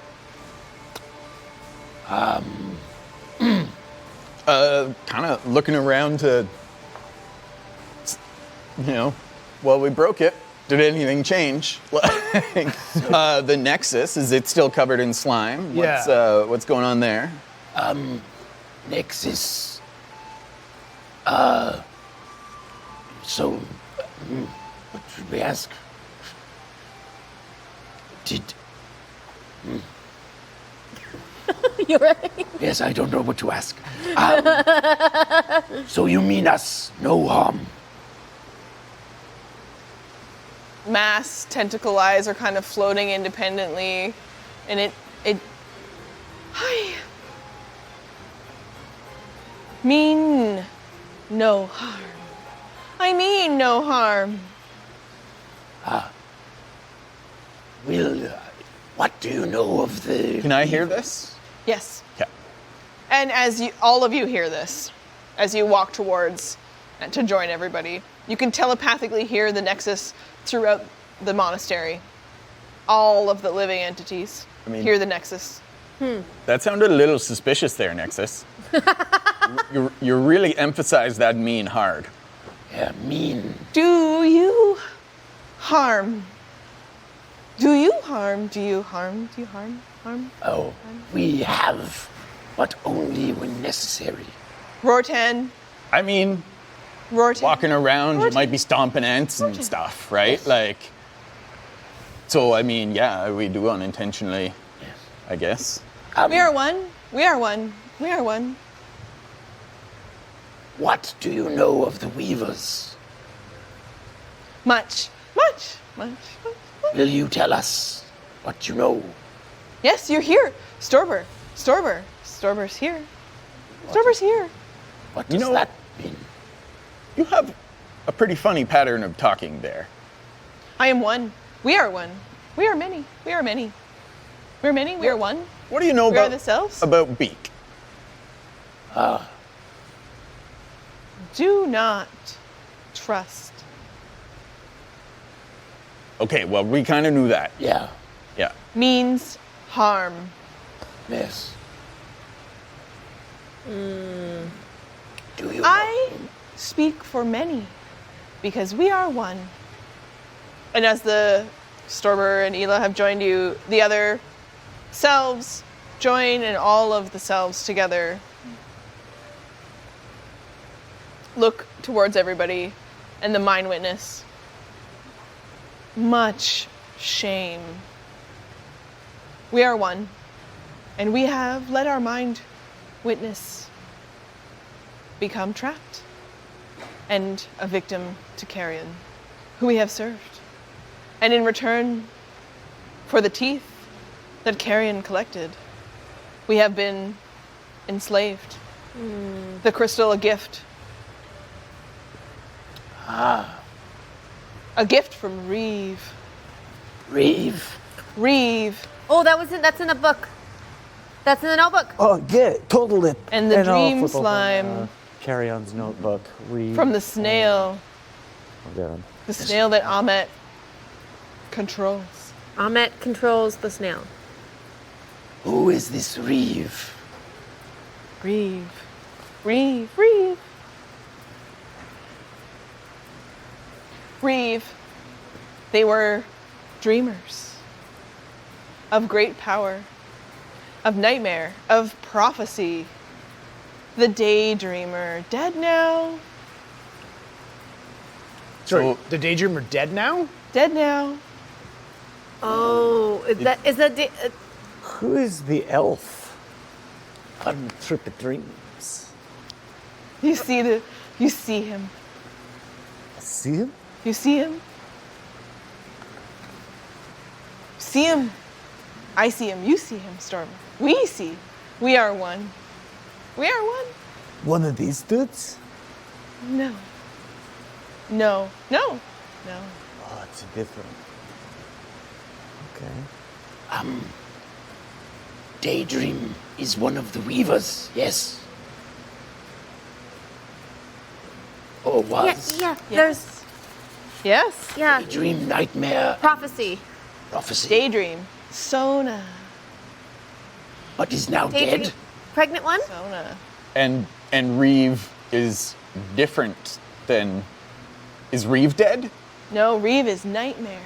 Kind of looking around to, well, we broke it. Did anything change? Like, the Nexus, is it still covered in slime? Yeah. What's going on there? Nexus. So, what should we ask? You're right. Yes, I don't know what to ask. So you mean us no harm? Mass tentacle eyes are kind of floating independently, and it I mean no harm. I mean no harm. Will, what do you know of the... Can I hear this? Yes. Okay. And as all of you hear this, as you walk towards and to join everybody, you can telepathically hear the Nexus throughout the monastery. All of the living entities hear the Nexus. That sounded a little suspicious there, Nexus. you really emphasize that mean hard. Yeah, mean. Do you harm? Do you harm? Do you harm? Do you harm? Harm? Oh, we have, but only when necessary. Rortan. I mean, Rortan. walking around, you Rortan. might be stomping ants and stuff, right? Like, so I mean, yeah, we do unintentionally, I guess. We are one. We are one. We are one. What do you know of the Weavers? Much. Much. Much. Much. Much. Will you tell us what you know? Yes, you're here. Storber. Storber. Storber's here. Storber's here. What does know- that mean? You have a pretty funny pattern of talking there. I am one. We are one. We are many. We are many. We are many. We are one. What do you know We are about the Selves. about Beak? Do not trust. Okay, well, we kind of knew that. Yeah, Yeah. Means harm. yes. Do you I speak for many because we are one. And as the Storber and Elagh have joined you, the other Selves join, and all of the Selves together look towards everybody and the Mind Witness. Much shame. We are one, and we have let our Mind Witness become trapped and a victim to Karyon, who we have served. And in return for the teeth that Karyon collected, we have been enslaved. The crystal, a gift. A gift from Reeve. Reeve? Reeve. Oh, that's in the book. That's in the notebook. Oh, yeah, totally. And the I'll dream flip open, slime. Karyon's notebook. Read. From the snail. Yeah. The snail that Ahmet controls. Ahmet controls the snail. Who is this Reeve? Reeve. Reeve. Reeve. Reeve. They were dreamers of great power, of nightmare, of prophecy. The daydreamer, dead now, So the Daydreamer dead now? dead now. Oh, is that Who is the elf on Tripped Dreams? You see him. See him? You see him? See him. I see him. You see him, Storber. We see. We are one. We are one. One of these dudes? No. No. No. No. Oh, it's different. Okay. Daydream is one of the Weavers, yes? Or was? yeah. Yes. Yes. Yeah. Daydream, nightmare, Prophecy. prophecy. Daydream. Sona. But is now Daydream. dead? Pregnant one? Sona. And Reeve is different than... Is Reeve dead? No, Reeve is nightmare.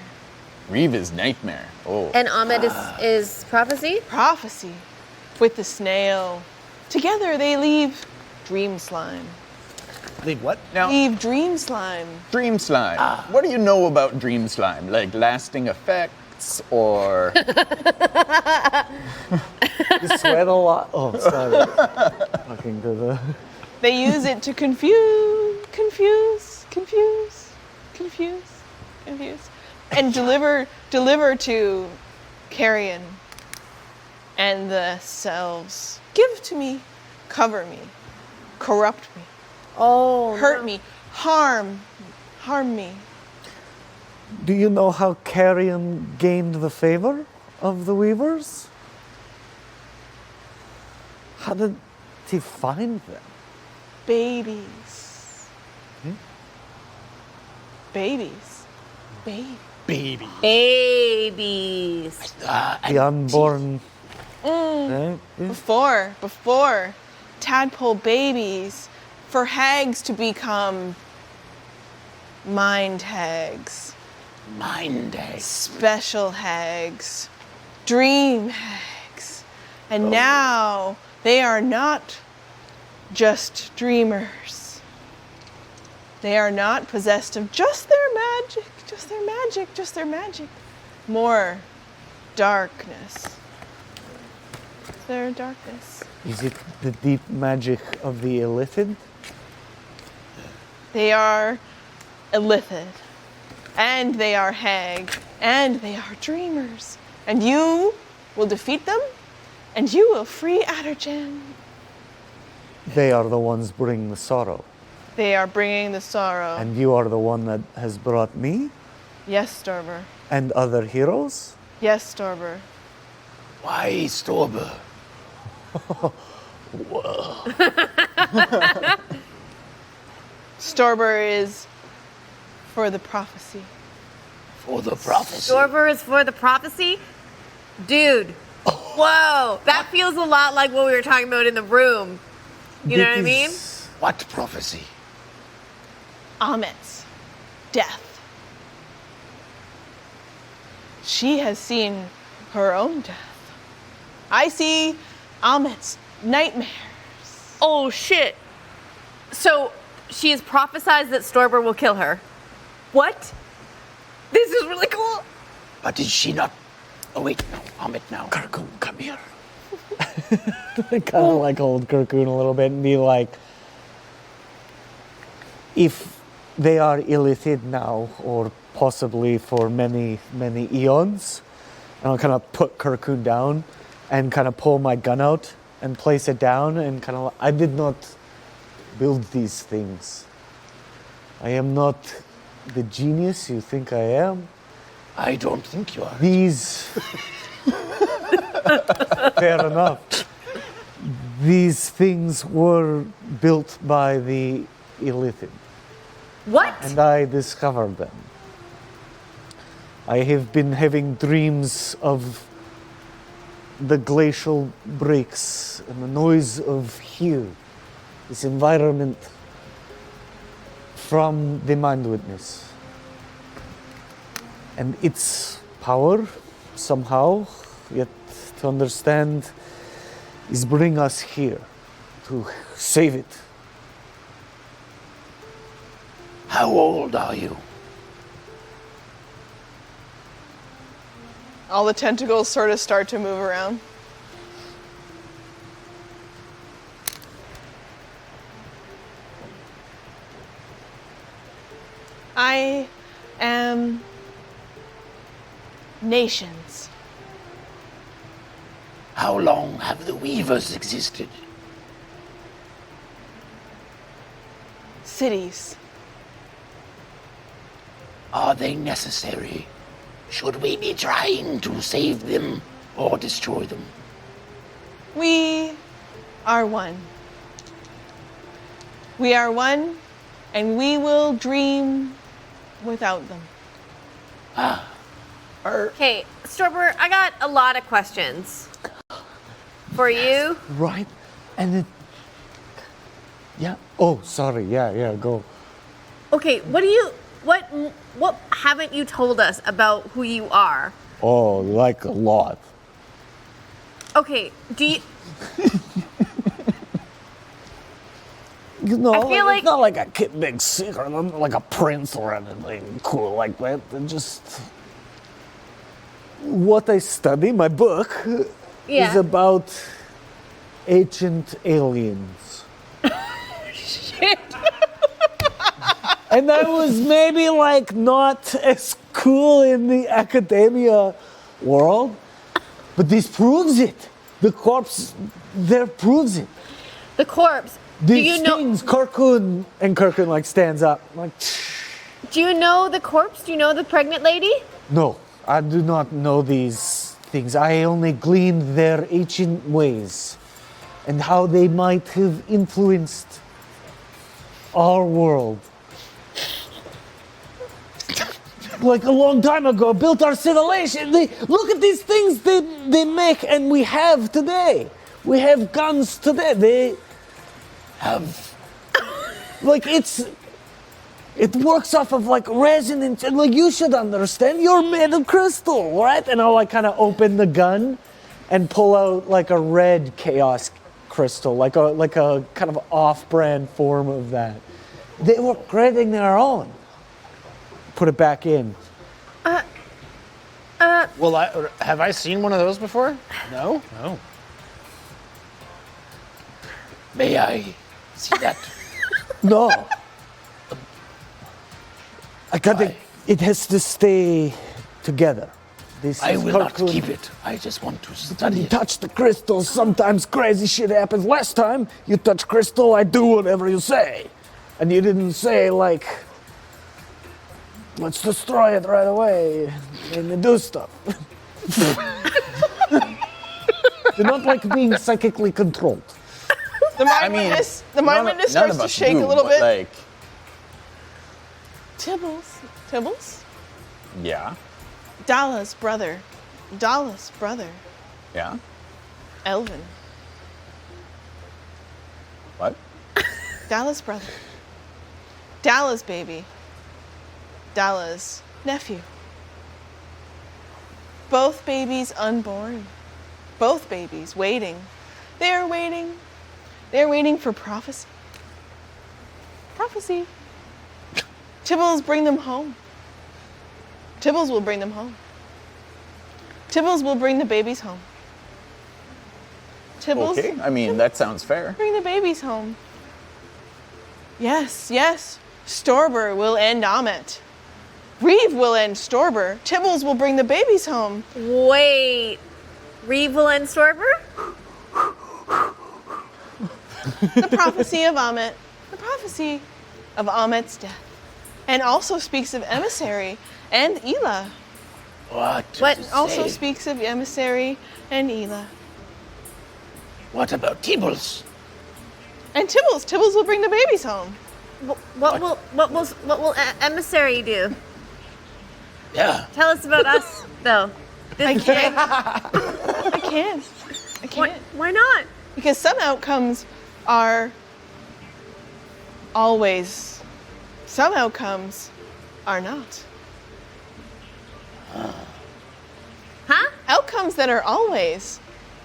Reeve is nightmare. Oh. And Ahmed is prophecy? Prophecy. With the snail. Together they leave dream slime. Leave what? Now, Leave dream slime. Dream Slime. What do you know about Dream Slime? Like lasting effects or... You sweat a lot. Oh, sorry. Fucking to the. They use it to confuse, and deliver to Karyon and the Selves. Give to me, cover me, corrupt me, Oh. hurt me, harm me. Do you know how Karyon gained the favor of the Weavers? How did he find them? Babies. Babies. Babies. Baby. Babies. The unborn. Eh? Before tadpole babies, for hags to become mind hags, Mind eggs. special hags, dream hags. And now they are not just dreamers. They are not possessed of just their magic, just their magic, just their magic. More darkness. Their darkness. Is it the deep magic of the illithid? They are illithid, and they are hag, and they are dreamers. And you will defeat them, and you will free Adarjan. They are the ones bringing the sorrow. They are bringing the sorrow. And you are the one that has brought me Yes, Storber. and other heroes? Yes, Storber. Why, Storber? Storber is for the prophecy. For the prophecy. Storber is for the prophecy? Dude. Whoa. That feels a lot like what we were talking about in the room. You know what I mean? What prophecy? Amit's death. She has seen her own death. I see Amit's nightmares. Oh, shit. So she has prophesized that Storber will kill her. What? This is really cool. But did she not? Oh wait, no, Amit now. Karkoon, come here. Kind of like hold Karkoon a little bit and be like, if they are illithid now, or possibly for many, many eons, and I'll kind of put Karkoon down and kind of pull my gun out and place it down and kind of, I did not build these things. I am not the genius you think I am. I don't think you are. These. Fair enough. These things were built by the illithid, What? and I discovered them. I have been having dreams of the glacial breaks and the noise of here, this environment from the Mind Witness. And its power, somehow, yet to understand, is bring us here to save it. How old are you? All the tentacles sort of start to move around. I am nations. How long have the Weavers existed? Cities. Are they necessary? Should we be trying to save them or destroy them? We are one. We are one, and we will dream without them. Okay, Storber, I got a lot of questions for you. Right? And it. Yeah. Oh, sorry. Yeah, go. Okay, what haven't you told us about who you are? Oh, like a lot. Okay, do you You know, I feel like- it's not like a big secret. I'm not like a prince or anything cool like that. Just what I study, my book, is Yeah. about ancient aliens. Shit. And I was maybe like not as cool in the academia world, but this proves it. The corpse there proves it. The corpse. These do you know things, Karkoon like stands up, like Do you know the corpse? Do you know the pregnant lady? No, I do not know these things. I only gleaned their ancient ways and how they might have influenced our world. Like a long time ago, built our civilization. Look at these things they make and we have today. We have guns today. They Have like it works off of like resonance and like you should understand you're made of crystal, right? And I'll like kind of open the gun and pull out like a red chaos crystal, like a kind of off-brand form of that. They were creating their own. Put it back in. Well, have I seen one of those before? No? No. may I see that? No. I got Why? it has to stay together. This I is will not cocoon. keep it. I just want to You study it. touch the crystals, sometimes crazy shit happens. Last time you touch crystal, I do whatever you say. And you didn't say like, let's destroy it right away and then do stuff. You're not like being psychically controlled. The mind I mean, witness none starts of to us shake do, a little but, bit. Like, Tibbles? yeah, Dalla's brother. Dalla's brother. yeah. Elvin. What? Dalla's brother. Dalla's baby. Dalla's nephew. Both babies unborn. Both babies waiting. They are waiting. They're waiting for prophecy. Prophecy. Tibbles bring them home. Tibbles will bring them home. Tibbles will bring the babies home. Tibbles Okay, I mean, that sounds fair. bring the babies home. Yes, yes. Storber will end Amit. Reeve will end Storber. Tibbles will bring the babies home. Wait. Revel and Storber? The prophecy of Amit. The prophecy of Amit's death. And also speaks of Emissary and Elagh. What? What? does it Also say? speaks of Emissary and Elagh. What about Tibbles? And Tibbles. Tibbles will bring the babies home. What will Emissary do? Yeah. Tell us about us, though. I can't. I can't. I Why, can't. why not? Because some outcomes are always, some outcomes are not. Huh? Outcomes that are always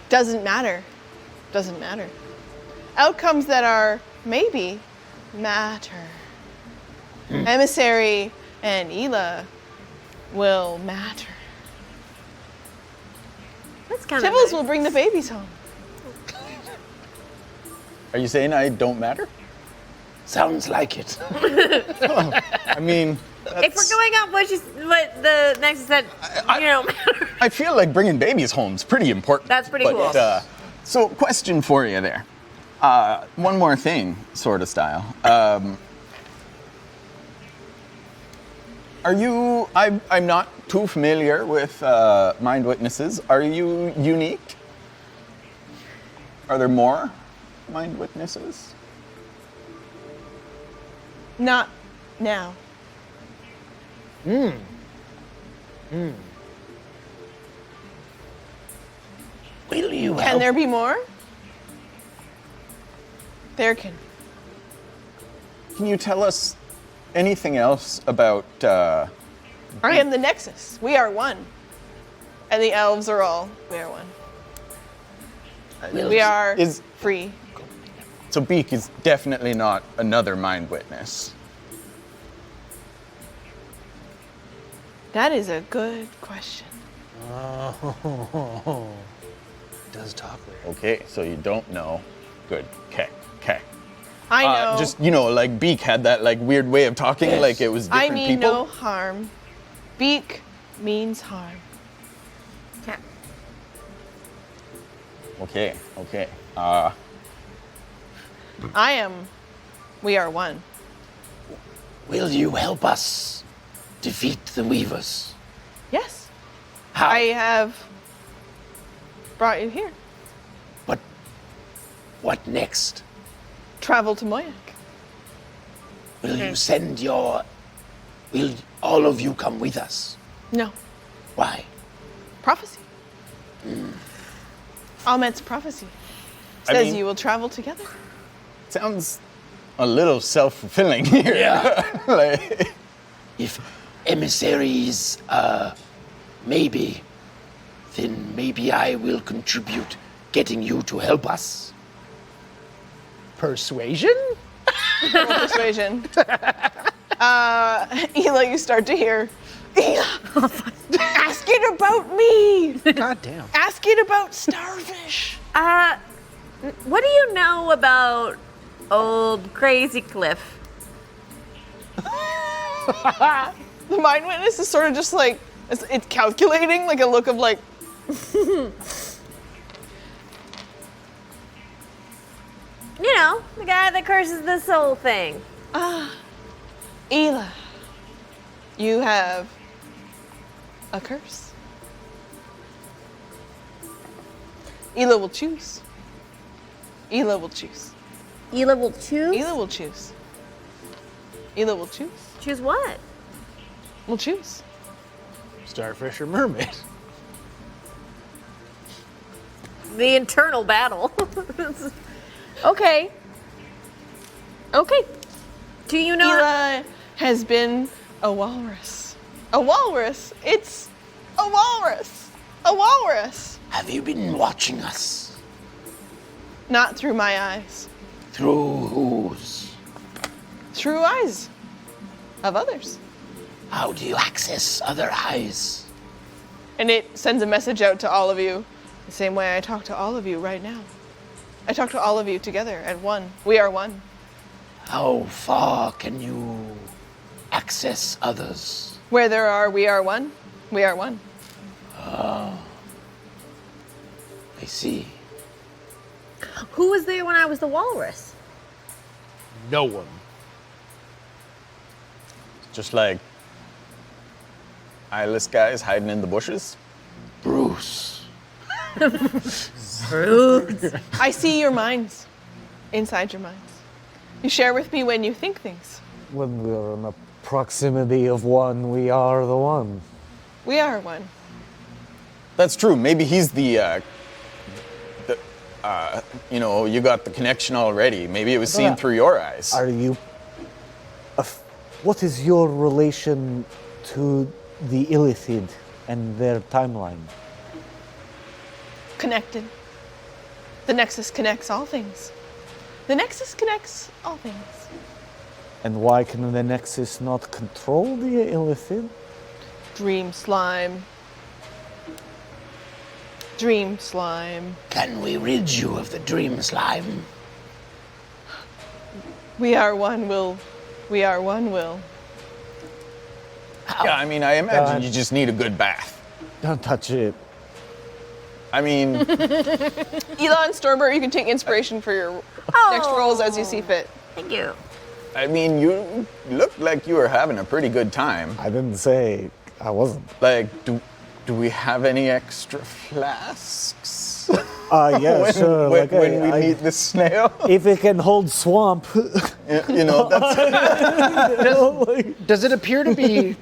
doesn't matter. Doesn't matter. Outcomes that are maybe matter. Emissary and Elagh will matter. That's kind of Tibbles will bring the babies home. Are you saying I don't matter? Sounds like it. I mean, If we're going off what the Nexus said, you don't matter. I feel like bringing babies home is pretty important. That's pretty but, cool. So, question for you there. One more thing, sort of style. Are you? I'm not too familiar with mind witnesses. Are you unique? Are there more mind witnesses? Not now. Will you Can help? there be more? There can. Can you tell us anything else about? I am the Nexus. We are one. And the elves are all, we are one. We are Is- free. So Beak is definitely not another mind witness. That is a good question. Does talk weird. Okay, so you don't know. Good. Okay. I know. Just like Beak had that like weird way of talking, Yes. like it was different I mean people. no harm. Beak means harm. Okay. Okay. I am. We are one. Will you help us defeat the Weavers? Yes, How? I have brought you here. But what next? Travel to Moyak. Will you send your... Will all of you come with us? No, Why? prophecy. Ahmet's prophecy I says mean- you will travel together. Sounds a little self-fulfilling here. Yeah. Like, If emissaries, maybe, then maybe I will contribute getting you to help us. Persuasion? Persuasion. Elagh, you start to hear, Elagh, ask it about me. God damn. Ask it about Starfish. What do you know about old Crazy Cliff? The mind witness is sort of just like, it's calculating, like a look of like, You know, the guy that curses the soul thing. Elagh, you have a curse. Elagh will choose. Elagh will choose. Elagh will choose? Elagh will choose. Elagh will choose. Choose what? Will choose. Starfish or mermaid? The internal battle. Okay. Okay. Do you know? Elagh has been a walrus. A walrus. It's a walrus. A walrus. Have you been watching us? Not through my eyes. Through whose? Through eyes of others. How do you access other eyes? And it sends a message out to all of you the same way I talk to all of you right now. I talk to all of you together at one. We are one. How far can you access others? Where there are, we are one. We are one. I see. Who was there when I was the walrus? No one. just like eyeless guys hiding in the bushes. Bruce. I see your minds. Inside your minds. You share with me when you think things. When we're in the proximity of one, we are the one. We are one. That's true. Maybe he's the you got the connection already. Maybe it was seen through your eyes. Are you... what is your relation to the Illithid and their timeline? Connected. The Nexus connects all things. The Nexus connects all things. And why can the Nexus not control the Illithid? Dream slime. Dream slime. Can we rid you of the dream slime? We are one, Will. We are one, Will. Yeah, I mean, I imagine you just need a good bath. Don't touch it. I mean, Elagh and Storber, you can take inspiration for your next rolls as you see fit. Thank you. you look like you were having a pretty good time. I didn't say I wasn't. Like, do we have any extra flasks? Yeah, when, sure. when, like, when we I- meet the snail? if it can hold swamp. That's, Does it appear to be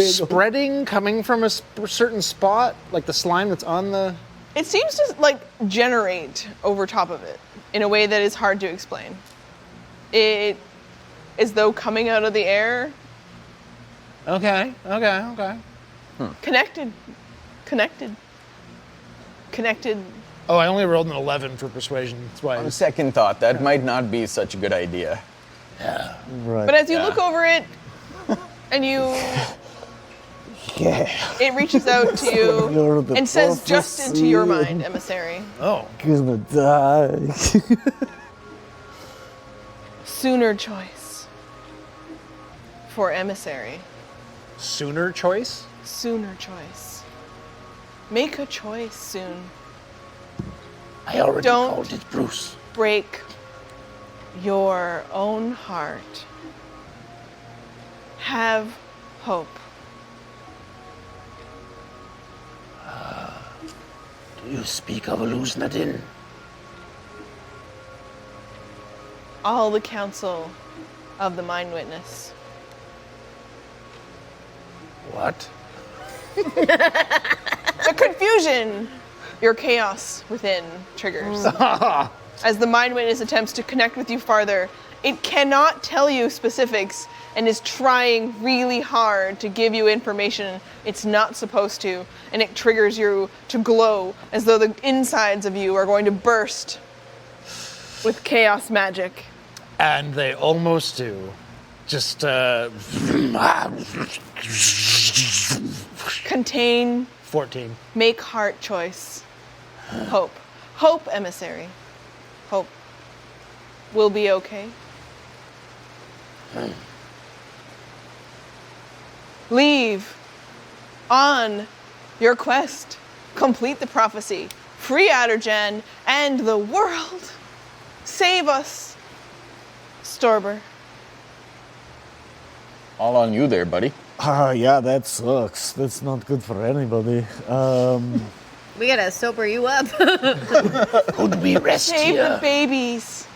spreading, coming from a certain spot, like the slime that's on the? It seems to like generate over top of it in a way that is hard to explain. It is though coming out of the air, Okay. connected. Oh, I only rolled an 11 for persuasion. That's why. on second thought, that might not be such a good idea. Right. But as you look over it, and it reaches out to You're you the and says just into your prophecy. mind, Emissary. Oh. Gonna die. Sooner choice for Emissary. Sooner choice? Sooner choice. Make a choice soon. I already Don't. called it Bruce. Break your own heart have hope. Do you speak of Luznadin? All the counsel of the Mind Witness. What? The confusion your chaos within triggers. As the Mind Witness attempts to connect with you farther, it cannot tell you specifics and is trying really hard to give you information it's not supposed to, and it triggers you to glow as though the insides of you are going to burst with chaos magic. And they almost do. Just, Contain, 14. make heart choice. Hope. Hope, Emissary. Hope. We'll be okay. Leave on your quest. Complete the prophecy. Free Adarjan and the world. Save us, Storber. All on you there, buddy. Yeah, that sucks. That's not good for anybody. We gotta sober you up. Could we rest Save here? the babies.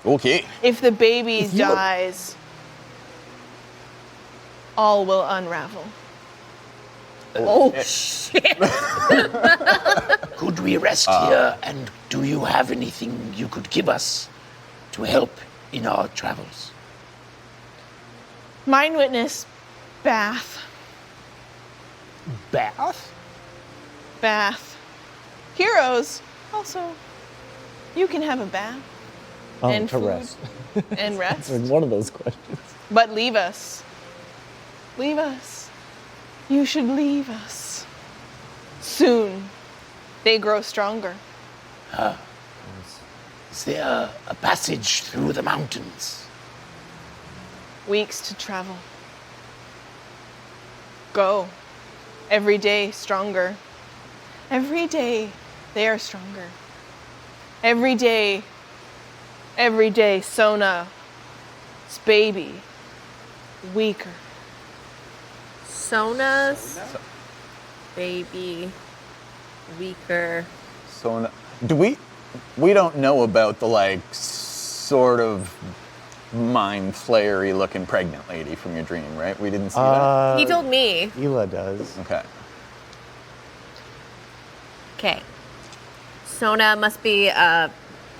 Okay. If the babies If you- dies, all will unravel. Oh, shit. Could we rest here? And do you have anything you could give us to help in our travels? Mind Witness, bath. Bath? Bath. Heroes, also, you can have a bath. And to food. rest. And rest. It's one of those questions. But leave us. Leave us. You should leave us. Soon, they grow stronger. Is there a passage through the mountains? Weeks to travel. Go. Every day stronger. Every day they are stronger. Every day Sona's baby weaker. Sona's baby weaker. So, do we don't know about the, like, sort of mind flayery looking pregnant lady from your dream, right? We didn't see that? He told me. Elagh does. Okay. Okay. Sona must be a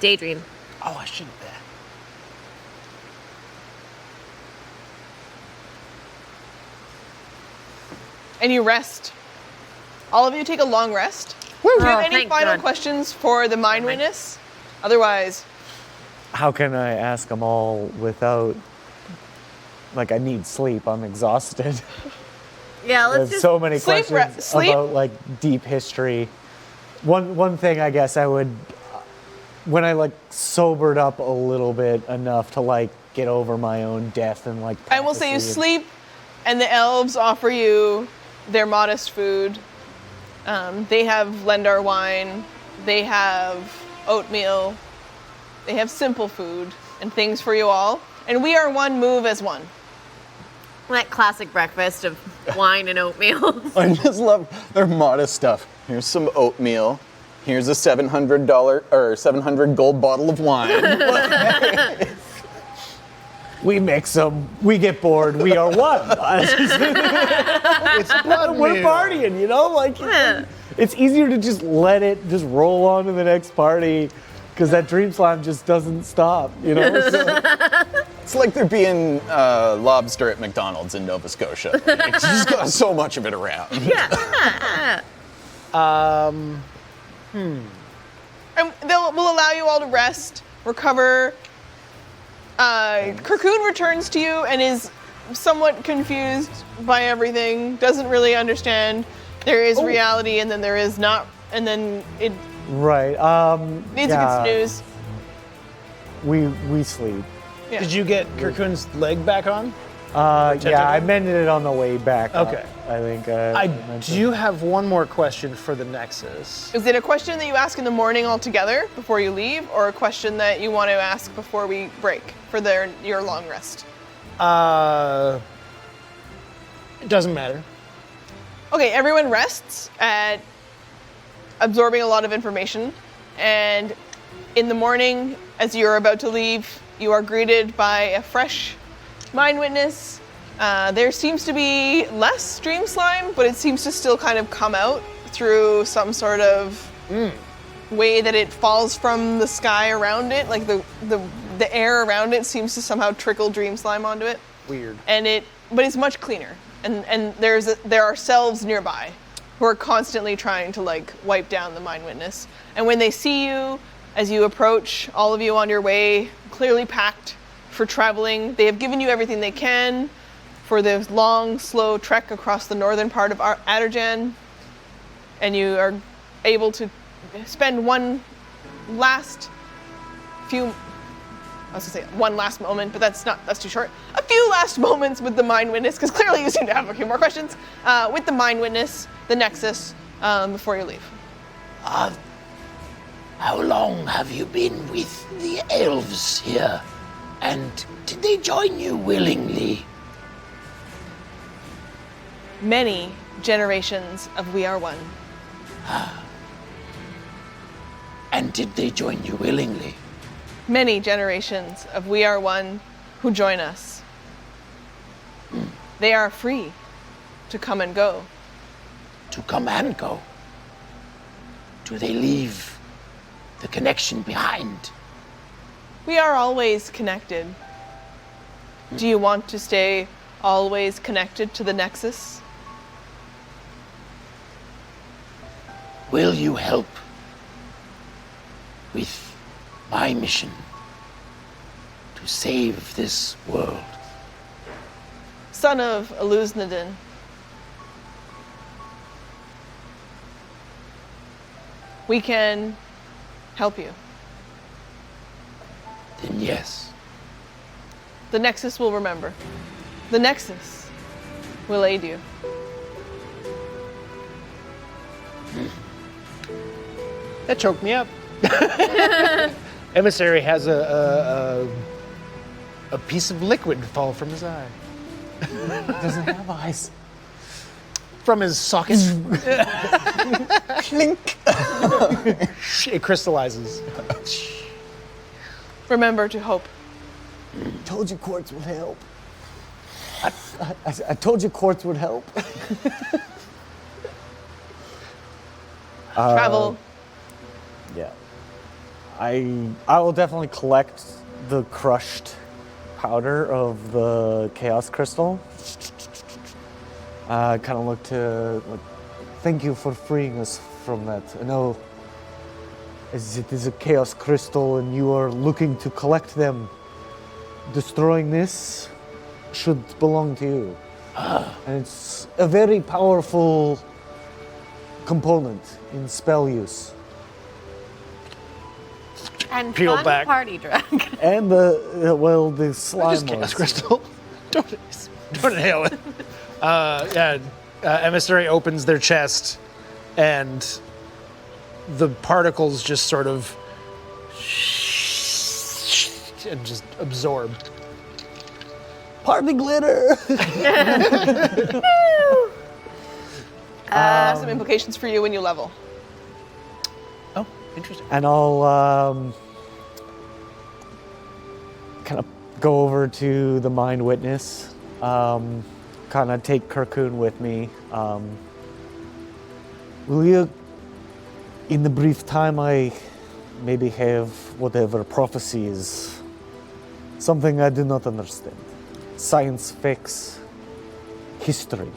daydream. Oh, I shouldn't have. And you rest. All of you take a long rest. Do you have any thank final God. questions for the Mind Witness? Otherwise, How can I ask them all without, like, I need sleep. I'm exhausted. Yeah, let's There's just. so many sleep, questions sleep. about, like, deep history. One thing I guess I would, when I, like, sobered up a little bit enough to, like, get over my own death and, like, I will say you prophecy sleep, and the elves offer you their modest food. They have Lendar wine. They have oatmeal. They have simple food and things for you all. And we are one move as one. That classic breakfast of wine and oatmeal. I just love their modest stuff. Here's some oatmeal. Here's a $700 or 700 gold bottle of wine. We mix them. We get bored. We are one. It's blood We're meal. partying, you know? Like, Yeah. it's easier to just let it just roll on to the next party because that dream slime just doesn't stop, you know? So, It's like there being lobster at McDonald's in Nova Scotia. Like, it's just got so much of it around. And we'll allow you all to rest, recover. Cocoon returns to you and is somewhat confused by everything, doesn't really understand. There is reality and then there is not, and then it right. needs to get snooze. We sleep. Yeah. Did you get Kirkun's leg back on? Yeah, I mended it on the way back. up, Okay. I think. I mentioned. do have one more question for the Nexus. Is it a question that you ask in the morning altogether before you leave, or a question that you want to ask before we break for your long rest? It doesn't matter. Okay, everyone rests at absorbing a lot of information, and in the morning, as you're about to leave, you are greeted by a fresh mind witness. There seems to be less dream slime, but it seems to still kind of come out through some sort of way that it falls from the sky around it. Like the air around it seems to somehow trickle dream slime onto it. Weird. But it's much cleaner. And there are Selves nearby who are constantly trying to like wipe down the mind witness. And when they see you, as you approach, all of you on your way, clearly packed for traveling, they have given you everything they can for the long, slow trek across the northern part of Adarjan. And you are able to spend one last moment, but that's too short. A few last moments with the mind witness, because clearly you seem to have a few more questions, with the mind witness, the Nexus, before you leave. How long have you been with the elves here? And did they join you willingly? Many generations of We Are One. And did they join you willingly? Many generations of We Are One who join us. They are free to come and go. To come and go? Do they leave the connection behind? We are always connected. Do you want to stay always connected to the Nexus? Will you help with my mission to save this world? Son of Elagh, we can help you. Then yes. The Nexus will remember. The Nexus will aid you. That choked me up. Emissary has a piece of liquid fall from his eye. Doesn't have eyes. From his socket. Clink. It crystallizes. Remember to hope. Told you quartz would help. I told you quartz would help. Travel. Yeah. I will definitely collect the crushed powder of the chaos crystal. Kind of look to thank you for freeing us from that. I know as it is a chaos crystal and you are looking to collect them. Destroying this should belong to you. And it's a very powerful component in spell use. And Peel fun back. party drug. And the slime Just chaos ones. crystal. Don't inhale it. Emissary opens their chest, and the particles just sort of and just absorb. Party glitter! Have some implications for you when you level. Oh, interesting. And I'll kind of go over to the mind witness, kind of take Karyon with me. Will you, in the brief time I maybe have whatever prophecy is, something I do not understand. Science fix, history.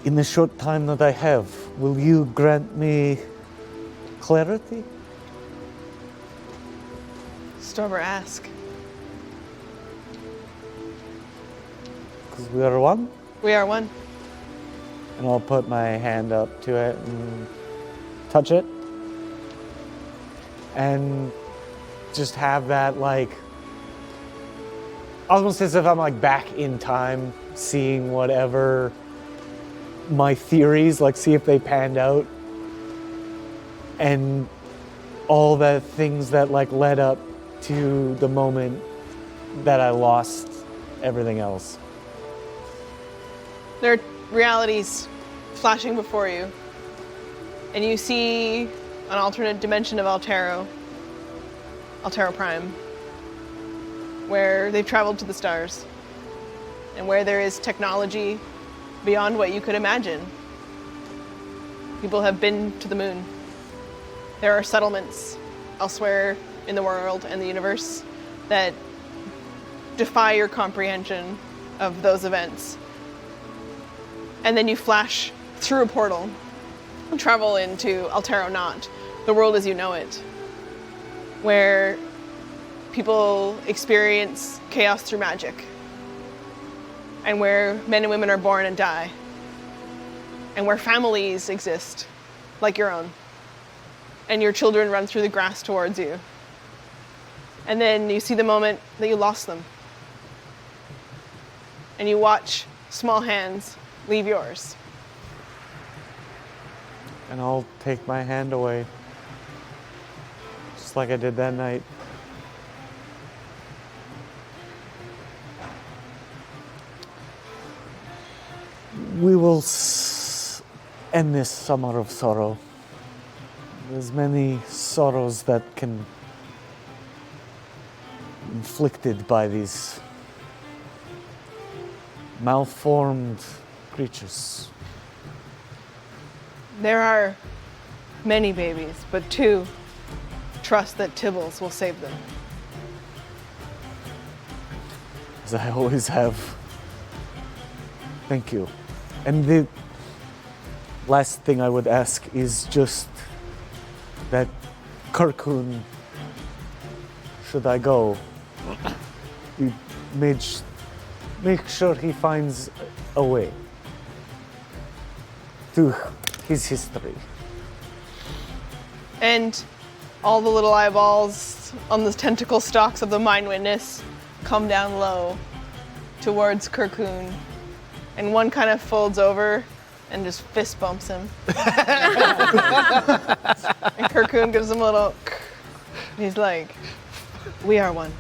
In the short time that I have, will you grant me clarity? Storber, ask. Because we are one, We are one. and I'll put my hand up to it and touch it. And just have that, like, almost as if I'm like back in time, seeing whatever my theories, like see if they panned out. And all the things that like led up to the moment that I lost everything else. There are realities flashing before you, and you see an alternate dimension of ALTERO Prime, where they've traveled to the stars, and where there is technology beyond what you could imagine. People have been to the moon. There are settlements elsewhere in the world and the universe that defy your comprehension of those events. And then you flash through a portal and travel into ALTERO Not, the world as you know it, where people experience chaos through magic, and where men and women are born and die, and where families exist, like your own, and your children run through the grass towards you. And then you see the moment that you lost them, and you watch small hands leave yours. And I'll take my hand away, just like I did that night. We will end this summer of sorrow. There's many sorrows that can be inflicted by these malformed creatures. There are many babies, but 2 trust that Tibbles will save them. As I always have. Thank you. And the last thing I would ask is just that Karyon, should I go, you make sure he finds a way to his history. And all the little eyeballs on the tentacle stalks of the Mind Witness come down low towards Karyon. And one kind of folds over and just fist bumps him. And Karyon gives him a little, and he's like, we are one.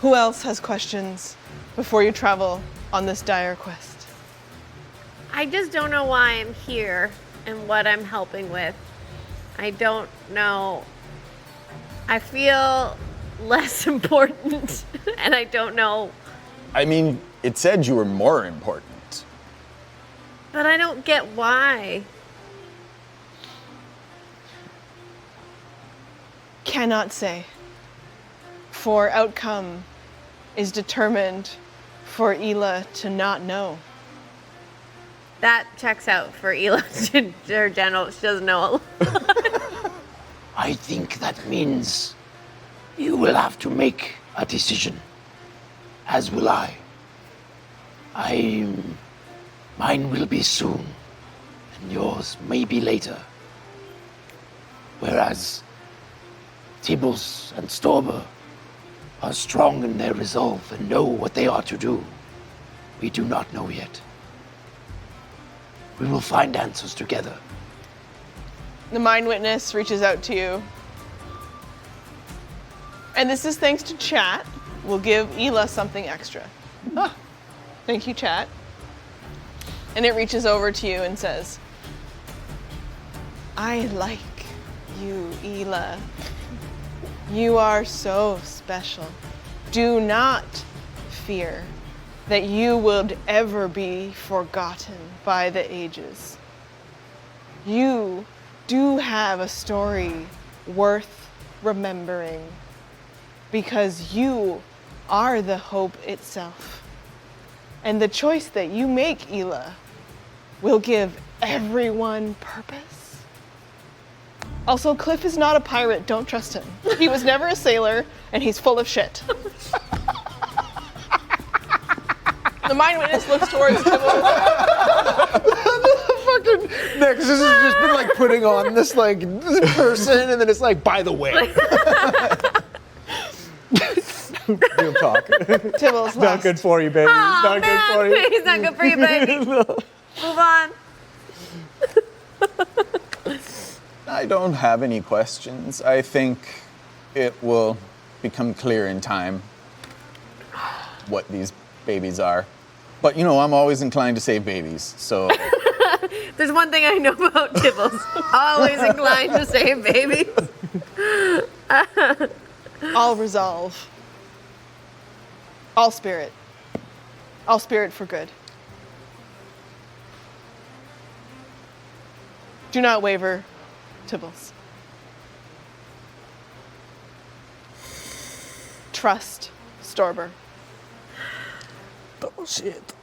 Who else has questions before you travel on this dire quest? I just don't know why I'm here and what I'm helping with. I don't know. I feel less important, and I don't know. I mean, it said you were more important. But I don't get why. Cannot say. For outcome is determined for Elagh to not know. That checks out for Elagh. Her general, she doesn't know. I think that means you will have to make a decision, as will I. Mine will be soon, and yours may be later. Whereas Tibbles and Storber are strong in their resolve and know what they are to do. We do not know yet. We will find answers together. The Mind Witness reaches out to you. And this is thanks to chat. We'll give Elagh something extra. Thank you, chat. And it reaches over to you and says, I like you, Elagh. You are so special. Do not fear that you would ever be forgotten by the ages. You do have a story worth remembering because you are the hope itself. And the choice that you make, Elagh, will give everyone purpose. Also, Cliff is not a pirate. Don't trust him. He was never a sailor, and he's full of shit. The Mind Witness looks towards Tibbles. Fucking Nexus has just been like putting on this like person, and then it's like, by the way. Real talk. Tibbles Not last. good for you, baby. Oh, Not good for man, you. he's not good for you, baby. Move on. I don't have any questions. I think it will become clear in time what these babies are. But I'm always inclined to save babies, so. There's one thing I know about Tibbles. Always inclined to save babies. All resolve. All spirit. All spirit for good. Do not waver, Tibbles. Trust, Storber. Bullshit.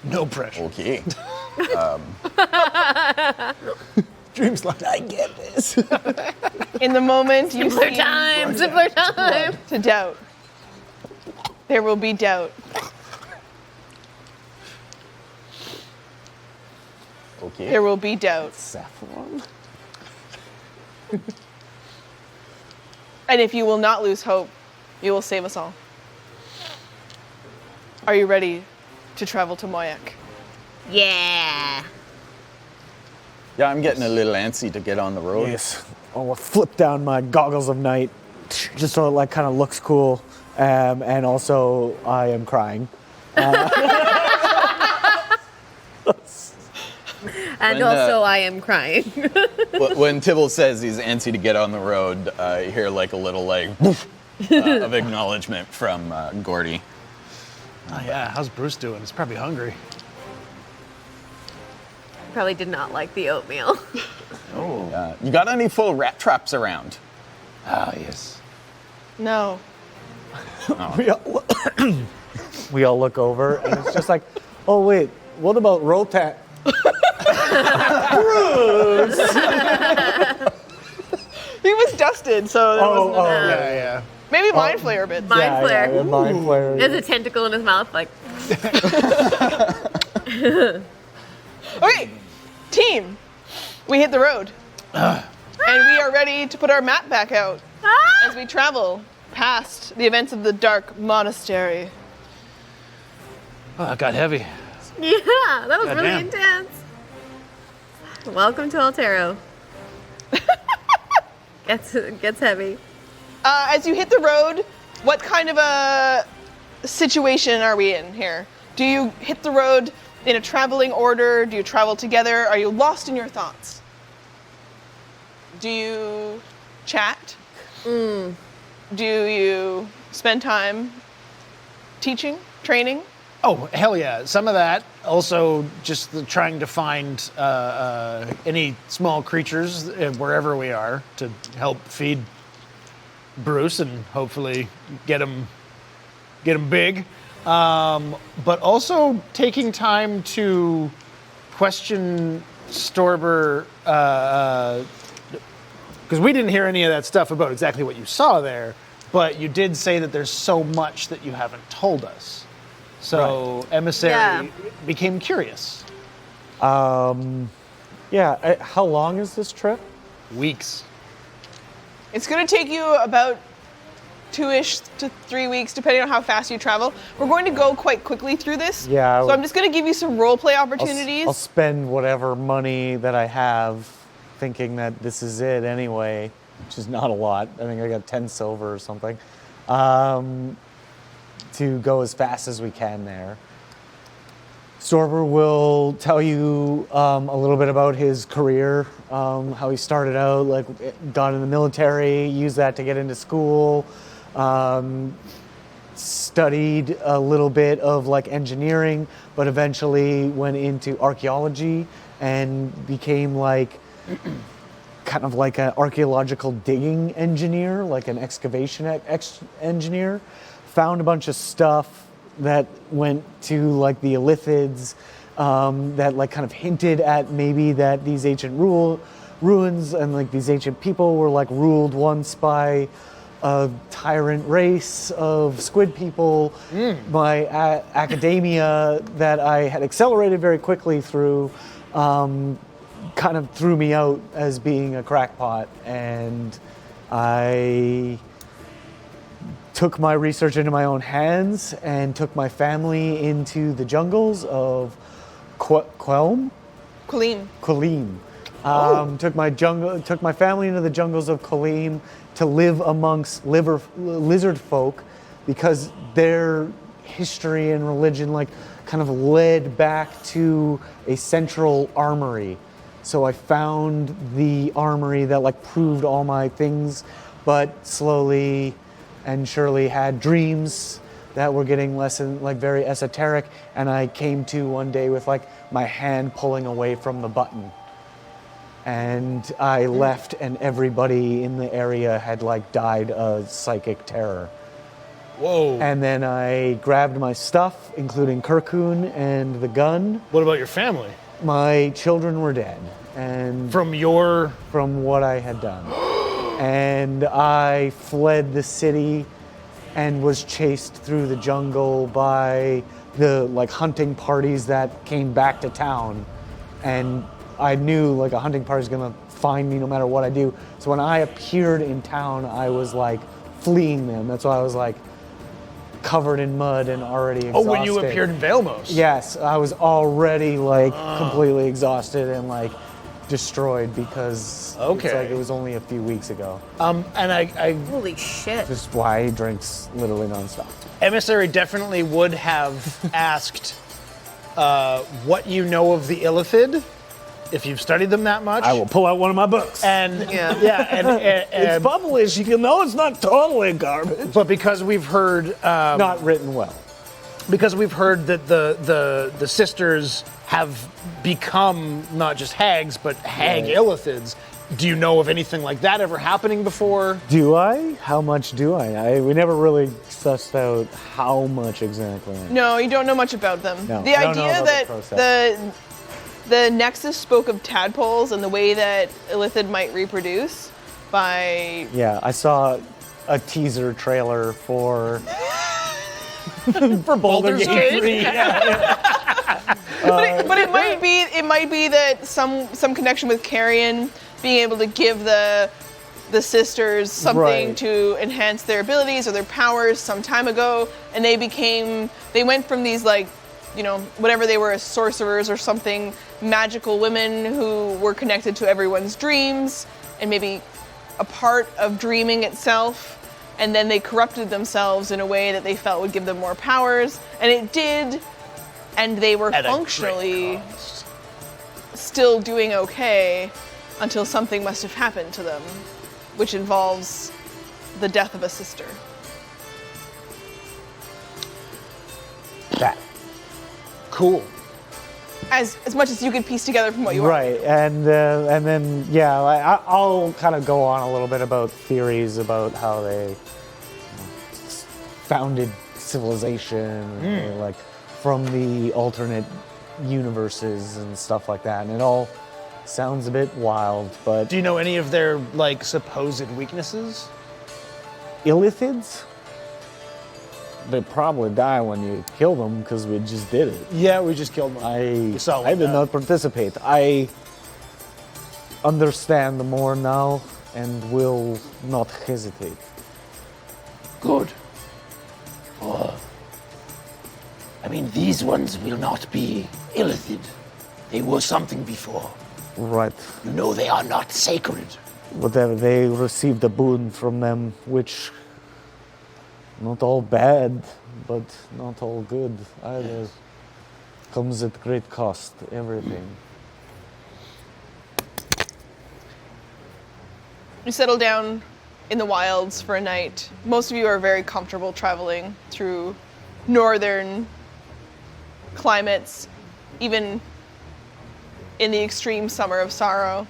No pressure. Okay. Dreams like I get this. In the moment you Simpler seem time, simpler time. to doubt, there will be doubt. Okay. There will be doubt. Saffron. And if you will not lose hope, you will save us all. Are you ready to travel to Moyak? Yeah. Yeah, I'm getting a little antsy to get on the road. Yes. I'll flip down my goggles of night, just so it kind of looks cool. And also, I am crying. And When, also, I am crying. When Tibble says he's antsy to get on the road, you hear like a little woof, of acknowledgement from Gordy. Oh yeah, how's Bruce doing? He's probably hungry. Probably did not like the oatmeal. You got any full rat traps around? Ah, yes. No. We all look over, and it's just like, oh wait, what about Rotan? He was dusted, so there wasn't enough. Yeah. Maybe mind flayer bits. Mind flare. Yeah, mind flare. There's a tentacle in his mouth, like. Okay, team, we hit the road. And we are ready to put our map back out as we travel past the events of the Dark Monastery. Oh, that got heavy. Yeah, that was really Goddamn. intense. Welcome to Altero. Gets heavy. As you hit the road, what kind of a situation are we in here? Do you hit the road in a traveling order? Do you travel together? Are you lost in your thoughts? Do you chat? Do you spend time teaching, training? Oh, hell yeah. Some of that. Also, just trying to find any small creatures wherever we are to help feed Bruce and hopefully get him big. But also taking time to question Storber, because we didn't hear any of that stuff about exactly what you saw there, but you did say that there's so much that you haven't told us. So Emissary became curious. How long is this trip? Weeks. It's going to take you about 2-ish to 3 weeks, depending on how fast you travel. We're going to go quite quickly through this. Yeah, So I'm just going to give you some role play opportunities. I'll spend whatever money that I have thinking that this is it anyway, which is not a lot. I think I got 10 silver or something, to go as fast as we can there. Storber will tell you a little bit about his career, how he started out, like got in the military, used that to get into school, studied a little bit of like engineering, but eventually went into archaeology and became like kind of like an archaeological digging engineer, like an excavation engineer. Found a bunch of stuff that went to like the Illithids, that like kind of hinted at maybe that these ancient ruins and like these ancient people were like ruled once by a tyrant race of squid people. My academia that I had accelerated very quickly through kind of threw me out as being a crackpot, and I took my research into my own hands and took my family into the jungles of Quilm. Took my family into the jungles of Kalim to live amongst lizard folk because their history and religion like kind of led back to a central armory. So I found the armory that like proved all my things, but slowly and surely had dreams that were getting less and like very esoteric. And I came to one day with like my hand pulling away from the button. And I left and everybody in the area had like died of psychic terror. Whoa. And then I grabbed my stuff, including Karyon and the gun. What about your family? My children were dead. And from what I had done. And I fled the city and was chased through the jungle by the like hunting parties that came back to town. And I knew like a hunting party is gonna find me no matter what I do. So when I appeared in town, I was like fleeing them. That's why I was like covered in mud and already exhausted. Oh, when you appeared in Velmos? Yes, I was already like completely exhausted and like destroyed because it's like it was only a few weeks ago. And I Holy shit. Just why he drinks literally nonstop. Emissary definitely would have asked what you know of the Illithid, if you've studied them that much. I will pull out one of my books. And It's published. You can know it's not totally garbage. but because we've heard Not written well. because we've heard that the sisters have become not just hags but hag illithids. Do you know of anything like that ever happening before? Do I? How much do I? We never really sussed out how much exactly. No, you don't know much about them. No, The I don't know idea about that the process. the Nexus spoke of tadpoles and the way that Illithid might reproduce by... Yeah, I saw a teaser trailer for For Baldur's Gate? 3. But it might be that some connection with Karyon being able to give the sisters something Right. to enhance their abilities or their powers some time ago, and they went from these like, you know, whatever they were as sorcerers or something, magical women who were connected to everyone's dreams and maybe a part of dreaming itself, and then they corrupted themselves in a way that they felt would give them more powers, and it did, and they were At a great functionally cost. still doing okay until something must have happened to them, which involves the death of a sister. That. Cool. As much as you could piece together from what you Right, and then yeah, I'll kind of go on a little bit about theories about how they founded civilization, like from the alternate universes and stuff like that, and it all sounds a bit wild, but Do you know any of their like supposed weaknesses? Illithids? They probably die when you kill them because we just did it. Yeah, we just killed one. I did not participate. I understand more now and will not hesitate. Good. I mean, these ones will not be Illithid. They were something before. Right. You know they are not sacred. Whatever, they received a boon from them, which not all bad, but not all good either. Comes at great cost, everything. You settle down in the wilds for a night. Most of you are very comfortable traveling through northern climates, even in the extreme summer of sorrow.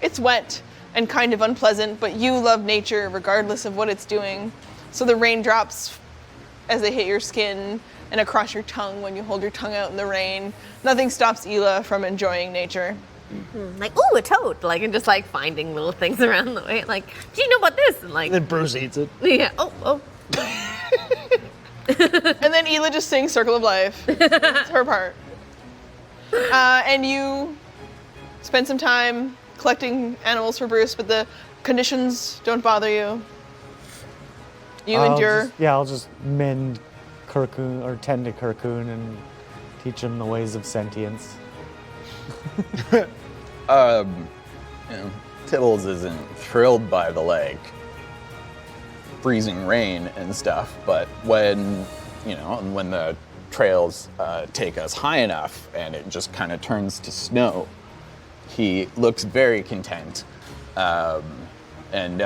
It's wet and kind of unpleasant, but you love nature regardless of what it's doing. So the raindrops, as they hit your skin and across your tongue when you hold your tongue out in the rain, nothing stops Elagh from enjoying nature. Like, ooh, a toad. Like, and just like finding little things around the way. Like, do you know about this? And like, Then Bruce eats it. yeah, oh. And then Elagh just sings Circle of Life. That's her part. And you spend some time collecting animals for Bruce, but the conditions don't bother you. You endure. I'll just mend Karyon or tend to Karyon and teach him the ways of sentience. You know, Tibbles isn't thrilled by the lake, freezing rain and stuff. But when the trails take us high enough and it just kind of turns to snow, he looks very content. And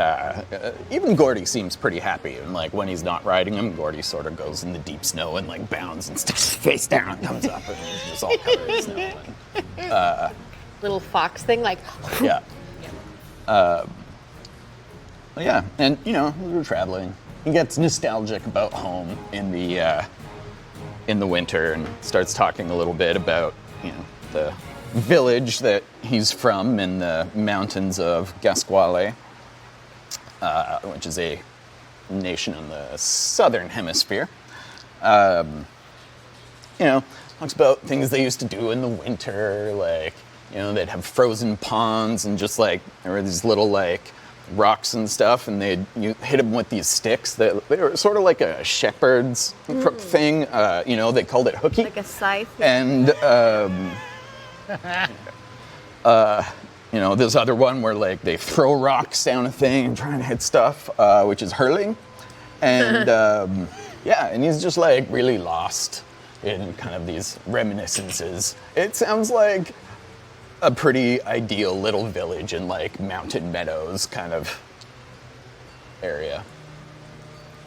even Gordy seems pretty happy. And like when he's not riding him, Gordy sort of goes in the deep snow and like bounds and sticks his face down and comes up and he's just all covered in snow. And, Little fox thing, like. yeah. Yeah, and we were traveling. He gets nostalgic about home in the winter and starts talking a little bit about the village that he's from in the mountains of Gasquale, which is a nation in the southern hemisphere. Talks about things they used to do in the winter, like they'd have frozen ponds and just like there were these little like rocks and stuff, and you hit them with these sticks that they were sort of like a shepherd's crook thing. They called it hooky. Like a scythe. And this other one where like they throw rocks down a thing and trying to hit stuff, which is hurling. And and he's just like really lost in kind of these reminiscences. It sounds like a pretty ideal little village in like Mountain Meadows kind of area.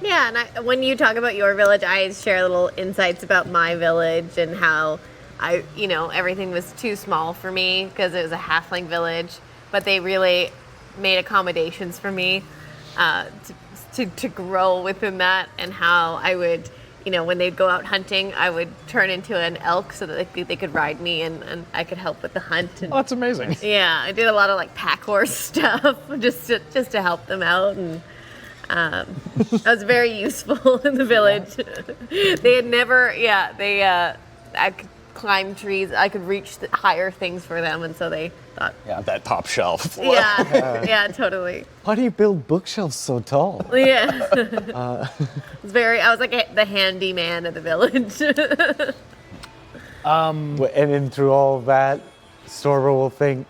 Yeah, and when you talk about your village, I share little insights about my village and how everything was too small for me because it was a halfling village, but they really made accommodations for me to grow within that, and how I would, when they'd go out hunting, I would turn into an elk so that they could ride me and I could help with the hunt. And, Oh, that's amazing. yeah, I did a lot of like pack horse stuff just to help them out, and I was very useful in the village. They had never, I could climb trees, I could reach higher things for them, and so they thought, Yeah, that top shelf. yeah, totally. Why do you build bookshelves so tall? Yeah. I was like the handyman of the village. And then through all of that, Storber will think,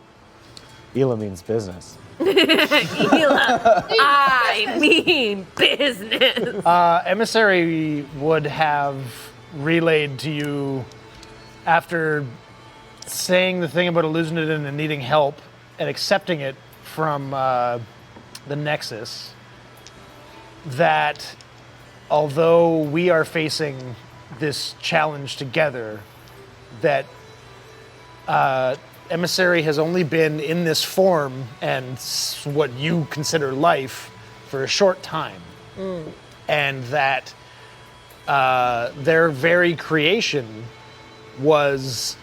Elagh means business. Elagh, I mean business. Emissary would have relayed to you, after saying the thing about Eluzanidin and needing help and accepting it from the Nexus, that although we are facing this challenge together, that Emissary has only been in this form and what you consider life for a short time. And that their very creation was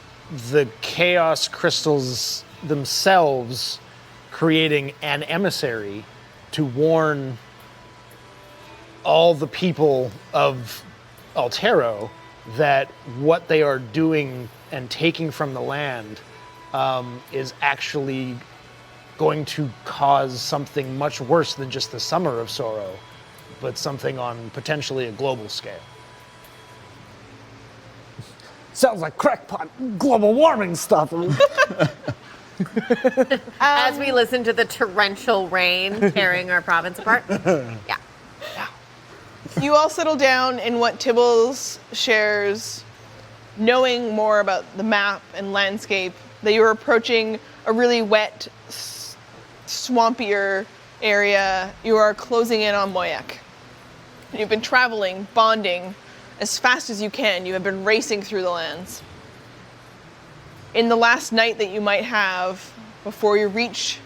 the chaos crystals themselves creating an emissary to warn all the people of ALTERO that what they are doing and taking from the land is actually going to cause something much worse than just the Summer of Sorrow, but something on potentially a global scale. Sounds like crackpot global warming stuff. As we listen to the torrential rain tearing our province apart. Yeah. You all settle down in what Tibbles shares, knowing more about the map and landscape, that you're approaching a really wet, swampier area. You are closing in on Moyak. You've been traveling, bonding, as fast as you can. You have been racing through the lands. In the last night that you might have before you reach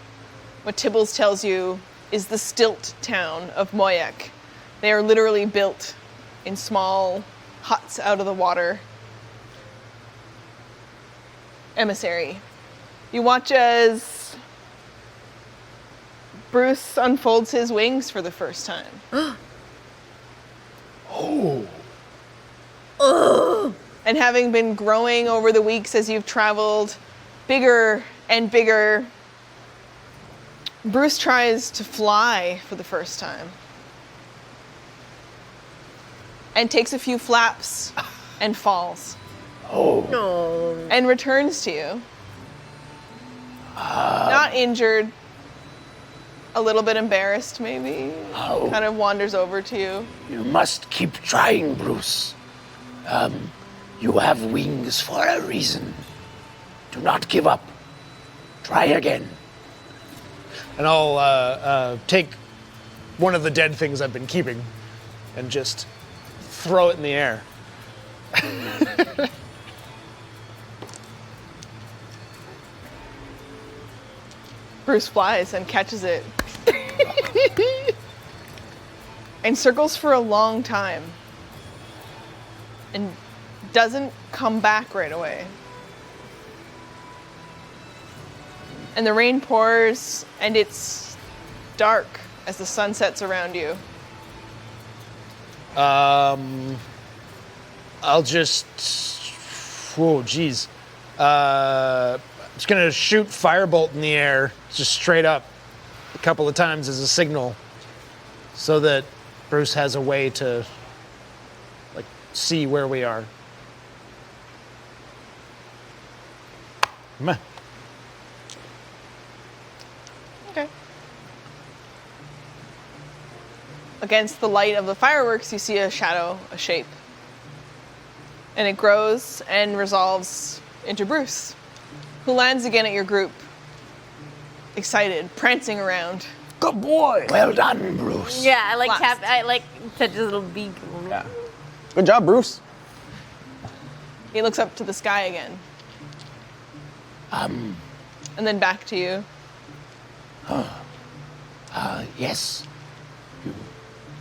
what Tibbles tells you is the stilt town of Moyak. They are literally built in small huts out of the water. Emissary, you watch as Bruce unfolds his wings for the first time. And having been growing over the weeks as you've traveled, bigger and bigger, Bruce tries to fly for the first time. And takes a few flaps and falls. And returns to you. Not injured, a little bit embarrassed, maybe. Oh. Kind of wanders over to you. You must keep trying, Bruce. You have wings for a reason. Do not give up. Try again. And I'll take one of the dead things I've been keeping and just throw it in the air. Bruce flies and catches it. And circles for a long time. And doesn't come back right away. And the rain pours, and it's dark as the sun sets around you. I'll just. Whoa, geez. I'm just gonna shoot firebolt in the air, just straight up, a couple of times as a signal, so that Bruce has a way to, like, see where we are. Meh. Okay. Against the light of the fireworks, you see a shadow, a shape. And it grows and resolves into Bruce, who lands again at your group, excited, prancing around. Good boy. Well done, Bruce. Yeah, I like Last. touch his little beak. Yeah. Good job, Bruce. He looks up to the sky again. And then back to you. Yes. You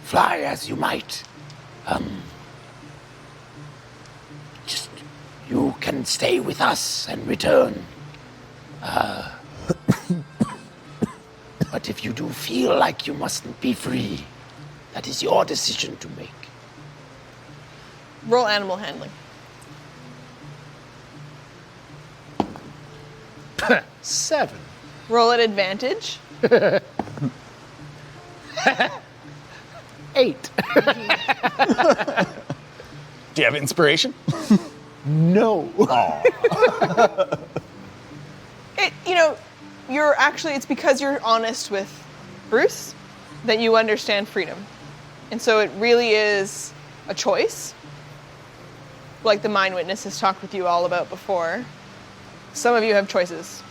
fly as you might. Just, you can stay with us and return. But if you do feel like you mustn't be free, that is your decision to make. Roll animal handling. 7. Roll at advantage. 8. Do you have inspiration? No. It's because you're honest with Bruce that you understand freedom. And so it really is a choice. Like the Mind Witness has talked with you all about before. Some of you have choices.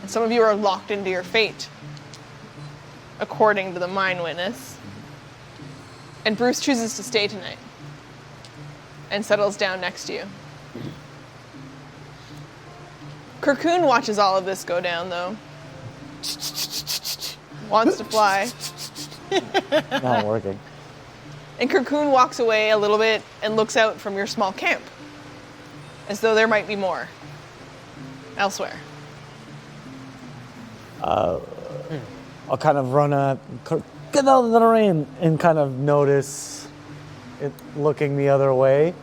And some of you are locked into your fate, according to the Mind Witness. And Bruce chooses to stay tonight and settles down next to you. Karyon watches all of this go down, though. Wants to fly. Not working. And Karyon walks away a little bit and looks out from your small camp, as though there might be more elsewhere. I'll kind of run get out of the rain, and kind of notice it looking the other way,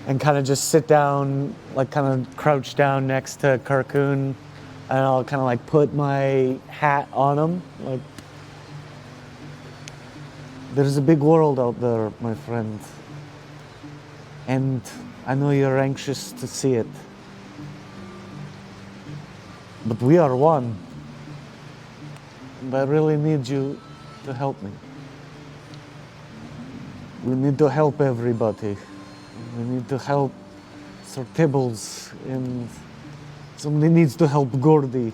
and kind of just sit down, like kind of crouch down next to Karyon, and I'll kind of like put my hat on him, like, there's a big world out there, my friend, and I know you're anxious to see it, but we are one, and I really need you to help me. We need to help everybody. We need to help Sir Tibbles, and somebody needs to help Gordy.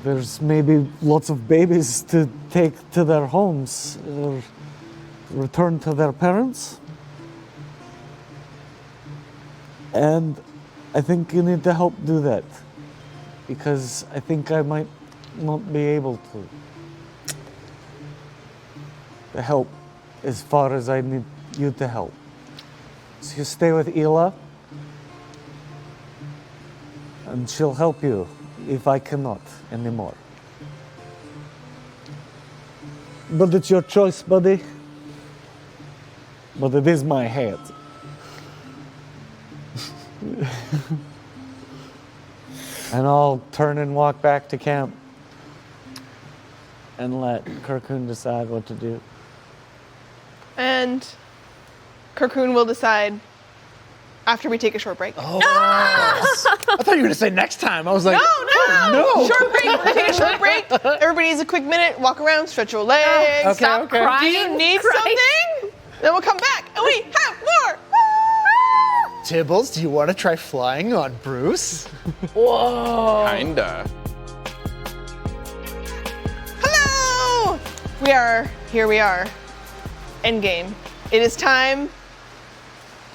There's maybe lots of babies to take to their homes or return to their parents. And I think you need to help do that, because I think I might not be able to help as far as I need you to help. So you stay with Elagh, and she'll help you if I cannot anymore. But it's your choice, buddy. But it is my head. And I'll turn and walk back to camp and let Karyon decide what to do. And Karyon will decide after we take a short break. Oh, I thought you were going to say next time. I was like, No. oh, no. Short break. We're taking a short break. Everybody needs a quick minute. Walk around, stretch your legs. Okay, Stop okay. crying. Do you need Christ. something? Then we'll come back and we have more. Tibbles, do you want to try flying on Bruce? Kinda. Hello! Here we are. Endgame. It is time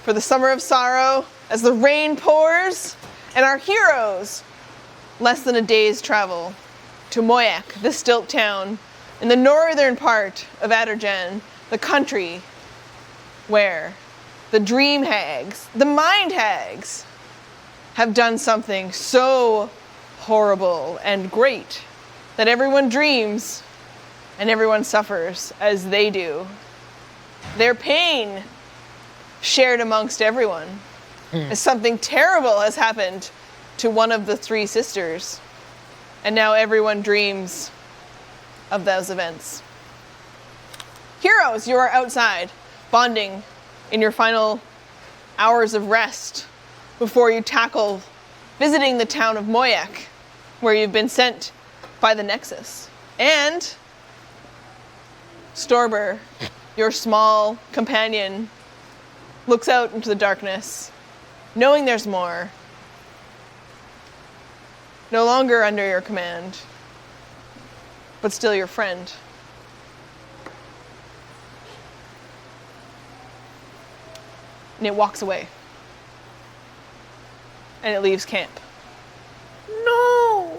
for the Summer of Sorrow as the rain pours and our heroes, less than a day's travel to Moyak, the stilt town in the northern part of Adarjan, the country where the dream hags, the mind hags, have done something so horrible and great that everyone dreams and everyone suffers as they do. Their pain shared amongst everyone as something terrible has happened to one of the three sisters. And now everyone dreams of those events. Heroes, you are outside, bonding in your final hours of rest before you tackle visiting the town of Moyak, where you've been sent by the Nexus. And Storber, your small companion, looks out into the darkness, knowing there's more. No longer under your command, but still your friend. And it walks away. And it leaves camp. No.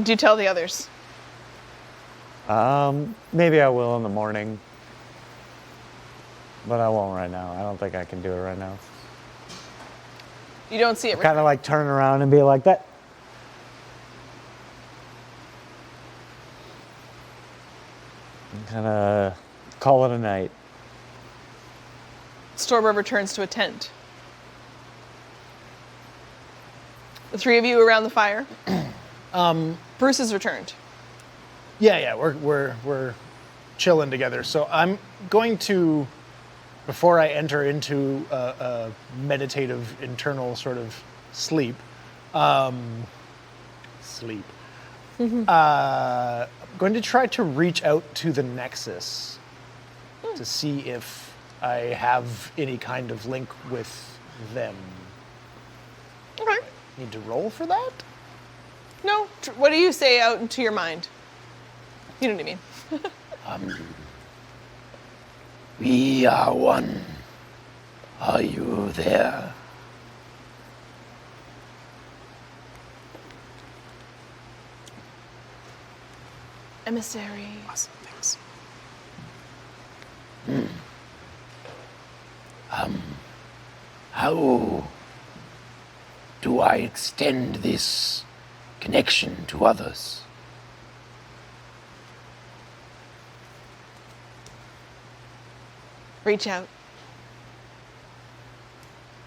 Do you tell the others? Maybe I will in the morning. But I won't right now. I don't think I can do it right now. You don't see it. Kind of like turn around and be like that. And kind of call it a night. Storber returns to a tent. The three of you around the fire. Bruce has returned. Yeah, we're chilling together. So I'm going to, before I enter into a meditative internal sort of sleep, I'm going to try to reach out to the Nexus to see if I have any kind of link with them. Okay. Need to roll for that? No. What do you say out into your mind? You know what I mean. We are one. Are you there? Emissary. Awesome, thanks. How do I extend this connection to others? Reach out.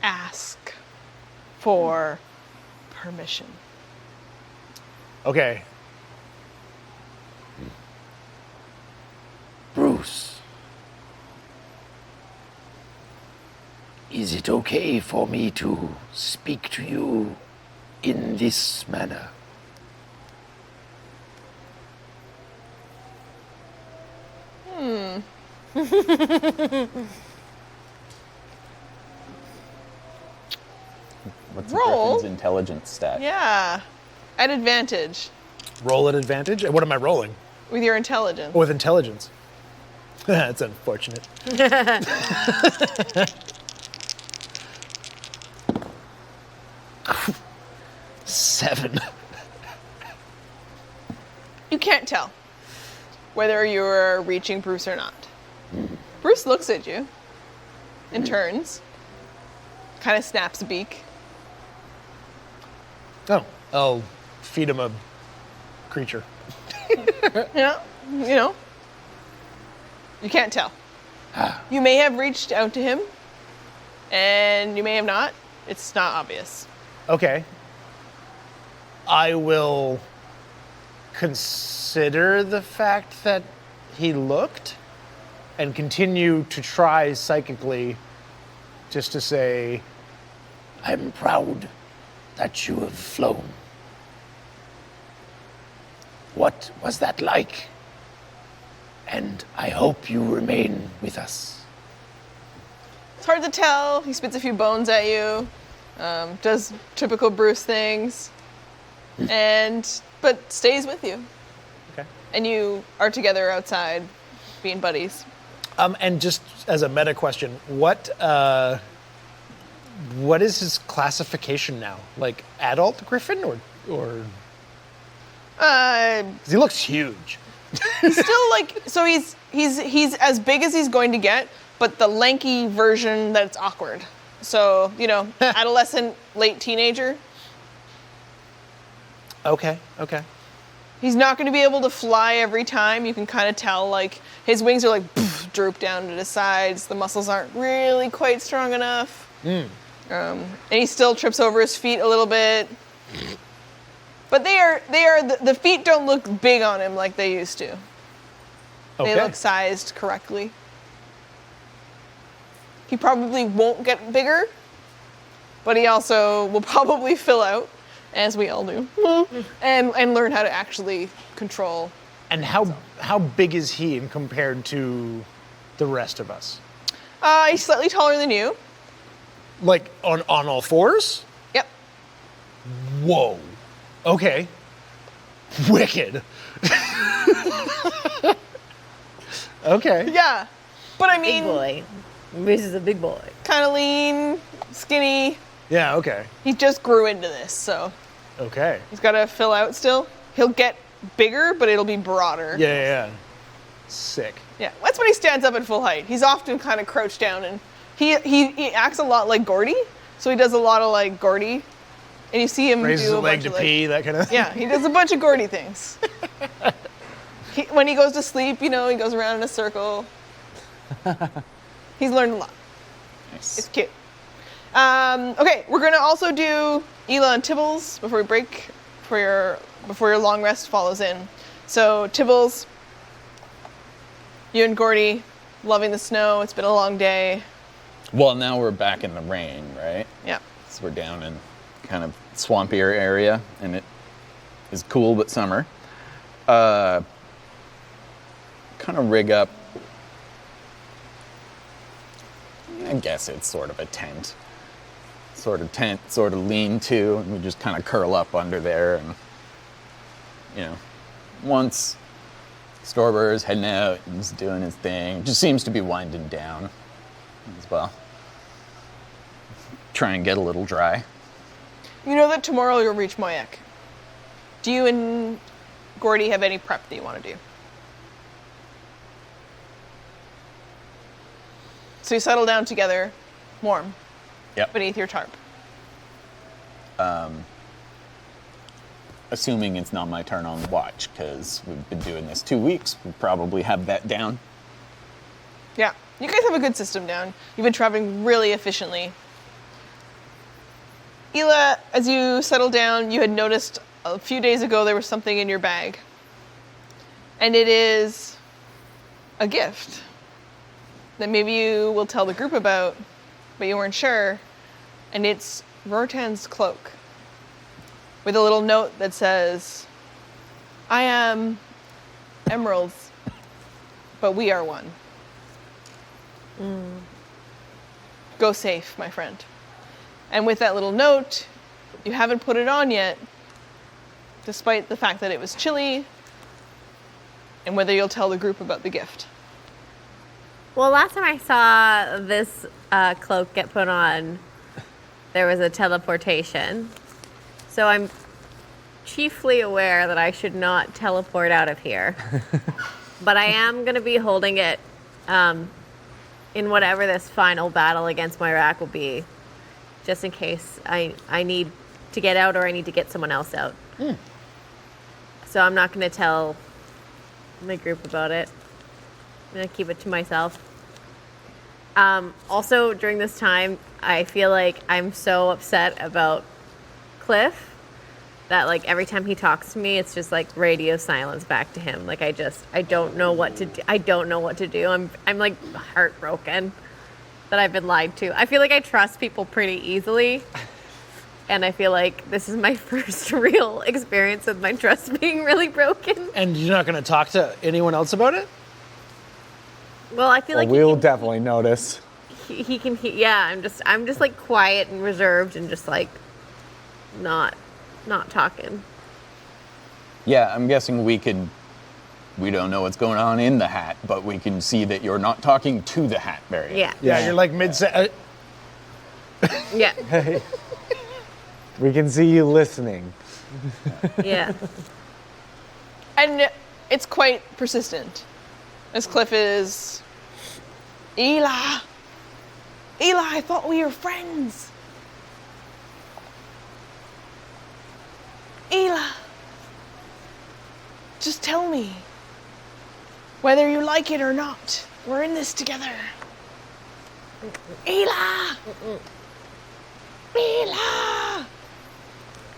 Ask for permission. Okay. Bruce, is it okay for me to speak to you in this manner? What's Roll. Griffin's intelligence stat? Yeah. At advantage Roll at advantage? What am I rolling? with your intelligence. With intelligence. That's unfortunate. 7. You can't tell whether you're reaching Bruce or not. Bruce looks at you and turns, kind of snaps a beak. Oh, I'll feed him a creature. Yeah, you know. You can't tell. You may have reached out to him, and you may have not. It's not obvious. Okay. I will consider the fact that he looked and continue to try psychically just to say, I'm proud that you have flown. What was that like? And I hope you remain with us. It's hard to tell. He spits a few bones at you, does typical Bruce things, but stays with you. okay. And you are together outside, being buddies. And just as a meta question, what is his classification now? Like adult Griffin or 'cause he looks huge. Still so he's as big as he's going to get, but the lanky version that's awkward. So, adolescent, late teenager. Okay. He's not going to be able to fly every time. You can kind of tell, his wings are droop down to the sides. The muscles aren't really quite strong enough. And he still trips over his feet a little bit. But the feet don't look big on him like they used to. Okay. They look sized correctly. He probably won't get bigger, but he also will probably fill out, as we all do, and learn how to actually control. And how big is he in compared to the rest of us? He's slightly taller than you. Like on all fours? Yep. Whoa. Okay. Wicked. Okay. Yeah. But I mean, Big boy. This is a big boy. kind of lean, skinny. Yeah, okay. He just grew into this, so Okay. he's got to fill out still. He'll get bigger, but it'll be broader. Yeah. Sick. Yeah, that's when he stands up at full height. He's often kind of crouched down, and he acts a lot like Gordy, so he does a lot of Gordy, and you see him Raises do a a leg bunch to of pee, that kind of thing. Yeah, he does a bunch of Gordy things. When he goes to sleep, he goes around in a circle. He's learned a lot. Nice. It's cute. Okay, we're gonna also do Elagh and Tibbles before we break before your long rest follows in. So Tibbles, you and Gordy, loving the snow. It's been a long day. Well, now we're back in the rain, right? Yeah. So we're down in kind of swampier area, and it is cool but summer. Kind of rig up. I guess it's sort of a tent. Sort of lean-to, and we just kind of curl up under there, and once Storber is heading out and he's doing his thing, just seems to be winding down as well. Try and get a little dry. You know that tomorrow you'll reach Moyak. Do you and Gordy have any prep that you want to do? So you settle down together, warm, Yep. beneath your tarp. Assuming it's not my turn on watch, because we've been doing this 2 weeks, we probably have that down. Yeah, you guys have a good system down. You've been traveling really efficiently. Elagh, as you settle down, you had noticed a few days ago there was something in your bag. And it is a gift that maybe you will tell the group about, but you weren't sure. And it's Rotan's cloak, with a little note that says, I am Emeralds, but we are one. Go safe, my friend. And with that little note, you haven't put it on yet, despite the fact that it was chilly, and whether you'll tell the group about the gift. Well, last time I saw this cloak get put on, there was a teleportation. So I'm chiefly aware that I should not teleport out of here. But I am going to be holding it in whatever this final battle against Moirak will be, just in case I need to get out or I need to get someone else out. So I'm not going to tell my group about it. I'm going to keep it to myself. Also, during this time, I feel like I'm so upset about Cliff that every time he talks to me, it's just radio silence back to him. I don't know what to do. I don't know what to do. I'm heartbroken. that I've been lied to. I feel like I trust people pretty easily. And I feel like this is my first real experience with my trust being really broken. And you're not going to talk to anyone else about it? Well, I feel like We'll definitely notice. he can. Yeah, I'm just like quiet and reserved and just like not talking. Yeah, I'm guessing we don't know what's going on in the hat, but we can see that you're not talking to the hat, Barry. Yeah. Yeah, you're like mid. Yeah. We can see you listening. Yeah. And it's quite persistent. As Cliff is, Elagh, I thought we were friends. Elagh, just tell me, whether you like it or not, we're in this together. Elagh, Elagh.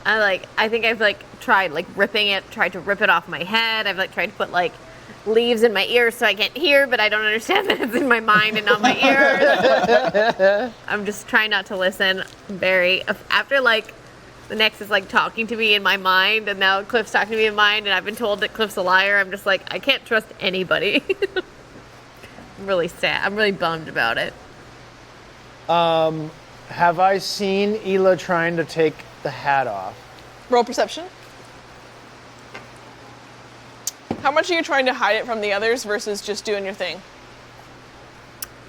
I think I've like tried like tried to rip it off my head. I've like tried to put like leaves in my ears so I can't hear, but I don't understand that it's in my mind and not my ears. I'm just trying not to listen. Barry, after like the Nexus is like talking to me in my mind, and now Cliff's talking to me in mind, and I've been told that Cliff's a liar. I'm just like, I can't trust anybody. I'm really sad. I'm really bummed about it. Have I seen Elagh trying to take the hat off? Roll perception. How much are you trying to hide it from the others versus just doing your thing?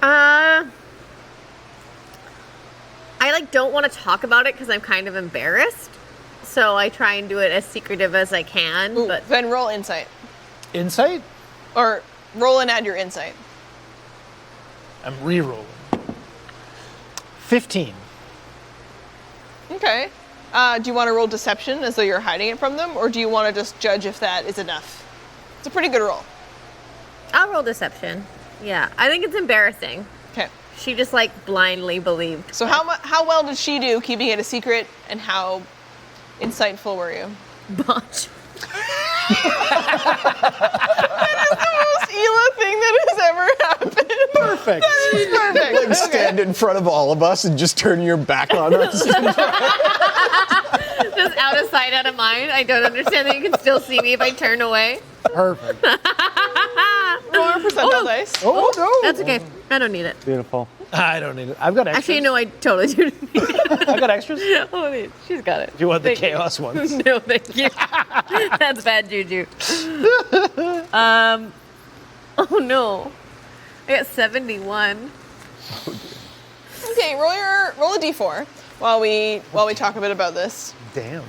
I like don't want to talk about it because I'm kind of embarrassed. So I try and do it as secretive as I can. Ooh, But then roll insight. Insight? Or roll and add your insight. I'm re-rolling. 15. Okay. Do you want to roll deception as though you're hiding it from them, or do you want to just judge if that is enough? It's a pretty good roll. I'll roll deception. Yeah, I think it's embarrassing. Okay. She just like blindly believed. So how well did she do keeping it a secret, and how insightful were you? Botch. Most Elagh thing that has ever happened. Perfect. Perfect. Like stand in front of all of us and just turn your back on us. Just out of sight, out of mind. I don't understand that you can still see me if I turn away. Perfect. Roll your percentile dice. Oh, no. That's okay. I don't need it. Beautiful. I don't need it. I've got extras. Actually, no, I totally do need it. I've got extras. Do Oh, she's got it. you want the Thank you. chaos ones? No, thank you. That's bad juju. Oh no. I got 71. Okay, roll a d4 while we talk a bit about this. Damn.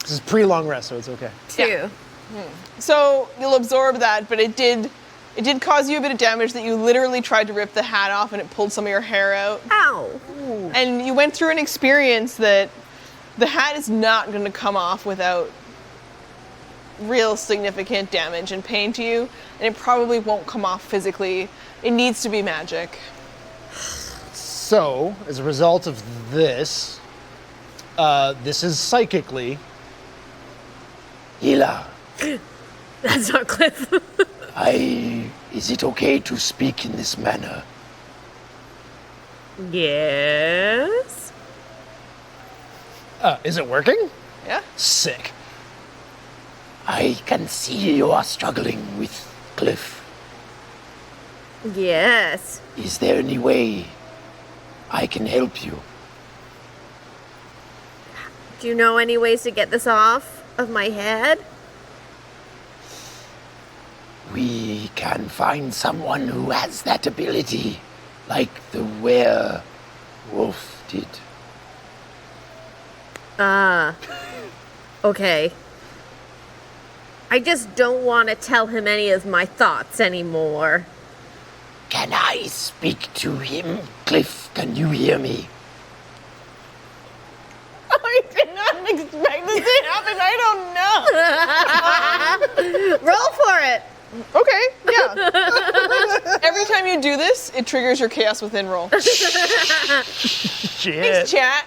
This is pre-long rest, so it's okay. 2. So you'll absorb that, but it did cause you a bit of damage that you literally tried to rip the hat off and it pulled some of your hair out. Ow. And you went through an experience that the hat is not going to come off without real significant damage and pain to you, and it probably won't come off physically. It needs to be magic. So, as a result of this, this is psychically. Elagh, That's not Cliff. is it okay to speak in this manner? Yes. Is it working? Yeah? Sick. I can see you are struggling with Cliff. Yes. Is there any way I can help you? Do you know any ways to get this off of my head? We can find someone who has that ability, like the werewolf did. Okay. I just don't want to tell him any of my thoughts anymore. Can I speak to him? Cliff, can you hear me? I did not expect this to happen. I don't know. Roll for it. Okay, yeah. Every time you do this, it triggers your chaos within roll. Shit. Thanks, chat.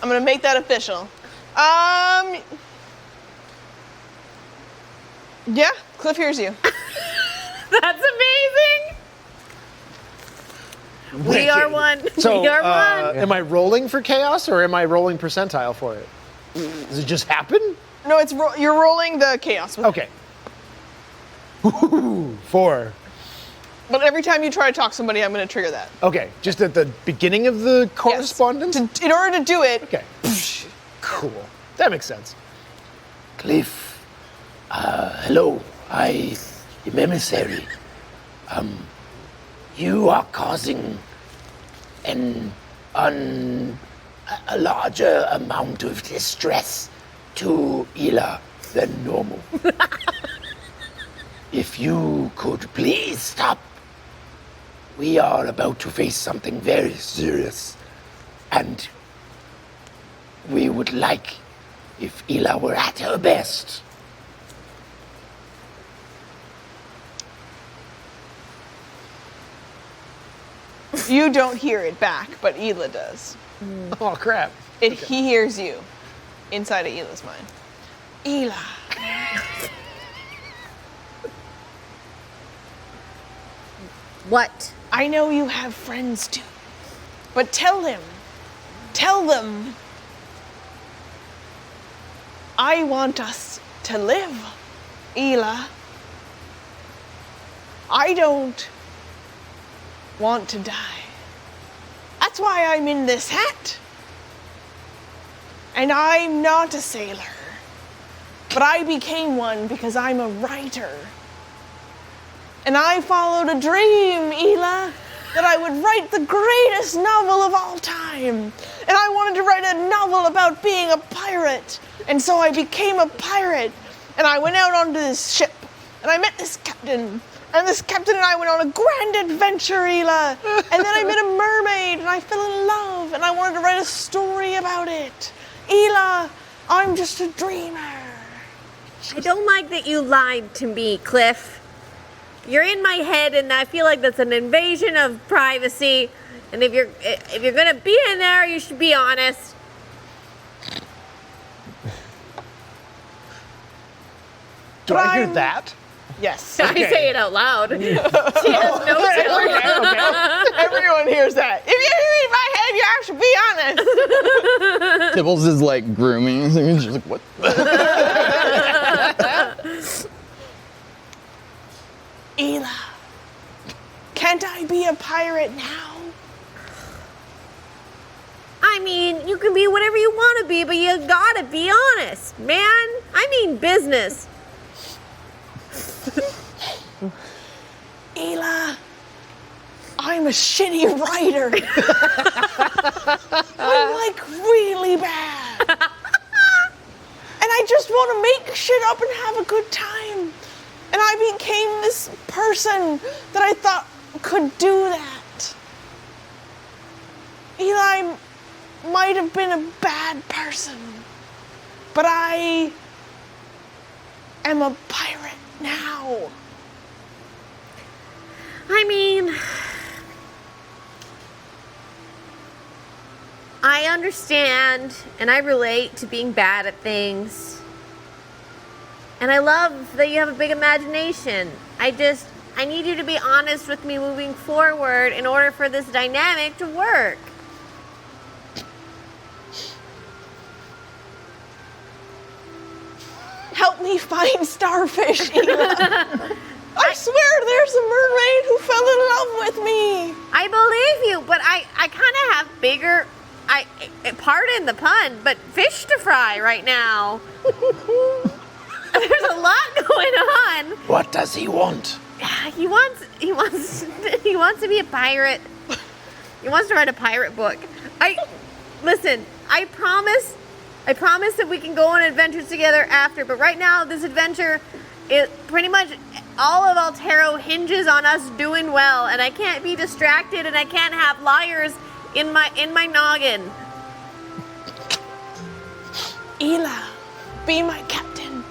I'm gonna make that official. Yeah, Cliff hears you. That's amazing. We are one. So, we are one. am I rolling for chaos or am I rolling percentile for it? Does it just happen? No, it's you're rolling the chaos. Okay. Ooh, 4. But every time you try to talk to somebody, I'm going to trigger that. Okay, just at the beginning of the correspondence? In order to do it, Okay. Cool. That makes sense. Cliff, hello, I am Emissary. You are causing a larger amount of distress to Elagh than normal. If you could please stop. We are about to face something very serious, and we would like if Elagh were at her best. you don't hear it back, but Elagh does. Oh, crap. He hears you inside of Elagh's mind. Elagh. What? I know you have friends too, but tell them, I want us to live, Elagh. I don't want to die. That's why I'm in this hat. And I'm not a sailor, but I became one because I'm a writer. And I followed a dream, Elagh, that I would write the greatest novel of all time. And I wanted to write a novel about being a pirate. And so I became a pirate. And I went out onto this ship. And I met this captain. And this captain and I went on a grand adventure, Elagh. And then I met a mermaid. And I fell in love. And I wanted to write a story about it. Elagh, I'm just a dreamer. I don't like that you lied to me, Cliff. You're in my head, and I feel like that's an invasion of privacy. And if you're gonna be in there, you should be honest. Do I hear that? Yes. I say it out loud. She has no tone. Everyone hears that. If you hear in my head, you have to be honest. Tibbles is like grooming. He's just like, what? Elagh, can't I be a pirate now? I mean, you can be whatever you want to be, but you gotta be honest, man. I mean business. Elagh, I'm a shitty writer. I'm like really bad. And I just want to make shit up and have a good time. And I became this person that I thought could do that. Elagh, I might have been a bad person, but I am a pirate now. I mean, I understand and I relate to being bad at things. And I love that you have a big imagination. I need you to be honest with me moving forward in order for this dynamic to work. Help me find starfish, Elagh. I swear there's a mermaid who fell in love with me. I believe you, but I kind of have bigger, pardon the pun, but fish to fry right now. There's a lot going on. What does he want? He wants to be a pirate. He wants to write a pirate book. Listen, I promise that we can go on adventures together after, but right now this adventure, pretty much all of Altero hinges on us doing well, and I can't be distracted and I can't have liars in my noggin. Elagh, be my captain.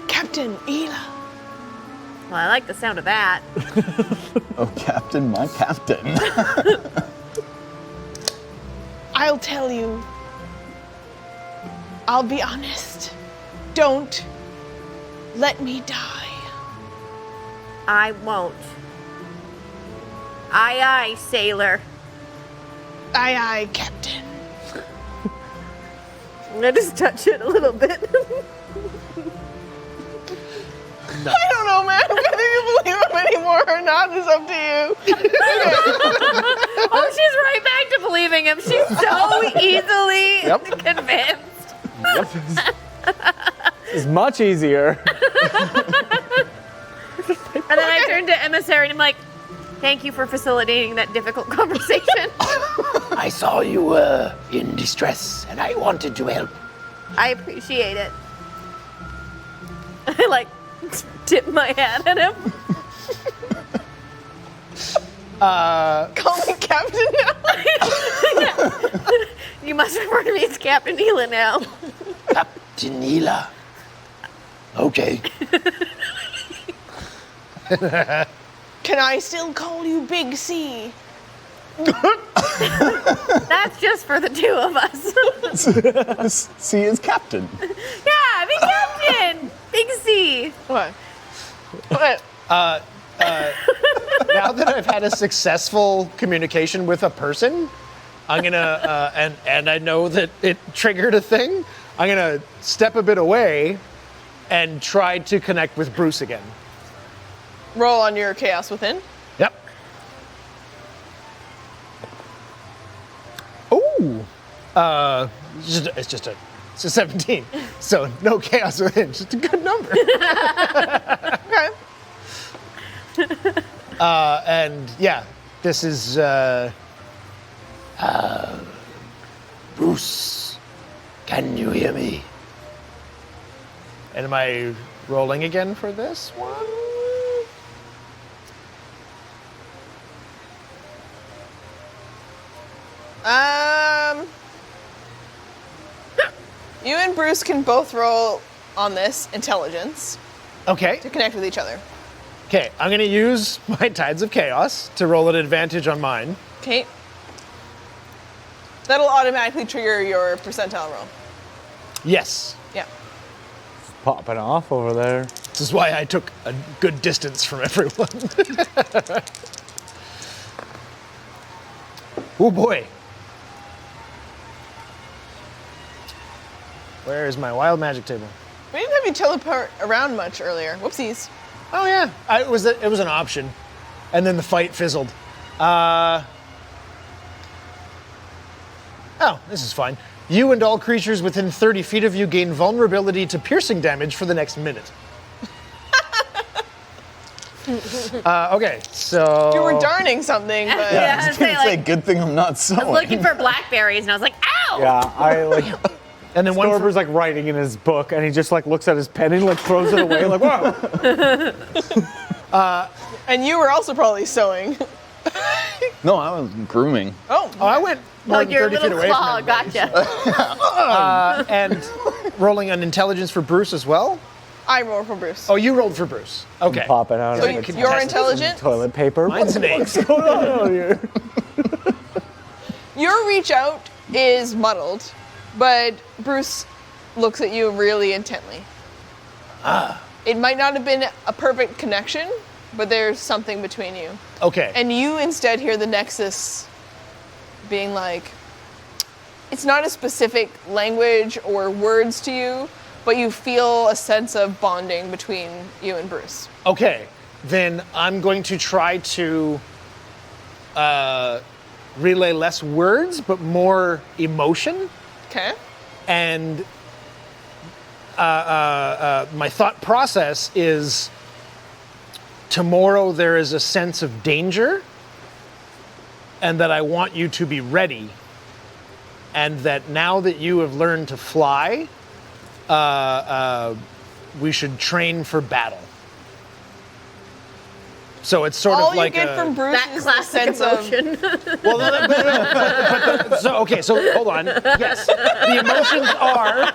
Captain Elagh. Well, I like the sound of that. Oh, Captain, my captain. I'll tell you. I'll be honest. Don't let me die. I won't. Aye, aye, sailor. Aye, aye, Captain. I'm gonna just touch it a little bit. I don't know, man. Whether you believe him anymore or not is up to you. Oh, she's right back to believing him. She's so easily convinced. It's much easier. And then I turned to Emissary and I'm like, thank you for facilitating that difficult conversation. I saw you were in distress, and I wanted to help. I appreciate it. I like tip my hat at him. Call me Captain now. You must refer to me as Captain Elagh now. Captain Elagh. Okay. Can I still call you Big C? That's just for the two of us. C is captain. Yeah, big captain. Big C. What? What? Now that I've had a successful communication with a person, I'm gonna, and I know that it triggered a thing, I'm gonna step a bit away and try to connect with Bruce again. Roll on your chaos within. Yep. Ooh. It's a 17. So no chaos within, just a good number. Okay. And yeah, this is Bruce, can you hear me? and am I rolling again for this one? You and Bruce can both roll on this intelligence Okay. to connect with each other. Okay, I'm gonna use my Tides of Chaos to roll an advantage on mine. Okay. That'll automatically trigger your percentile roll. Yes. Yeah. Popping off over there. This is why I took a good distance from everyone. Oh boy. Where is my wild magic table? We didn't have you teleport around much earlier. Whoopsies. Oh yeah, it was an option, and then the fight fizzled. Oh, this is fine. You and all creatures within 30 feet of you gain vulnerability to piercing damage for the next minute. Okay, so You were darning something, but Yeah, I was gonna say, good thing I'm not I was sewing. looking for blackberries and I was like, ow! Yeah, I like. and then one. Storber's like writing in his book, and he just like looks at his pen and like throws it away, like whoa. and you were also probably sewing. No, I was grooming. Oh, I went more than Your 30 feet little away claw, from everybody. gotcha. And rolling an intelligence for Bruce as well. I roll for Bruce. Oh, you rolled for Bruce. Okay. Popping out So of could you're test intelligent. toilet paper. Mine's an 8. What's going on out here? Your reach out is muddled, but Bruce looks at you really intently. It might not have been a perfect connection, but there's something between you. Okay. And you instead hear the Nexus being like, it's not a specific language or words to you, but you feel a sense of bonding between you and Bruce. Okay, then I'm going to try to relay less words, but more emotion. Okay? And my thought process is tomorrow there is a sense of danger, and that I want you to be ready. And that now that you have learned to fly, we should train for battle. So it's sort All of like you get from Bruce That is the classic sense emotion. well, so hold on. Yes, the emotions are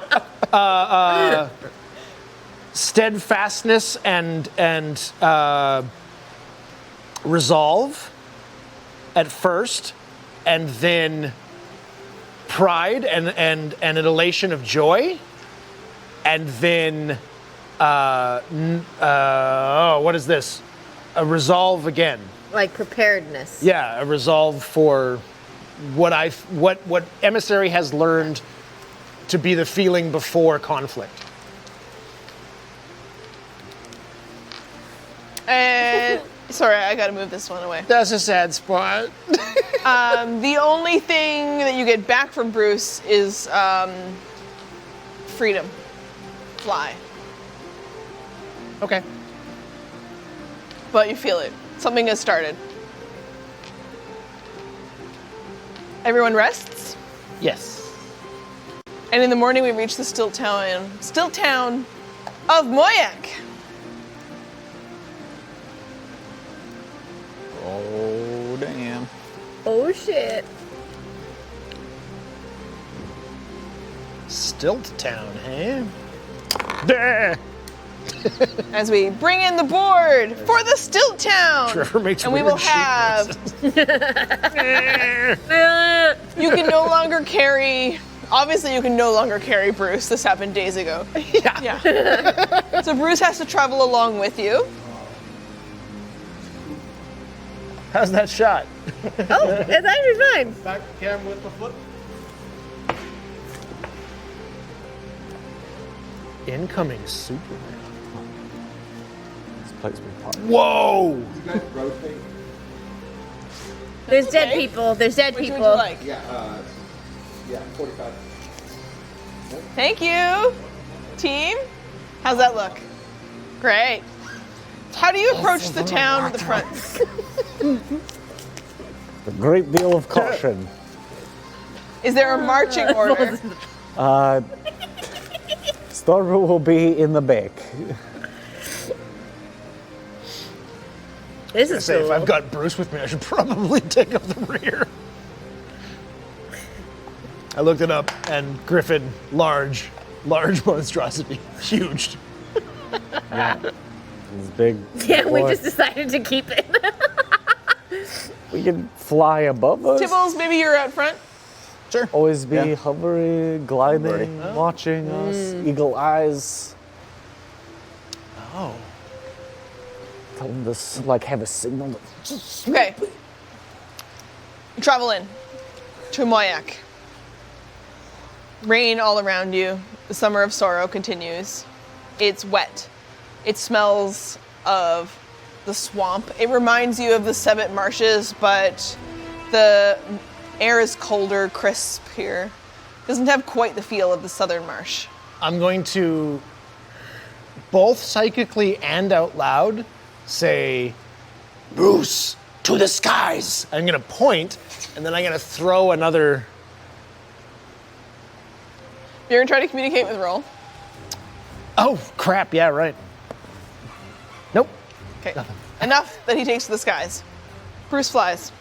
steadfastness and resolve at first, and then pride and an elation of joy, and then what is this? A resolve again. Like preparedness. Yeah, a resolve for what Emissary has learned to be the feeling before conflict. And sorry, I gotta move this one away. That's a sad spot. The only thing that you get back from Bruce is freedom. Fly. Okay. But you feel it. Something has started. Everyone rests, Yes. and in the morning we reach the still town of Moyak. Oh, damn. Oh shit. Stilt Town, hey? Duh. As we bring in the board for the Stilt Town. Trevor makes and we weird will sheep have. You can no longer carry. Obviously, you can no longer carry Bruce. This happened days ago. Yeah. So Bruce has to travel along with you. How's that shot? Oh, it's actually fine. Back cam with the foot. Incoming Superman. This place be part. Whoa! There's dead okay. people. There's dead Which people. would you like? Yeah, 45. Thank you, team. How's that look? Great. How do you approach the town at the front? A great deal of caution. Is there a marching order? Storber will be in the back. This is Say, if cool. I've got Bruce with me, I should probably take up the rear. I looked it up, and Griffin, large monstrosity, huge. It's big. Yeah, we boy. just decided to keep it. We can fly above us. Tibbles, maybe you're out front. Sure. Always be Yeah. hovering, gliding, watching us, eagle eyes. Oh. Tell them to like have a signal. Okay. You travel in to Moyak. Rain all around you. The summer of sorrow continues. It's wet. It smells of the swamp. It reminds you of the Sebit marshes, but the air is colder, crisp here. Doesn't have quite the feel of the southern marsh. I'm going to both psychically and out loud say, Bruce, to the skies. I'm going to point, and then I'm going to throw another. You're gonna try to communicate with Roll. Oh, crap, yeah, right. Nope. Okay. Enough that he takes to the skies. Bruce flies.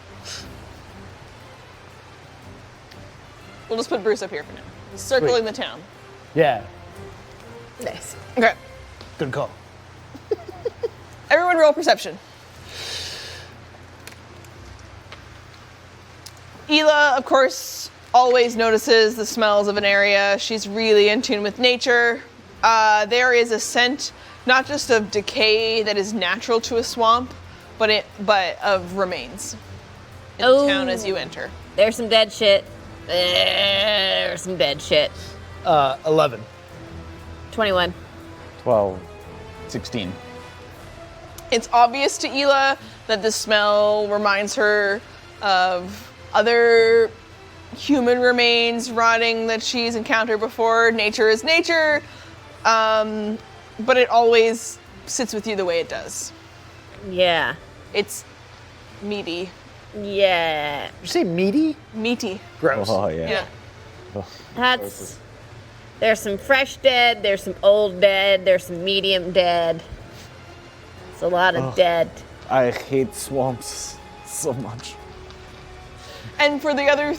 We'll just put Bruce up here for now. He's circling the town. Yeah, Nice. Okay. good call. Everyone roll perception. Elagh, of course, always notices the smells of an area. She's really in tune with nature. There is a scent, not just of decay that is natural to a swamp, but of remains in the town as you enter. There's some dead shit. There's some dead shit. 11. 21. 12. 16. It's obvious to Elagh that the smell reminds her of other human remains rotting that she's encountered before. Nature is nature, but it always sits with you the way it does. Yeah. It's meaty. Yeah. Did you say meaty? Meaty. Gross. Oh, yeah. That's. There's some fresh dead, there's some old dead, there's some medium dead. It's a lot of dead. I hate swamps so much. And for the other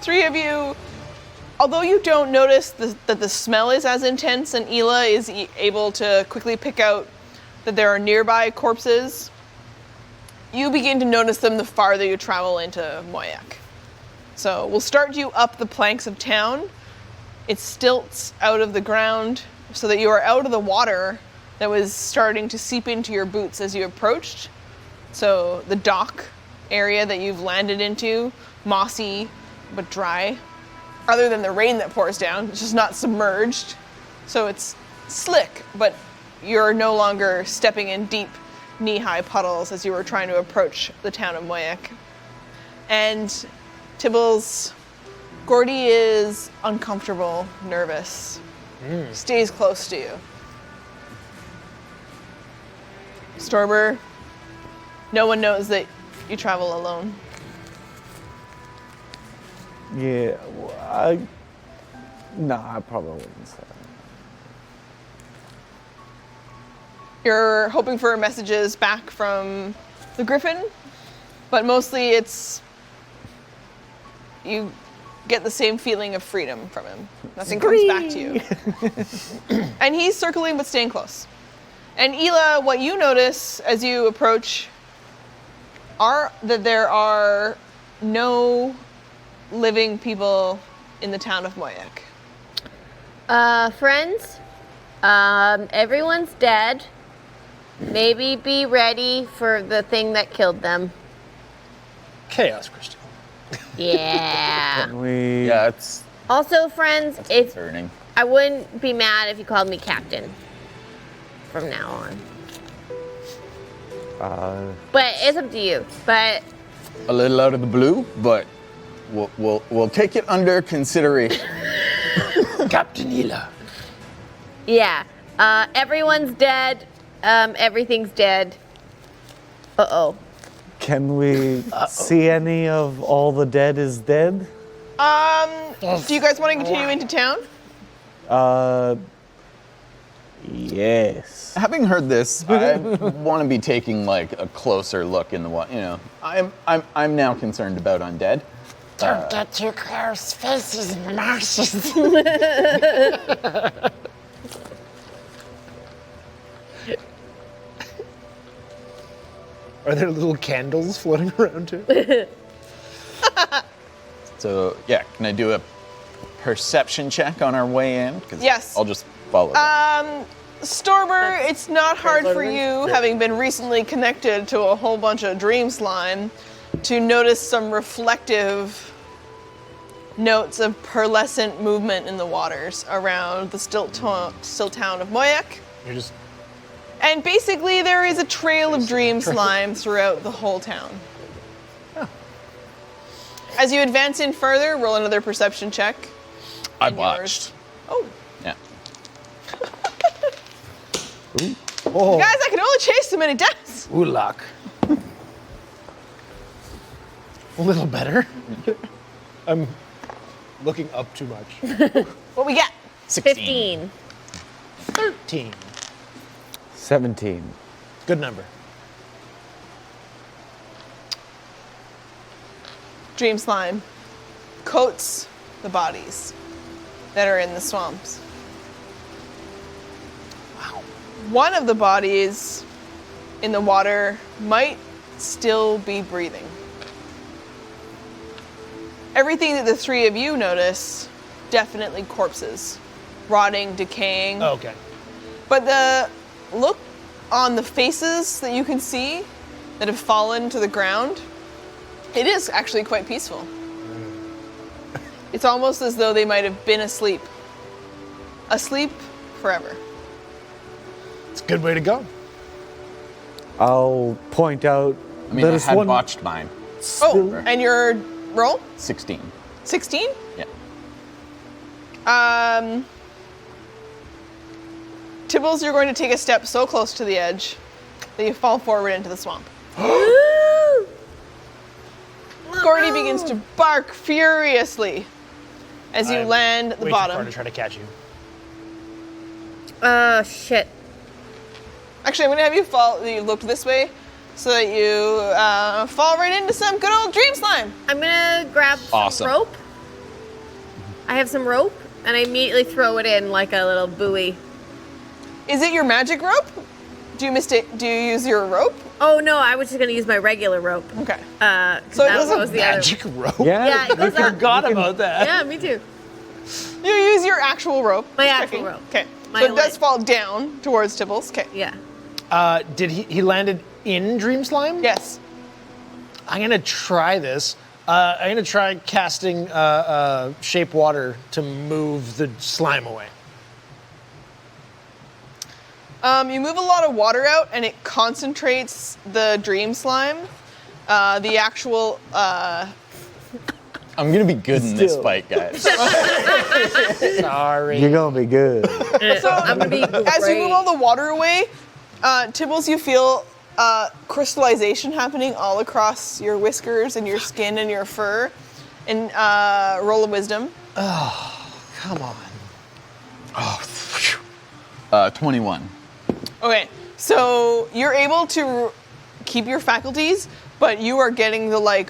three of you, although you don't notice that the smell is as intense, and Elagh is able to quickly pick out that there are nearby corpses, you begin to notice them the farther you travel into Moyak. So we'll start you up the planks of town. It stilts out of the ground so that you are out of the water that was starting to seep into your boots as you approached. So the dock area that you've landed into, mossy but dry. Other than the rain that pours down, it's just not submerged. So it's slick, but you're no longer stepping in deep knee-high puddles as you were trying to approach the town of Moyak. And Tibbles, Gordy is uncomfortable, nervous, stays close to you. Storber, no one knows that you travel alone. Yeah, I probably wouldn't say that. You're hoping for messages back from the Griffin, but mostly it's you get the same feeling of freedom from him. Nothing comes back to you. And he's circling but staying close. And Elagh, what you notice as you approach are that there are no living people in the town of Moyak. Friends, everyone's dead. Maybe be ready for the thing that killed them. Chaos Crystal. Yeah. Yeah, it's Also, friends, if concerning. I wouldn't be mad if you called me Captain from now on. But it's up to you. But A little out of the blue, but we'll take it under consideration. Captain Elagh. yeah, everyone's dead. Everything's dead. Uh-oh. Can we see any of all the dead is dead? Do you guys want to continue into town? Yes. Having heard this, I want to be taking like a closer look in the water. You know, I'm now concerned about undead. Don't get too close. Faces and marshes. Are there little candles floating around too? So yeah, can I do a perception check on our way in? 'Cause Yes. I'll just follow. Storber, it's not hard for you, having been recently connected to a whole bunch of dream slime, to notice some reflective notes of pearlescent movement in the waters around the still town of Moyak. You're just And basically, there is a trail of dream slime throughout the whole town. As you advance in further, roll another perception check. I And watched. Oh, Yeah. oh, guys, I can only chase so many deaths. Ulak. a little better. I'm looking up too much. What we got? 16. 15. 13. 17. Good number. Dream slime coats the bodies that are in the swamps. Wow. One of the bodies in the water might still be breathing. Everything that the three of you notice, definitely corpses, rotting, decaying. Oh, okay. But the look on the faces that you can see that have fallen to the ground, it is actually quite peaceful. It's almost as though they might have been asleep. Asleep forever. It's a good way to go. I'll point out I mean, I there's had one botched mine. Oh, and your roll? 16. 16? Yeah. Tibbles, you're going to take a step so close to the edge that you fall forward into the swamp. Gordy begins to bark furiously as you I'm land at the Way too far bottom. to try to catch you. Shit. Actually, I'm going to have you look this way so that you fall right into some good old dream slime. I'm gonna grab Awesome. some rope. I have some rope, and I immediately throw it in like a little buoy. Is it your magic rope? Do you use your rope? Oh no, I was just gonna use my regular rope. Okay. So it that doesn't was the other. Magic rope. Yeah, it goes up. Forgot about that. Yeah, me too. You use your actual rope. My Just actual checking. rope. Okay. My So it does leg. fall down towards Tibbles. Okay. Yeah. Did he landed in Dream Slime? Yes. I'm gonna try this. I'm gonna try casting Shape Water to move the slime away. You move a lot of water out, and it concentrates the dream slime. The actual. I'm gonna be good in this fight, guys. Sorry. You're gonna be good. So, I'm gonna be as you move all the water away, Tibbles, you feel crystallization happening all across your whiskers and your skin and your fur. And roll of wisdom. Come on. 21. Okay, so you're able to keep your faculties, but you are getting the like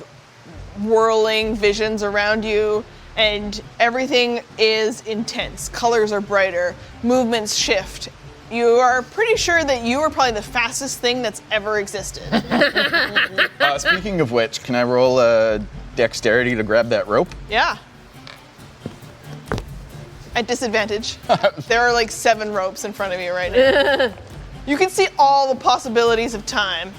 whirling visions around you, and everything is intense. Colors are brighter, movements shift. You are pretty sure that you are probably the fastest thing that's ever existed. Speaking of which, can I roll a dexterity to grab that rope? Yeah. At disadvantage. There are like 7 ropes in front of you right now. You can see all the possibilities of time.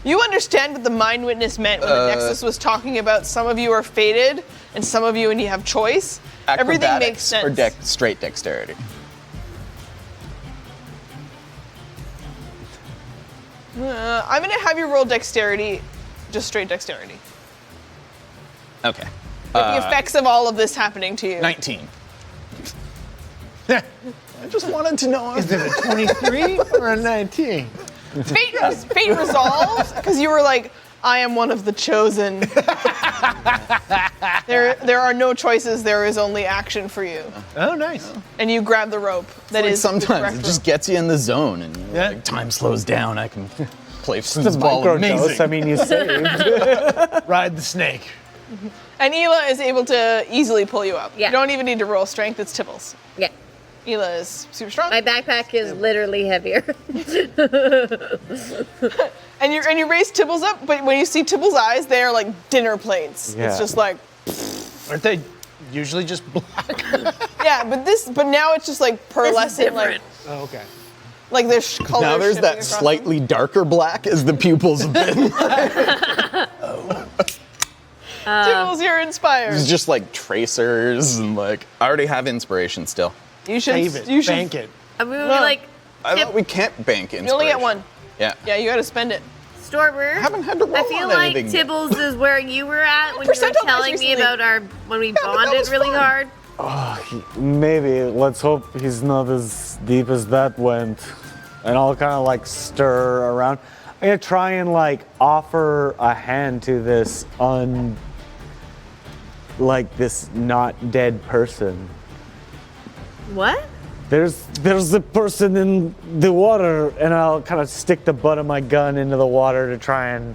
You understand what the Mind Witness meant when the Nexus was talking about some of you are fated and some of you and you have choice. Everything makes sense. Or straight dexterity? I'm going to have you roll dexterity, just straight dexterity. Okay. The effects of all of this happening to you. 19. I just wanted to know. Is it a 23 or a 19? Fate resolves, because you were like, I am one of the chosen. There are no choices, there is only action for you. Oh, nice. And you grab the rope. That is the sometimes correct it just rope. gets you in the zone, and Yeah. like, time slows down. I can play It's a foosball microdose. amazing. I mean, you saved. Ride the snake. And Elagh is able to easily pull you up. Yeah. You don't even need to roll strength, it's Tibbles. Yeah. Elagh is super strong. My backpack is literally heavier. And you raise Tibbles up, but when you see Tibbles' eyes, they are like dinner plates. Yeah. It's just like, Aren't they usually just black? yeah, but now it's just like pearlescent, like Oh, okay. there's colors. Now there's shifting that across them. slightly darker black as the pupils have been. Tibbles, you're inspired. It's just like tracers and like I already have inspiration still. You should. Save it. You should. Bank it. I'm gonna be No. like, I Tip- thought we can't bank inspiration. You only get one. Yeah. Yeah, you got to spend it. Storber. I haven't had to roll I feel on like anything yet. Tibbles is where you were at when you were Percentile telling dice me recently. about when we but that bonded was really fun. hard. Maybe. Let's hope he's not as deep as that went. And I'll kind of like stir around. I'm gonna try and like offer a hand to this this not dead person. What? There's a person in the water, and I'll kind of stick the butt of my gun into the water to try and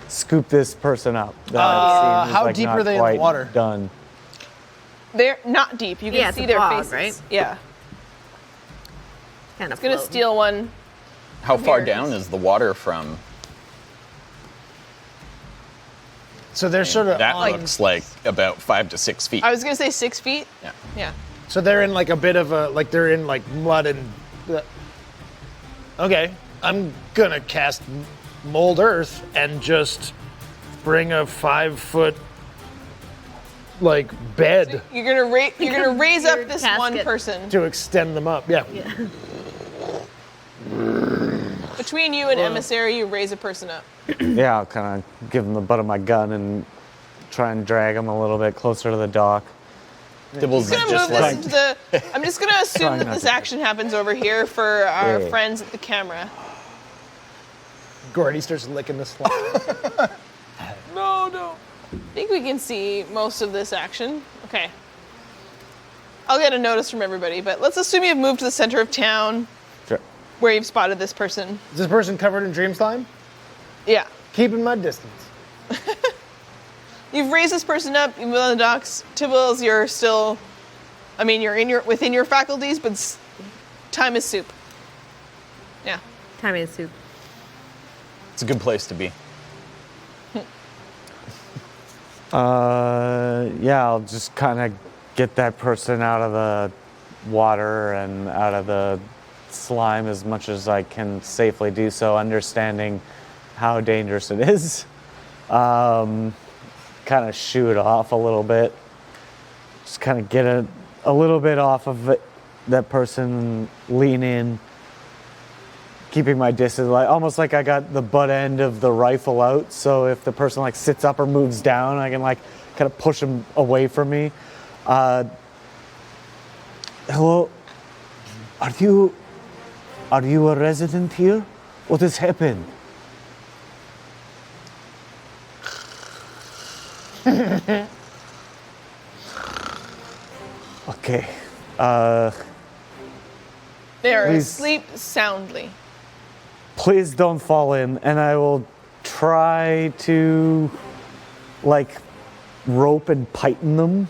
scoop this person up. That I've seen is, how like, deep not are they in the quite water? Done. They're not deep. You can Yeah, it's see a their fog, faces. right? Yeah. Kind of. Gonna steal one. How far Here. down is the water from? So they're sort of That on, looks like about 5 to 6 feet. I was gonna say 6 feet. Yeah. Yeah. so they're in like a bit of a they're in like mud and. Okay, I'm gonna cast mold earth and just bring a 5-foot like bed You're gonna raise up Your this one casket. person. to extend them up. Yeah. Between you and Emissary, you raise a person up. Yeah, I'll kind of give him the butt of my gun and try and drag him a little bit closer to the dock. Tibbles is I'm gonna just move like this into the. I'm just gonna assume Trying that not this to. action happens over here for our Yeah. friends at the camera. Gordy starts licking the slime. No. I think we can see most of this action. Okay. I'll get a notice from everybody, but let's assume you've moved to the center of town Sure. where you've spotted this person. Is this person covered in dream slime? Yeah. Keeping my distance. You've raised this person up, you move on the docks. Tibbles, you're still, you're within your faculties, but time is soup. Yeah. Time is soup. it's a good place to be. Yeah, I'll just kind of get that person out of the water and out of the slime as much as I can safely do so, understanding how dangerous it is. Kind of shoo it off a little bit. Just kind of get a little bit off of it, that person, lean in, keeping my distance, like almost like I got the butt end of the rifle out, so if the person like sits up or moves down, I can like kind of push them away from me. Hello, are you a resident here? What has happened? Okay. They are Please. asleep soundly. Please don't fall in, and I will try to like rope and python them.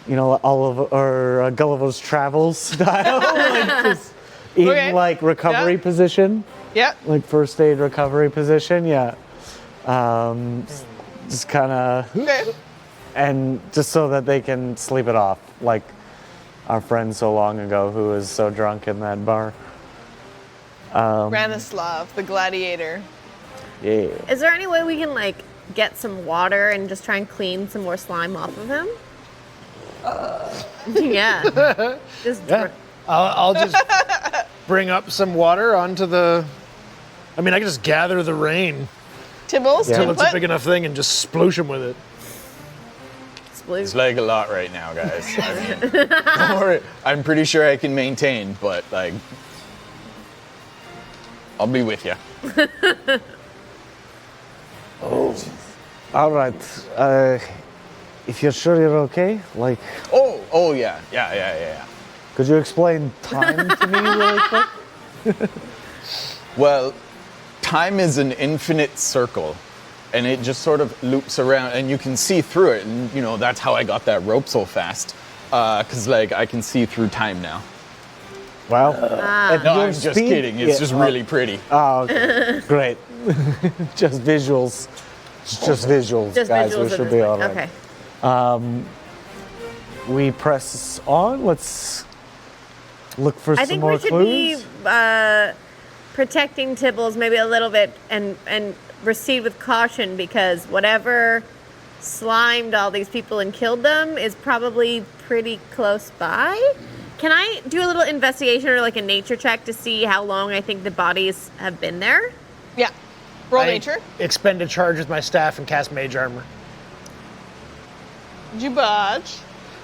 You know, Gulliver's Travels style, like just in Okay. like recovery Yeah. position, Yeah. like first aid recovery position. Yeah. Just kind of, Okay. and just so that they can sleep it off, like our friend so long ago who was so drunk in that bar. Branislav, the gladiator. Yeah. Is there any way we can like get some water and just try and clean some more slime off of him? Yeah. Just Yeah. I'll just bring up some water onto the. I mean, I can just gather the rain Tibbles, Yeah. till it's a input? big enough thing and just sploosh him with it. It's like a lot right now, guys. I mean, don't worry. I'm pretty sure I can maintain, but like, I'll be with you. All right. If you're sure you're okay, like, Oh yeah. could you explain time to me really quick? Well, time is an infinite circle, and it just sort of loops around, and you can see through it. And you know that's how I got that rope so fast, because like I can see through time now. Well, at No, your I'm just speed- kidding. It's yeah, just really pretty. Oh, okay. Great. Just visuals. It's just visuals, just guys. visuals We of should this be thing. all right. Okay. We press on. Let's look for I some think more we should clues. be protecting Tibbles maybe a little bit and proceed with caution because whatever slimed all these people and killed them is probably pretty close by. Can I do a little investigation or like a nature check to see how long I think the bodies have been there? Yeah. Roll I nature. expend a charge with my staff and cast mage armor. Did you botch?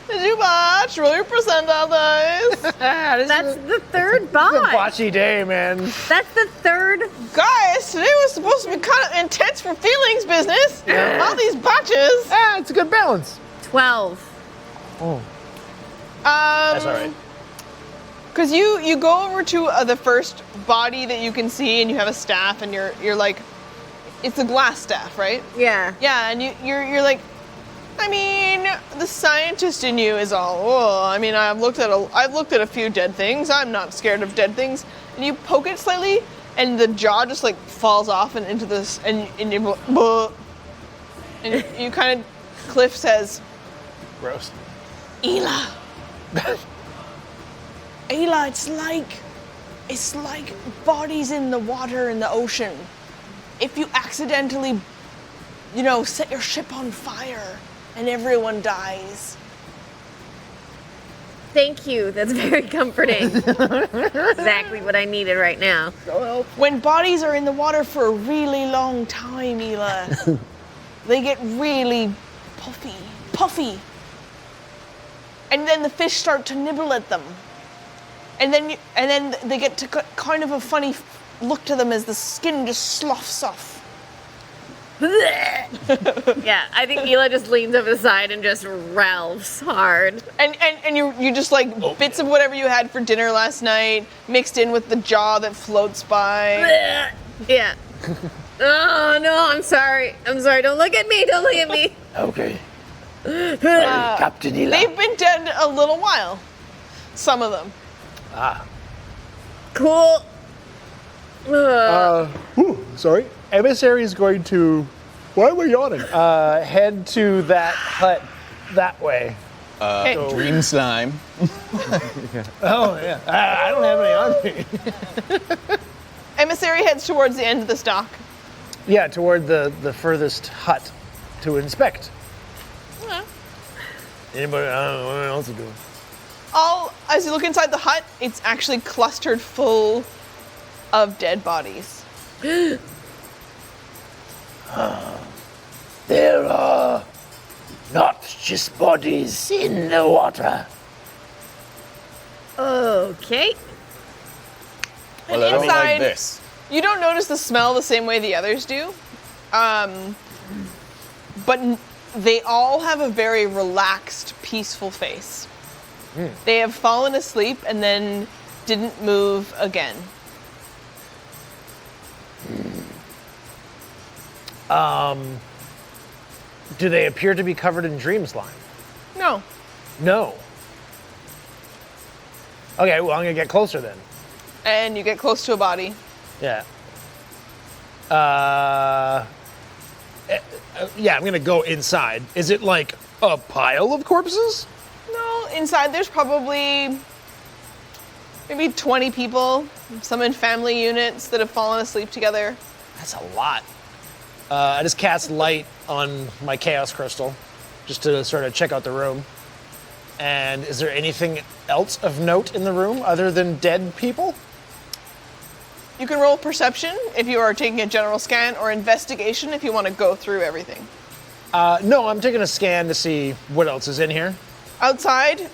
Did you botch? Roll your percentile dice. That's the third It's a bot. botchy day, man. That's the third. Guys, today was supposed to be kind of intense for feelings business. All these botches. Ah, it's a good balance. 12. That's all right. Because you go over to the first body that you can see, and you have a staff, and you're like, it's a glass staff, right? Yeah. Yeah, and you're like, I mean, the scientist in you is all, oh, I mean, I've looked at a few dead things. I'm not scared of dead things. And you poke it slightly, and the jaw just like falls off and into this, and you, and you kind of, Cliff says, Gross. Elagh. Elagh, it's like bodies in the water in the ocean. If you accidentally, set your ship on fire and everyone dies. Thank you. That's very comforting. Exactly what I needed right now. When bodies are in the water for a really long time, Elagh, they get really puffy. And then the fish start to nibble at them. And then they get to kind of a funny look to them as the skin just sloughs off. Yeah, I think Elagh just leans over the side and just ralphs hard. And you just like bits of whatever you had for dinner last night mixed in with the jaw that floats by. Yeah. Oh, no, I'm sorry. Don't look at me. Don't look at me. Okay. Captain Elagh. They've been dead a little while. Some of them. Cool. Sorry. Emissary is going to. Why are we yawning? Head to that hut that way. Okay. Dream slime. Oh, yeah. I don't have any on me. Emissary heads towards the end of the stock. Yeah, toward the furthest hut to inspect. Anybody? I don't know what else to do. As you look inside the hut, it's actually clustered full of dead bodies. There are not just bodies in the water. Okay. Well, I don't like inside- this. You don't notice the smell the same way the others do. But they all have a very relaxed, peaceful face. They have fallen asleep and then didn't move again. Do they appear to be covered in dream slime? No. No. Okay, well, I'm gonna get closer then. And you get close to a body. Yeah. Yeah, I'm gonna go inside. Is it like a pile of corpses? No, inside there's probably maybe 20 people, some in family units that have fallen asleep together. That's a lot. I just cast light on my chaos crystal just to sort of check out the room. And is there anything else of note in the room other than dead people? You can roll perception if you are taking a general scan, or investigation if you want to go through everything. No, I'm taking a scan to see what else is in here. Outside,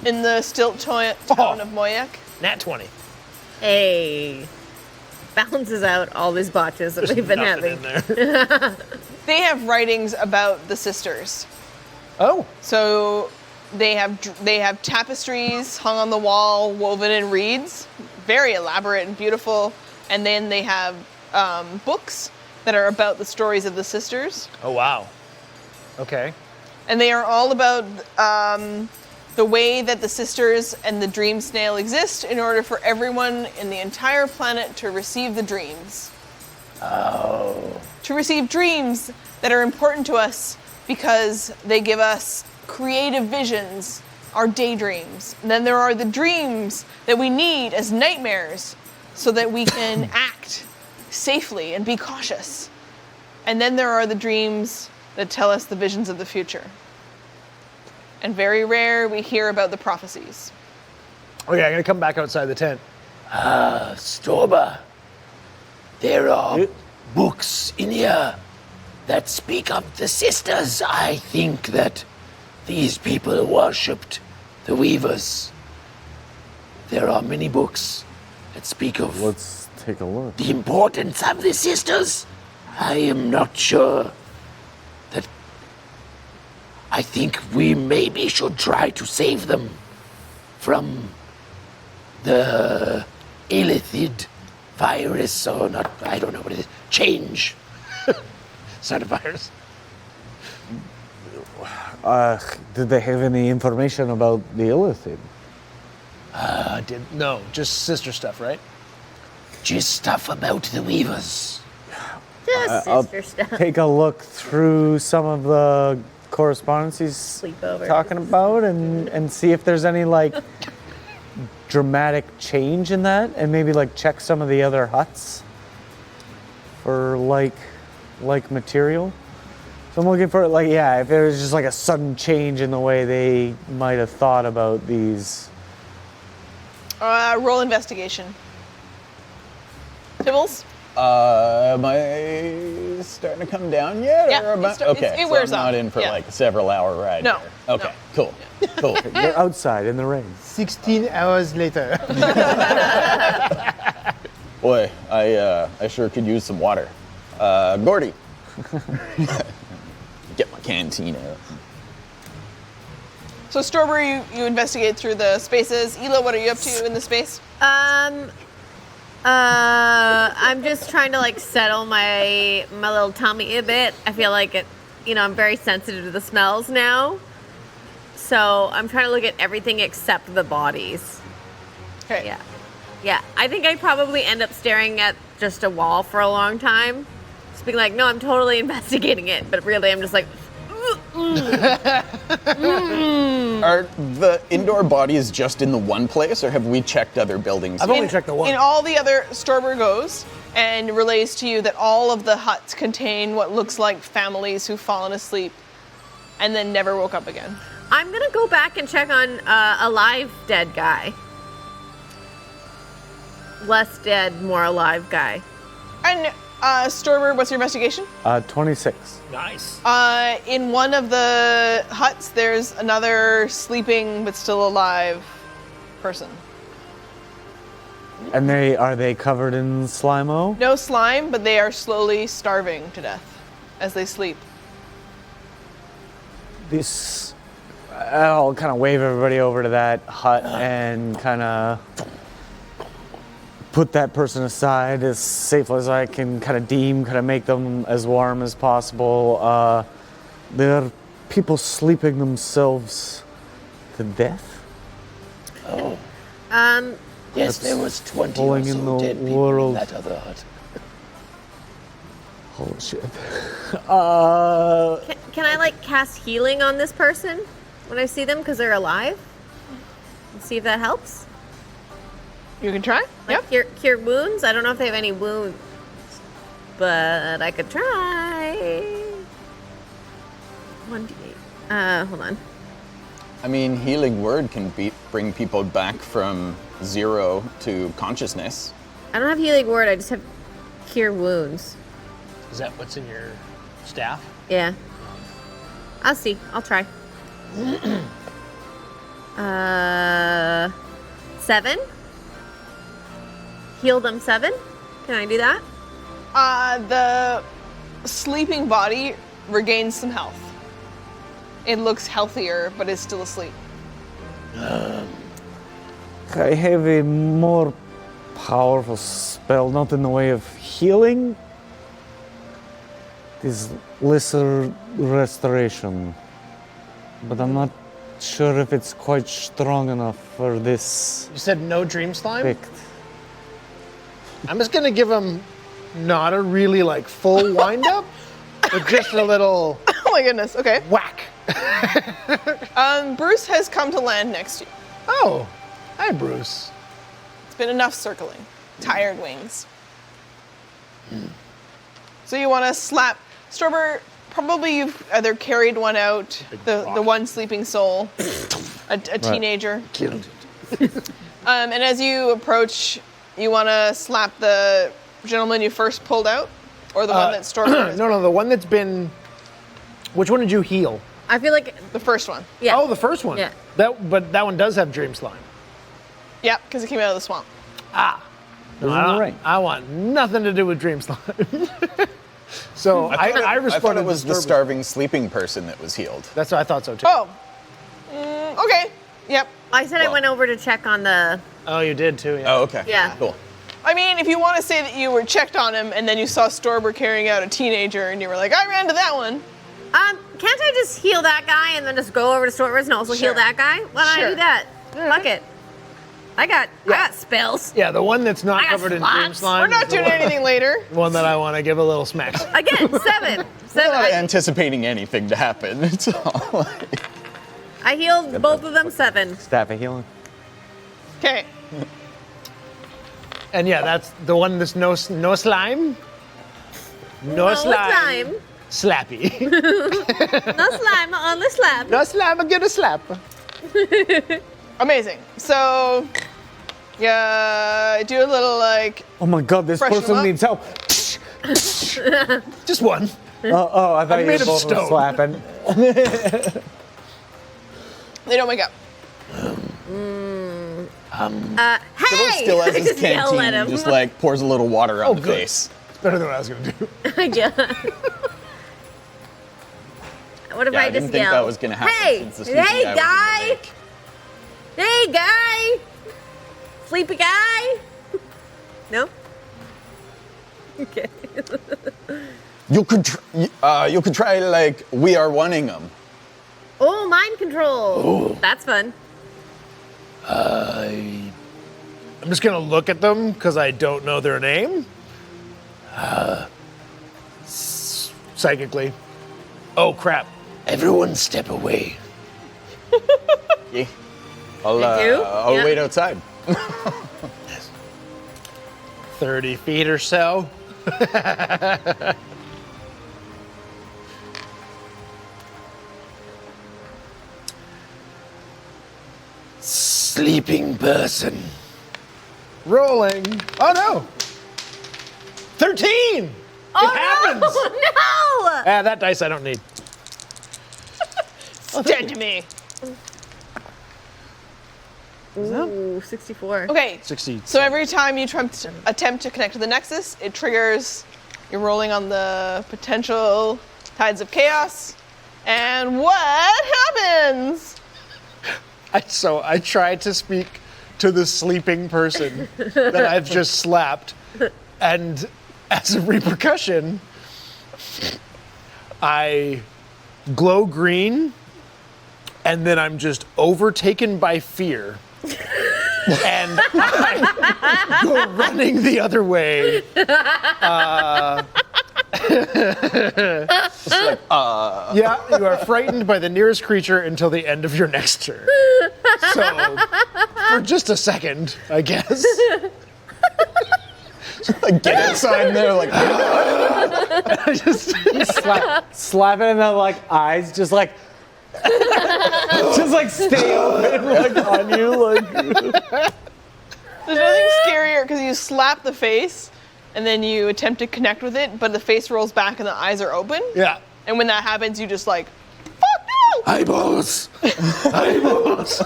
in the stilt town of Moyak, Nat 20. Hey. Balances out all these botches that we've been Nothing having. in there. they have writings about the sisters. Oh, So they have tapestries hung on the wall, woven in reeds, very elaborate and beautiful. And then they have books that are about the stories of the sisters. oh wow. Okay. And they are all about the way that the sisters and the dream snail exist in order for everyone in the entire planet to receive the dreams. Oh. To receive dreams that are important to us because they give us creative visions, our daydreams. And then there are the dreams that we need as nightmares so that we can act safely and be cautious. And then there are the dreams that tell us the visions of the future. And very rare we hear about the prophecies. Okay, I'm gonna come back outside the tent. Storber, there are books in here that speak of the sisters. I think that these people worshipped the weavers. There are many books that speak of Let's take a look. the importance of the sisters. I am not sure that. I think we maybe should try to save them from the Elithid virus, or not, I don't know what it is. Change. It's not a virus. Did they have any information about the Illithid? No, just sister stuff, right? Just stuff about the weavers. Just I'll sister stuff. take a look through some of the correspondence he's Sleepover. talking about and see if there's any like dramatic change in that, and maybe like check some of the other huts for like material. So I'm looking for like, yeah, if there was just like a sudden change in the way they might have thought about these. Roll investigation. Tibbles? Am I starting to come down yet? Yeah, or am I- it start- okay, it so wears I'm not off. in for Yeah. like a several-hour ride. No, here. Okay, no. cool, cool. You're outside in the rain. 16 hours later. Boy, I sure could use some water. Gordy, get my canteen out. So Storber, you investigate through the spaces. Elagh, what are you up to in the space? I'm just trying to like settle my little tummy a bit. I feel like it, I'm very sensitive to the smells now. So I'm trying to look at everything except the bodies. Okay. Yeah. Yeah. I think I'd probably end up staring at just a wall for a long time. Just being like, no, I'm totally investigating it. But really, I'm just like, Are the indoor bodies just in the one place, or have we checked other buildings? I've only checked the one. In all the other, Storber goes and relays to you that all of the huts contain what looks like families who've fallen asleep and then never woke up again. I'm gonna go back and check on a live dead guy. Less dead, more alive guy. And Storber, what's your investigation? 26. Nice. In one of the huts, there's another sleeping but still alive person. And are they covered in slime-o? No slime, but they are slowly starving to death as they sleep. I'll kind of wave everybody over to that hut and kind of put that person aside as safely as I can kind of make them as warm as possible. There are people sleeping themselves to death. Oh. Yes, there was 20 or pulling in so the dead people world. in that other hut. Holy shit. Can I like cast healing on this person when I see them because they're alive? And see if that helps. You can try? Like Yep. cure wounds. I don't know if they have any wounds, but I could try. 1d8. Hold on. I mean, healing word can bring people back from 0 to consciousness. I don't have healing word. I just have cure wounds. Is that what's in your staff? Yeah. I'll see. I'll try. 7. Heal them 7. Can I do that? The sleeping body regains some health. It looks healthier, but is still asleep. I have a more powerful spell, not in the way of healing. It is lesser restoration. But I'm not sure if it's quite strong enough for this You said no dream slime? effect. I'm just gonna give him not a really like full wind up, but just a little Oh my goodness, okay. whack. Bruce has come to land next to you. Oh, hi Bruce. It's been enough circling. Tired wings. So you want to slap Storber? Probably you've either carried one out, the one sleeping soul, a teenager. Killed it. And as you approach, you want to slap the gentleman you first pulled out, or the one that Storber? No, the one that's been. Which one did you heal? I feel like The first one. yeah. Oh, the first one. Yeah. But that one does have dream slime. Yep, because it came out of the swamp. I want nothing to do with dream slime. So I I responded. thought it was to the Storber. starving sleeping person that was healed. That's what I thought so too. Oh. Okay. Yep. I said I Well. went over to check on the. Oh, you did too. Yeah. Oh, okay. Yeah. Cool. I mean, if you want to say that you were checked on him and then you saw Storber carrying out a teenager and you were like, I ran to that one. Can't I just heal that guy and then just go over to Storber's and also heal Sure. that guy? Why don't I Sure. do that? Fuck it. I got spells. Yeah, the one that's not I got covered in dream slots. slime. We're not is the doing one- anything later. One that I want to give a little smack. Again, 7. We're not 7. anticipating anything to happen. It's all like, I healed both of them 7. Staff of healing. Okay. And yeah, that's the one that's no slime. No slime. Slappy. No slime, only slap. No slime, I'm gonna slap. Amazing. So, yeah, do a little like. Oh my god, this Freshen person up. needs help. Just one. Oh, I thought you made were of both were stone. slapping. They don't wake up. Tibbles Hey! still has his Just yell at canteen, him. just like pours a little water on the good. face. It's better than what I was gonna do. Yeah. What if Yeah, I I just didn't think yell? that was gonna happen Hey! since the sleeping Hey, guy was in the guy! lake. Hey, guy! Sleepy guy? No? Okay. You could try like we are wanting them. Oh, mind control. That's fun. I'm just gonna look at them because I don't know their name. Psychically. Oh crap. Everyone step away. Yeah. I'll Yeah. wait outside. 30 feet or so. Sleeping person. Rolling. Oh no! 13! Oh, it happens! No! Ah, that dice I don't need. Dead to me. Ooh, 64. Okay. 60. So every time you attempt to connect to the Nexus, it triggers. You're rolling on the potential tides of chaos. And what happens? So I tried to speak to the sleeping person that I've just slapped, and as a repercussion, I glow green, and then I'm just overtaken by fear, and I go running the other way. Yeah, you are frightened by the nearest creature until the end of your next turn. So, for just a second, I guess. Like, get inside there, like, I just Slap it in the like eyes, just like stay open like on you like. There's nothing scarier because you slap the face and then you attempt to connect with it, but the face rolls back and the eyes are open. yeah. And when that happens, you just like, fuck no! Eyeballs. Eyeballs.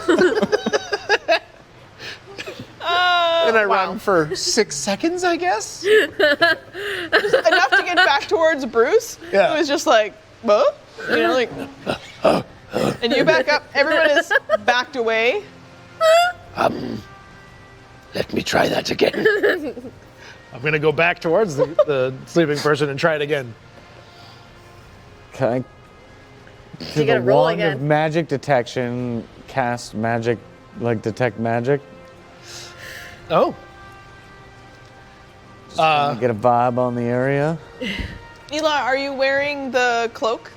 And I wow. run for 6 seconds, I guess. Enough to get back towards Bruce. Yeah. It was just like, what? You know, like, and you back up. Everyone is backed away. Let me try that again. I'm gonna go back towards the sleeping person and try it again. Can I, You gotta roll wand of again. magic detection, cast magic, like detect magic? Oh. Get a vibe on the area. Elagh, are you wearing the cloak?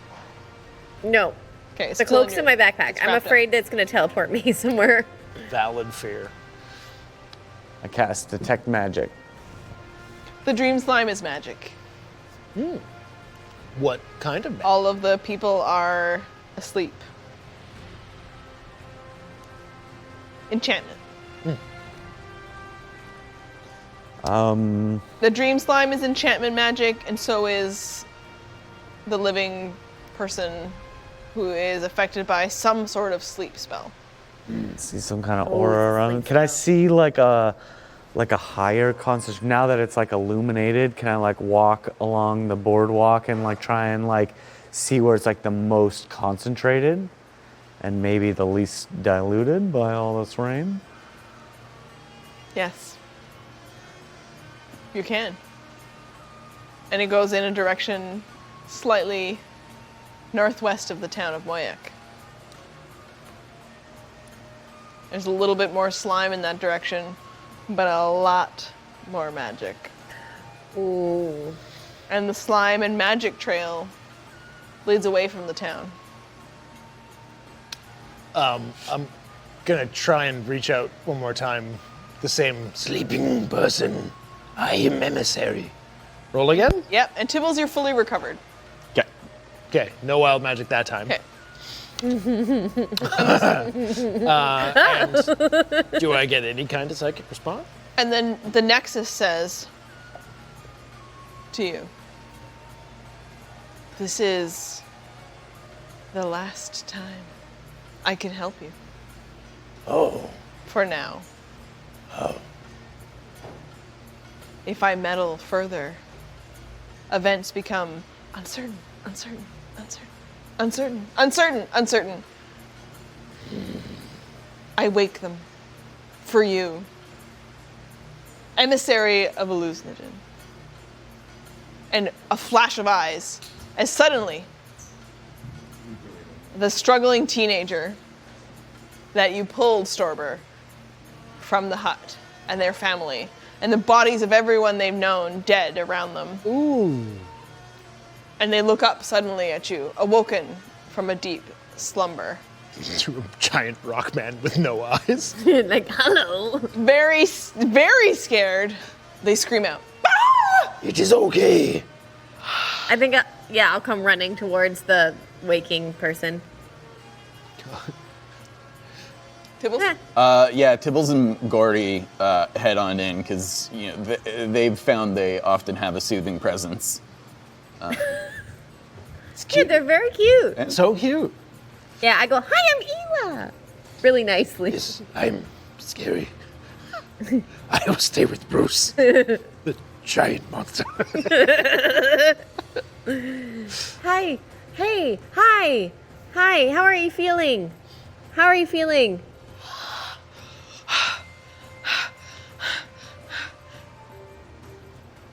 No. Okay, The cloak's in my backpack. it's I'm wrapped up. afraid that it's going to teleport me somewhere. Valid fear. I cast detect magic. The dream slime is magic. What kind of magic? All of the people are asleep. Enchantment. The dream slime is enchantment magic, and so is the living person who is affected by some sort of sleep spell. See some kind of aura around it. Can I see like a higher concentration now that it's like illuminated? Can I like walk along the boardwalk and like try and like see where it's like the most concentrated and maybe the least diluted by all this rain? Yes. You can. And it goes in a direction slightly northwest of the town of Moyak. There's a little bit more slime in that direction, but a lot more magic. Ooh. And the slime and magic trail leads away from the town. I'm gonna try and reach out one more time. The same. Sleeping person. I am Emissary. Roll again? Yep, and Tibbles, you're fully recovered. Okay. Okay, no wild magic that time. Okay. And do I get any kind of psychic response? And then the Nexus says to you, this is the last time I can help you. Oh. For now. Oh. If I meddle further, events become uncertain, uncertain, uncertain, uncertain, uncertain, uncertain. I wake them for you. Emissary of Hallucinogen. And a flash of eyes, as suddenly the struggling teenager that you pulled, Storber, from the hut and their family, and the bodies of everyone they've known dead around them. Ooh. And they look up suddenly at you, awoken from a deep slumber. To a giant rock man with no eyes. Like, hello. Very, very scared, they scream out. "Ah!" It is okay. I think, I'll come running towards the waking person. Tibbles? Yeah, Tibbles and Gordy head on in because they've found they often have a soothing presence. Yeah, they're very cute. So cute. Yeah, I go, hi, I'm Elagh. Really nicely. Yes, I'm scary. I will stay with Bruce, the giant monster. Hi. Hey. Hi. Hi. How are you feeling? How are you feeling?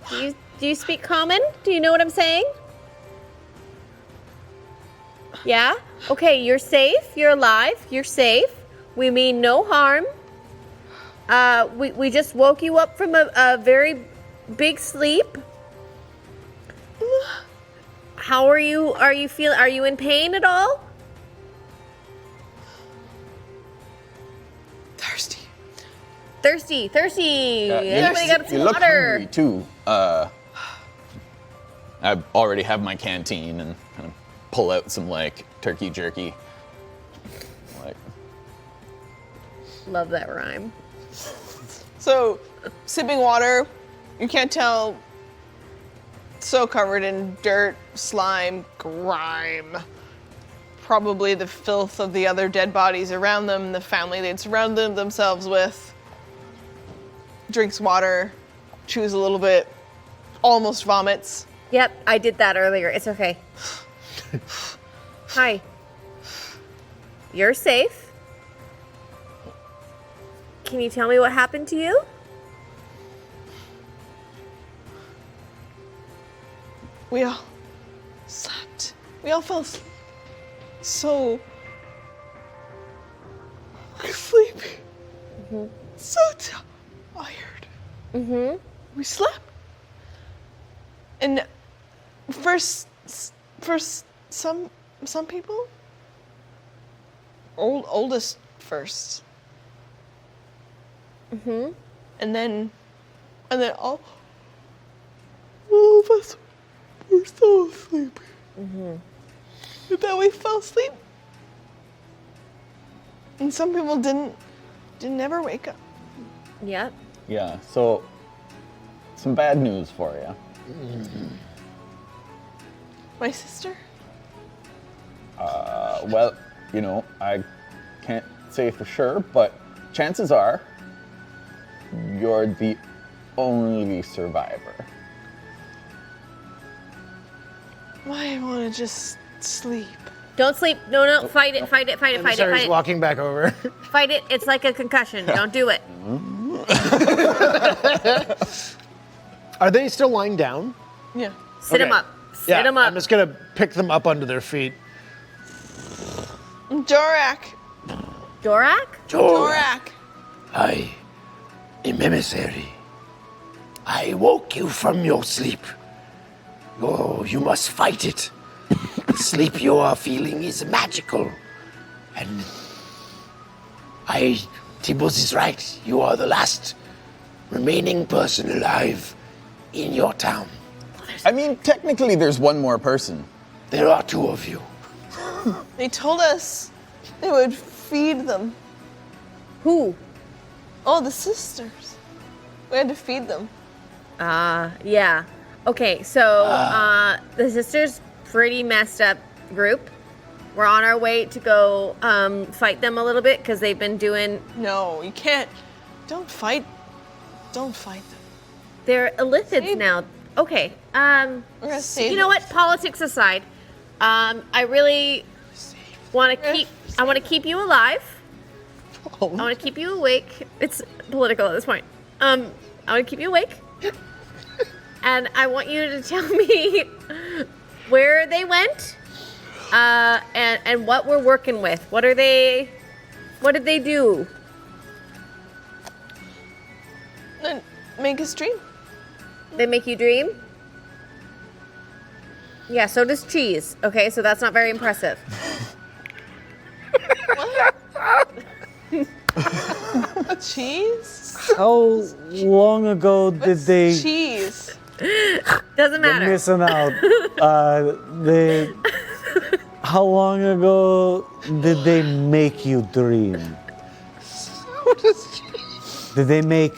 Do you speak common? Do you know what I'm saying? Yeah? Okay, you're safe. You're alive. You're safe. We mean no harm. We just woke you up from a very big sleep. How are you? Are you in pain at all? Thirsty. Thirsty. Anybody got some you look water? hungry too. I already have my canteen and kind of pull out some like turkey jerky. Like, Love that rhyme. So, sipping water, you can't tell. So covered in dirt, slime, grime. Probably the filth of the other dead bodies around them, the family they'd surrounded themselves with. Drinks water, chews a little bit, almost vomits. Yep, I did that earlier. It's okay. Hi. You're safe. Can you tell me what happened to you? We all slept. We all fell asleep. So sleepy. So tired. We slept. And first some people, oldest first. And then all of us were so sleepy. And then we fell asleep. And some people didn't ever wake up. Yep. yeah, so some bad news for you. My sister? Well, I can't say for sure, but chances are you're the only survivor. I want to just sleep. Don't sleep. No. Fight it. Emissary's walking back over. Fight it. It's like a concussion. Don't do it. Are they still lying down? Yeah. Sit them Okay. up. Sit them up. I'm just gonna pick them up onto their feet. Dorak. Dorak? Dorak. I am Emissary. I woke you from your sleep. Oh, you must fight it. The sleep you are feeling is magical. And Tibbles is right. You are the last remaining person alive in your town. I mean, technically there's one more person. There are two of you. They told us they would feed them. Who? Oh, the sisters. We had to feed them. Yeah. Okay, so the sisters, pretty messed up group. We're on our way to go fight them a little bit because they've been doing. No, you can't. Don't fight. Don't fight them. They're illicits Save- now. Okay. We're gonna save You know them. what? Politics aside, I really want to keep. I want to keep you alive. I want to keep you awake. It's political at this point. I want to keep you awake. And I want you to tell me where they went, and what we're working with. What did they do? Then make us dream. They make you dream? Yeah, so does cheese. Okay, so that's not very impressive. Cheese? How long ago did What's they? Doesn't cheese? They're matter. missing out. How long ago did they make you dream? Did they make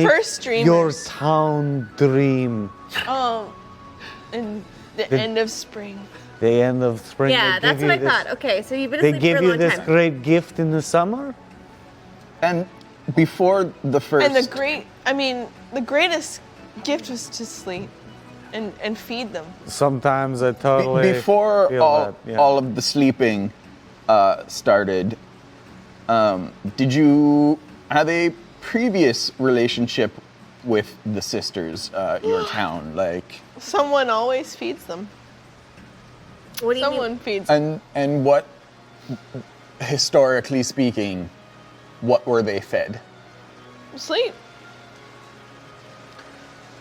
First your dreamers. town dream? Oh, in the end of spring. The end of spring. Yeah, they that's give what I you this- thought. Okay, so you've been They asleep give for a you long this time. great gift in the summer. And before the first. And the greatest gift was to sleep and feed them. Sometimes I totally Before feel all, that, yeah. all of the sleeping started, did you have a previous relationship with the sisters, your town? Like, Someone always feeds them. What do you Someone mean? feeds them. and what, historically speaking, what were they fed? Sleep.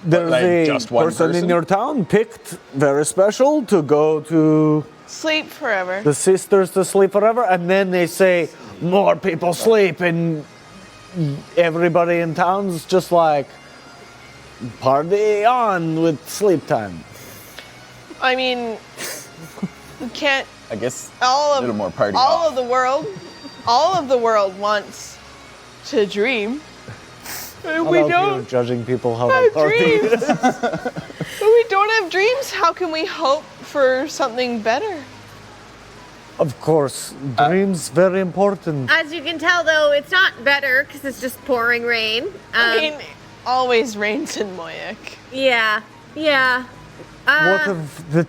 There's like, a just one person in person? your town picked very special to go to Sleep forever. the sisters to sleep forever, and then they say more people sleep, and everybody in town's just like party on with sleep time. I mean, we can't. I guess All a of little more party all off. of the world wants to dream. And we How about you don't judging people how they have party. dreams. When we don't have dreams, how can we hope for something better? Of course, dreams very important. As you can tell, though, it's not better because it's just pouring rain. I mean, it always rains in Moyak. Yeah. What if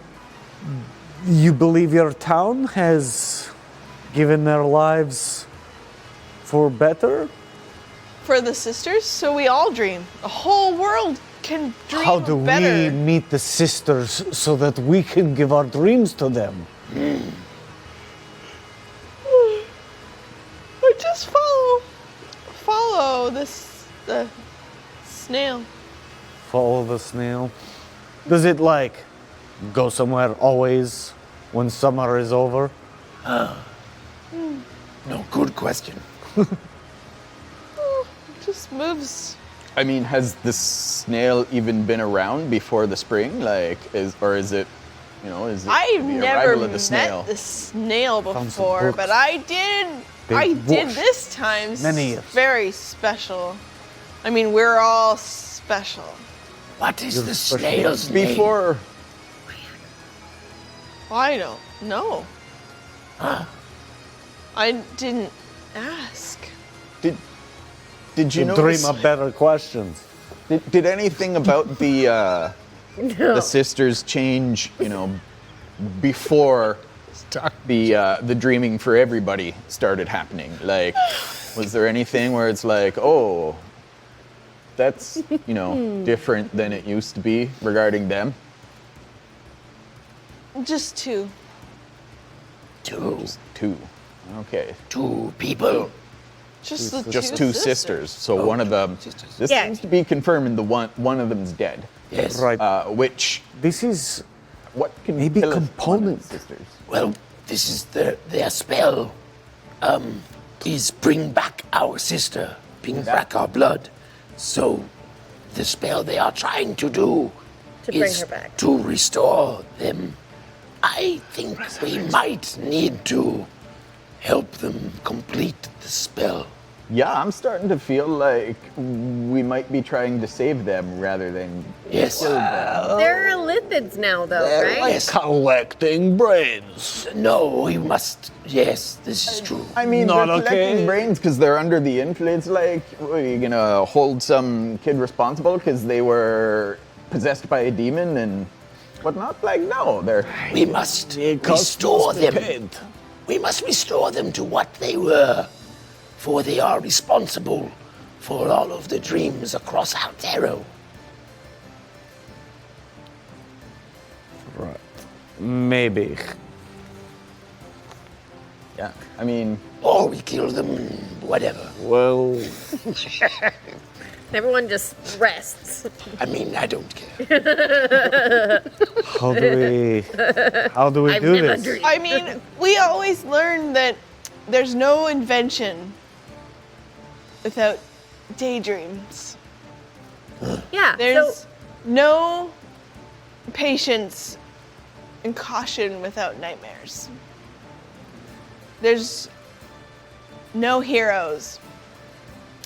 you believe your town has given their lives for better? For the sisters, so we all dream. The whole world can dream How do better. we meet the sisters so that we can give our dreams to them? I just follow this the snail. Follow the snail. Does it like go somewhere always when summer is over? No, good question. Just moves. I mean, has the snail even been around before the spring? Like, is it, is it I've the never arrival of the snail? met the snail Found some before, books. but I did. Big I did whoosh. this time. Many years. Very special. I mean, we're all special. What is the special. snail's name? Before, I don't know. I didn't ask. did you To notice? dream up better questions. Did anything about the sisters change? Before the dreaming for everybody started happening. Like, was there anything where it's like, oh, that's different than it used to be regarding them? Just two. Two. Okay. Two people. Just the Just two two sisters. So one of them. sisters. This Yeah. seems to be confirming the one of them's dead. Yes. Right. Which This is what can Maybe kill one of the component. sisters? Well, this is their spell. Is bring back our sister, bring back our blood. So, the spell they are trying to do To bring is her back. to restore them. I think we might need to help them complete the spell. Yeah, I'm starting to feel like we might be trying to save them rather than Yes. kill them. There are lithids now, though, right? Yes. collecting brains. No, we must. Yes, this is true. I mean, Not they're collecting okay. brains because they're under the influence. Like, what, are you gonna hold some kid responsible because they were possessed by a demon and whatnot? Like, no, they're. We must restore them. Paid. We must restore them to what they were, for they are responsible for all of the dreams across ALTERO. Right. Maybe. Yeah, I mean, Or we kill them, whatever. Well, Everyone just rests. I mean, I don't care. how do we I've do never this? dreamed. I mean, we always learn that there's no invention without daydreams. Yeah. There's so no patience and caution without nightmares. There's no heroes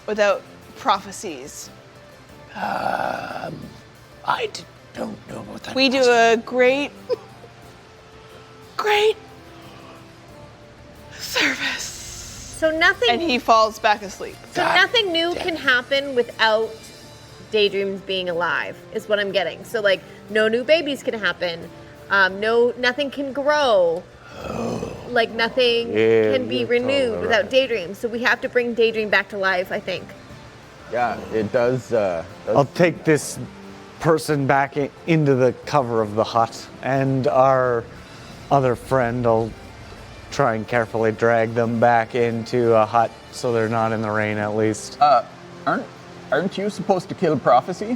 without prophecies. Don't know what that We do a great service. so nothing. And he falls back asleep. So nothing new can happen without daydreams being alive, is what I'm getting. So like, no new babies can happen. Nothing can grow. Like nothing can be renewed without daydreams. So we have to bring daydream back to life, I think. Yeah, it does. I'll take this person back into the cover of the hut, and our other friend, I'll try and carefully drag them back into a hut so they're not in the rain at least. Aren't you supposed to kill prophecy?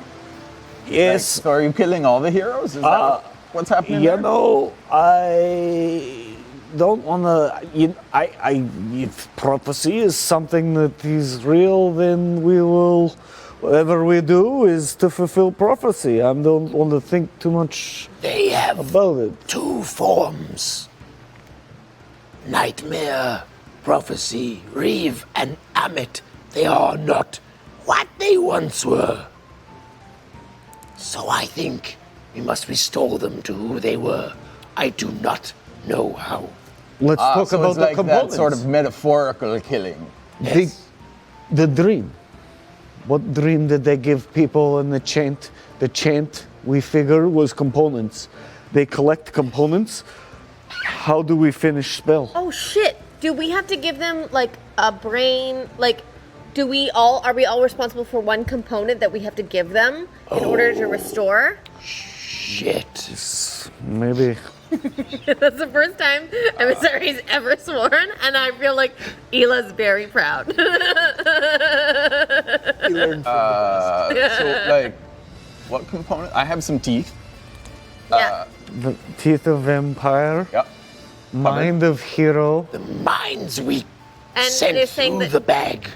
Yes. So are you killing all the heroes? Is that what's happening? You there? know, I don't want to. If prophecy is something that is real, then we will. Whatever we do is to fulfill prophecy. I don't want to think too much They have about it. 2 forms. Nightmare, prophecy, Reeve, and Amit. They are not what they once were. So I think we must restore them to who they were. I do not know how. Let's talk so about it's the like that components. sort of metaphorical killing. Yes. The dream. What dream did they give people in the chant? The chant, we figure, was components. They collect components. How do we finish spell? Oh shit! Do we have to give them like a brain? Like, are we all responsible for one component that we have to give them in order to restore? Shit. Maybe. That's the first time Emissary's ever sworn, and I feel like Elah's very proud. So, like, what component? I have some teeth. Yeah. The teeth of empire, Yep. mind of hero. The minds we And sent they're saying through that- the bag.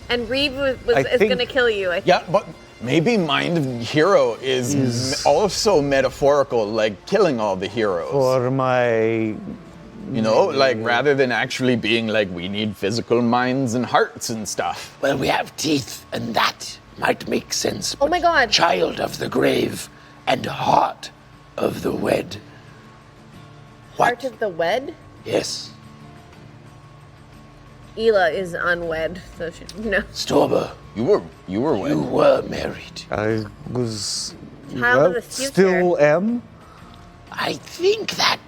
And Reeve I is think- gonna kill you. I think. Yeah, but maybe mind of hero is also metaphorical, like killing all the heroes. For my You know, like rather than actually being like, we need physical minds and hearts and stuff. Well, we have teeth, and that might make sense. Oh my God. Child of the grave and heart of the wed. Part of the wed. Yes. Elagh is unwed, so she no. Storber, You were you wed. were married. I was Child of the future. still am. I think that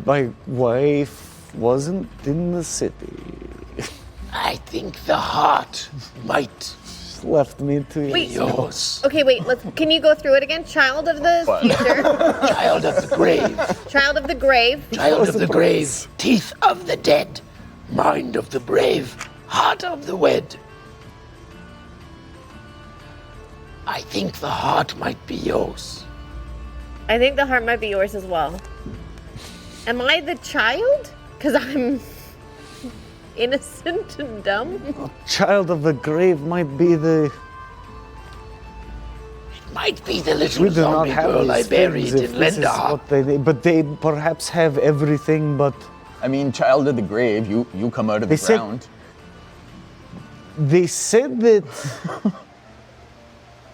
My wife wasn't in the city. I think the heart might Left me to be Wait. yours. Okay, wait. Can you go through it again? Child of the future. Child of the grave. Child of the grave. Child of the grave. Teeth of the dead. Mind of the brave. Heart of the wed. I think the heart might be yours. I think the heart might be yours as well. Am I the child? Because I'm innocent and dumb. Child of the grave might be the. Might be the little We do not zombie have girl I these buried things if in this is Lendar. what they need. But they perhaps have everything. But I mean, child of the grave, you come out of the They said- ground. they said that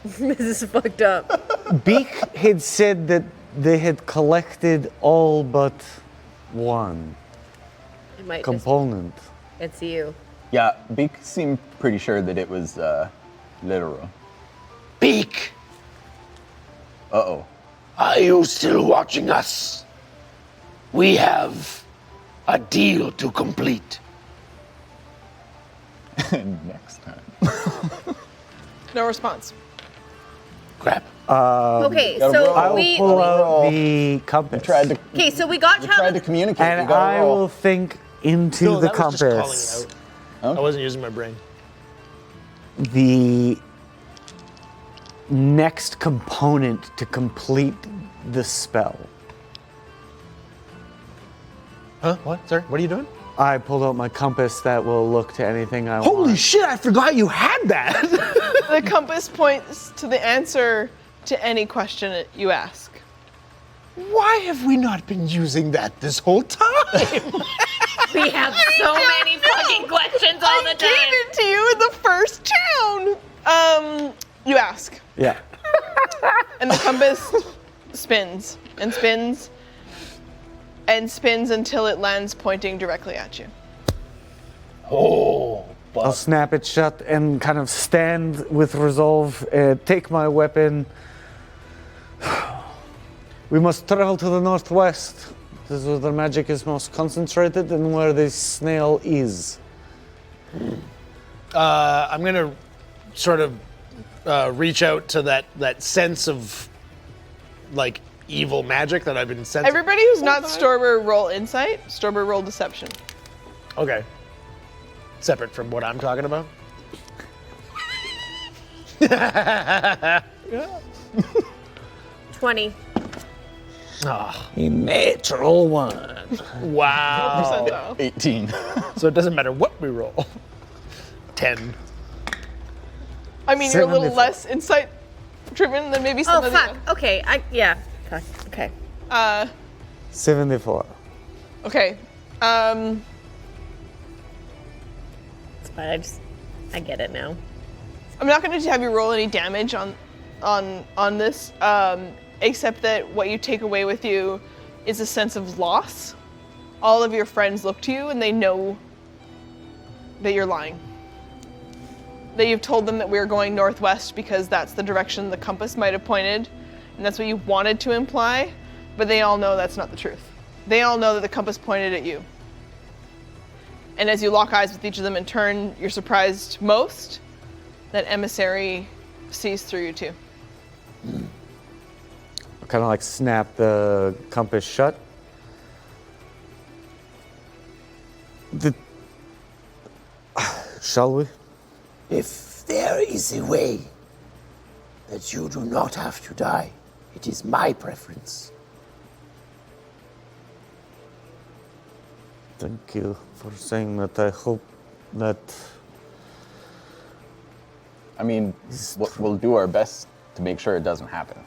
This is fucked up. Beak had said that they had collected all but one It might just, component. it's you. Yeah, Beak seemed pretty sure that it was literal. Beak, Uh-oh. are you still watching us? We have a deal to complete. Next time. No response. Crap. Okay, gotta so roll. I will we. pull we- out the compass. Okay, so we got We tried child. to communicate. and we gotta I roll. will think into No, the that was just calling compass. it out. I wasn't using my brain. The next component to complete the spell. Huh? What? Sorry, what are you doing? I pulled out my compass that will look to anything I want. Holy shit, I forgot you had that. The compass points to the answer to any question you ask. Why have we not been using that this whole time? We have so many fucking questions all the I gave time. it to you in the first town. You ask, Yeah. and the compass spins and spins and spins until it lands pointing directly at you. Oh, I'll snap it shut and kind of stand with resolve, take my weapon. We must travel to the northwest. This is where the magic is most concentrated and where this snail is. I'm gonna sort of reach out to that sense of like evil magic that I've been sensing. Everybody who's not Storber, roll insight. Storber, roll deception. Okay. Separate from what I'm talking about. 20. A natural one. Wow. Percentile. 18. So it doesn't matter what we roll. 10. I mean, you're a little 74. less insight driven than maybe some Oh, of fuck. the. Okay, Fuck. Okay. 74. Okay. It's fine. I get it now. I'm not going to have you roll any damage on this, except that what you take away with you is a sense of loss. All of your friends look to you and they know that you're lying. That you've told them that we're going northwest because that's the direction the compass might have pointed, and that's what you wanted to imply, but they all know that's not the truth. They all know that the compass pointed at you. And as you lock eyes with each of them in turn, you're surprised most that Emissary sees through you too. I kind of like snap the compass shut. Shall we? if there is a way that you do not have to die, it is my preference. Thank you for saying that. I hope that I mean, we'll do our best to make sure it doesn't happen.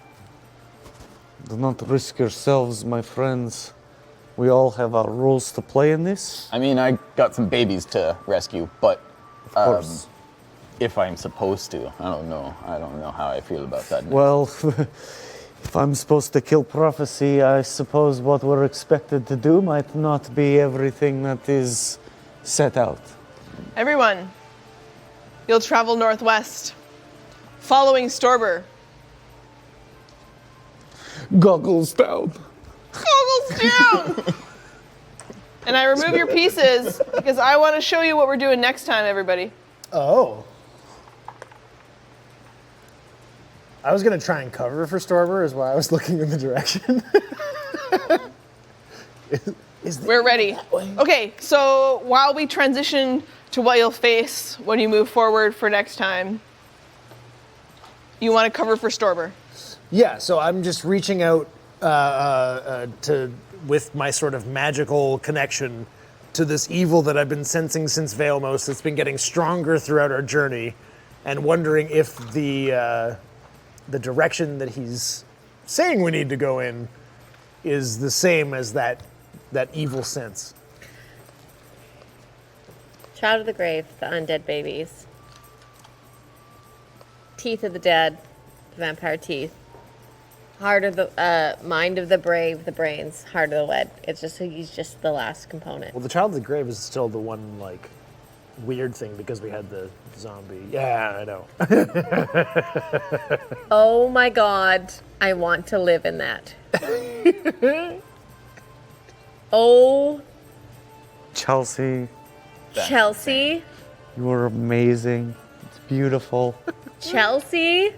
do not risk yourselves, my friends. We all have our roles to play in this. I mean, I got some babies to rescue, but Of course. if I'm supposed to, I don't know. I don't know how I feel about that. Well, if I'm supposed to kill prophecy, I suppose what we're expected to do might not be everything that is set out. Everyone, you'll travel northwest, following Storber. Goggles down. Goggles down! And I remove your pieces because I want to show you what we're doing next time, everybody. Oh. I was gonna try and cover for Storber, is why I was looking in the direction. We're ready. Okay, so while we transition to what you'll face when you move forward for next time, you want to cover for Storber. Yeah, so I'm just reaching out with my sort of magical connection to this evil that I've been sensing since Vailmos. That's been getting stronger throughout our journey, and wondering if the direction that he's saying we need to go in is the same as that evil sense. Child of the grave, the undead babies. Teeth of the dead, the vampire teeth. Heart of the mind of the brave, the brains. Heart of the lead. It's just he's just the last component. Well, the Child of the Grave is still the one, like, weird thing because we had the zombie. Yeah, I know. Oh my god, I want to live in that. Oh, Chelsea, Chelsea, you are amazing. It's beautiful. Chelsea.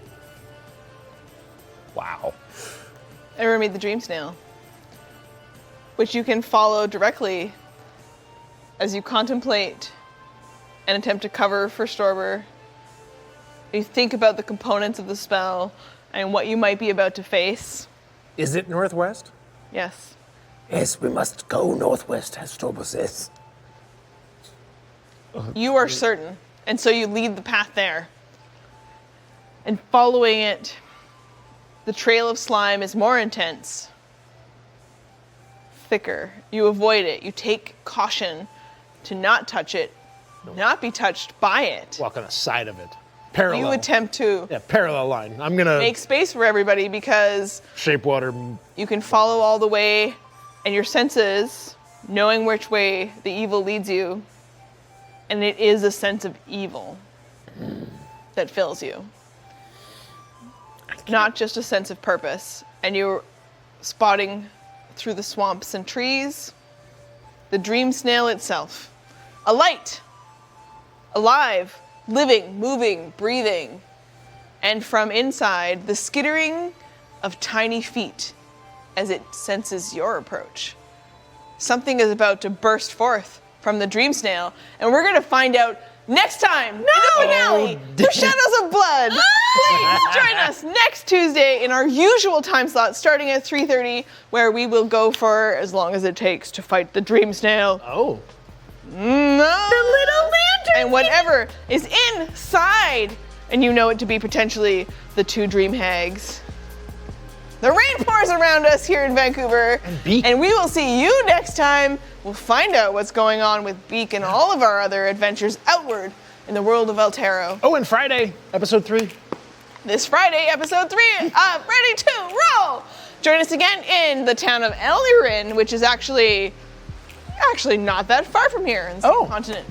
Wow. Ever made the dream snail, which you can follow directly as you contemplate and attempt to cover for Storber. You think about the components of the spell and what you might be about to face. Is it northwest? Yes. Yes, we must go northwest, as Storber says. You are certain. And so you lead the path there. And following it, the trail of slime is more intense, thicker. You avoid it. You take caution to not touch it, not be touched by it. Walk on the side of it. Parallel. You attempt to Parallel line. I'm gonna make space for everybody because shape water. you can follow all the way, and your senses, knowing which way the evil leads you, and it is a sense of evil that fills you. Not just a sense of purpose. And you're spotting through the swamps and trees the dream snail itself. A light. Alive, living, moving, breathing. And from inside, the skittering of tiny feet as it senses your approach. Something is about to burst forth from the dream snail, and we're gonna find out next time in the finale, The Shadows of Blood. Please join us next Tuesday in our usual time slot, starting at 3:30, where we will go for as long as it takes to fight the dream snail. Oh. No. The little lantern. And whatever is inside, and you know it to be potentially the two dream hags. The rain pours around us here in Vancouver, and we will see you next time. We'll find out what's going on with Beak and all of our other adventures outward in the world of ALTERO. Oh, and Friday, episode 3. This Friday, episode 3, ready to roll! Join us again in the town of Elagh, which is actually not that far from here in the same continent.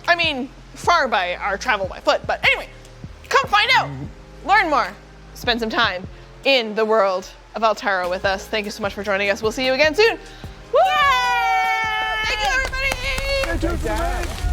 I mean, far by our travel by foot, but anyway, come find out, learn more, spend some time in the world of ALTERO with us. Thank you so much for joining us. We'll see you again soon. Woo! Thank you, everybody!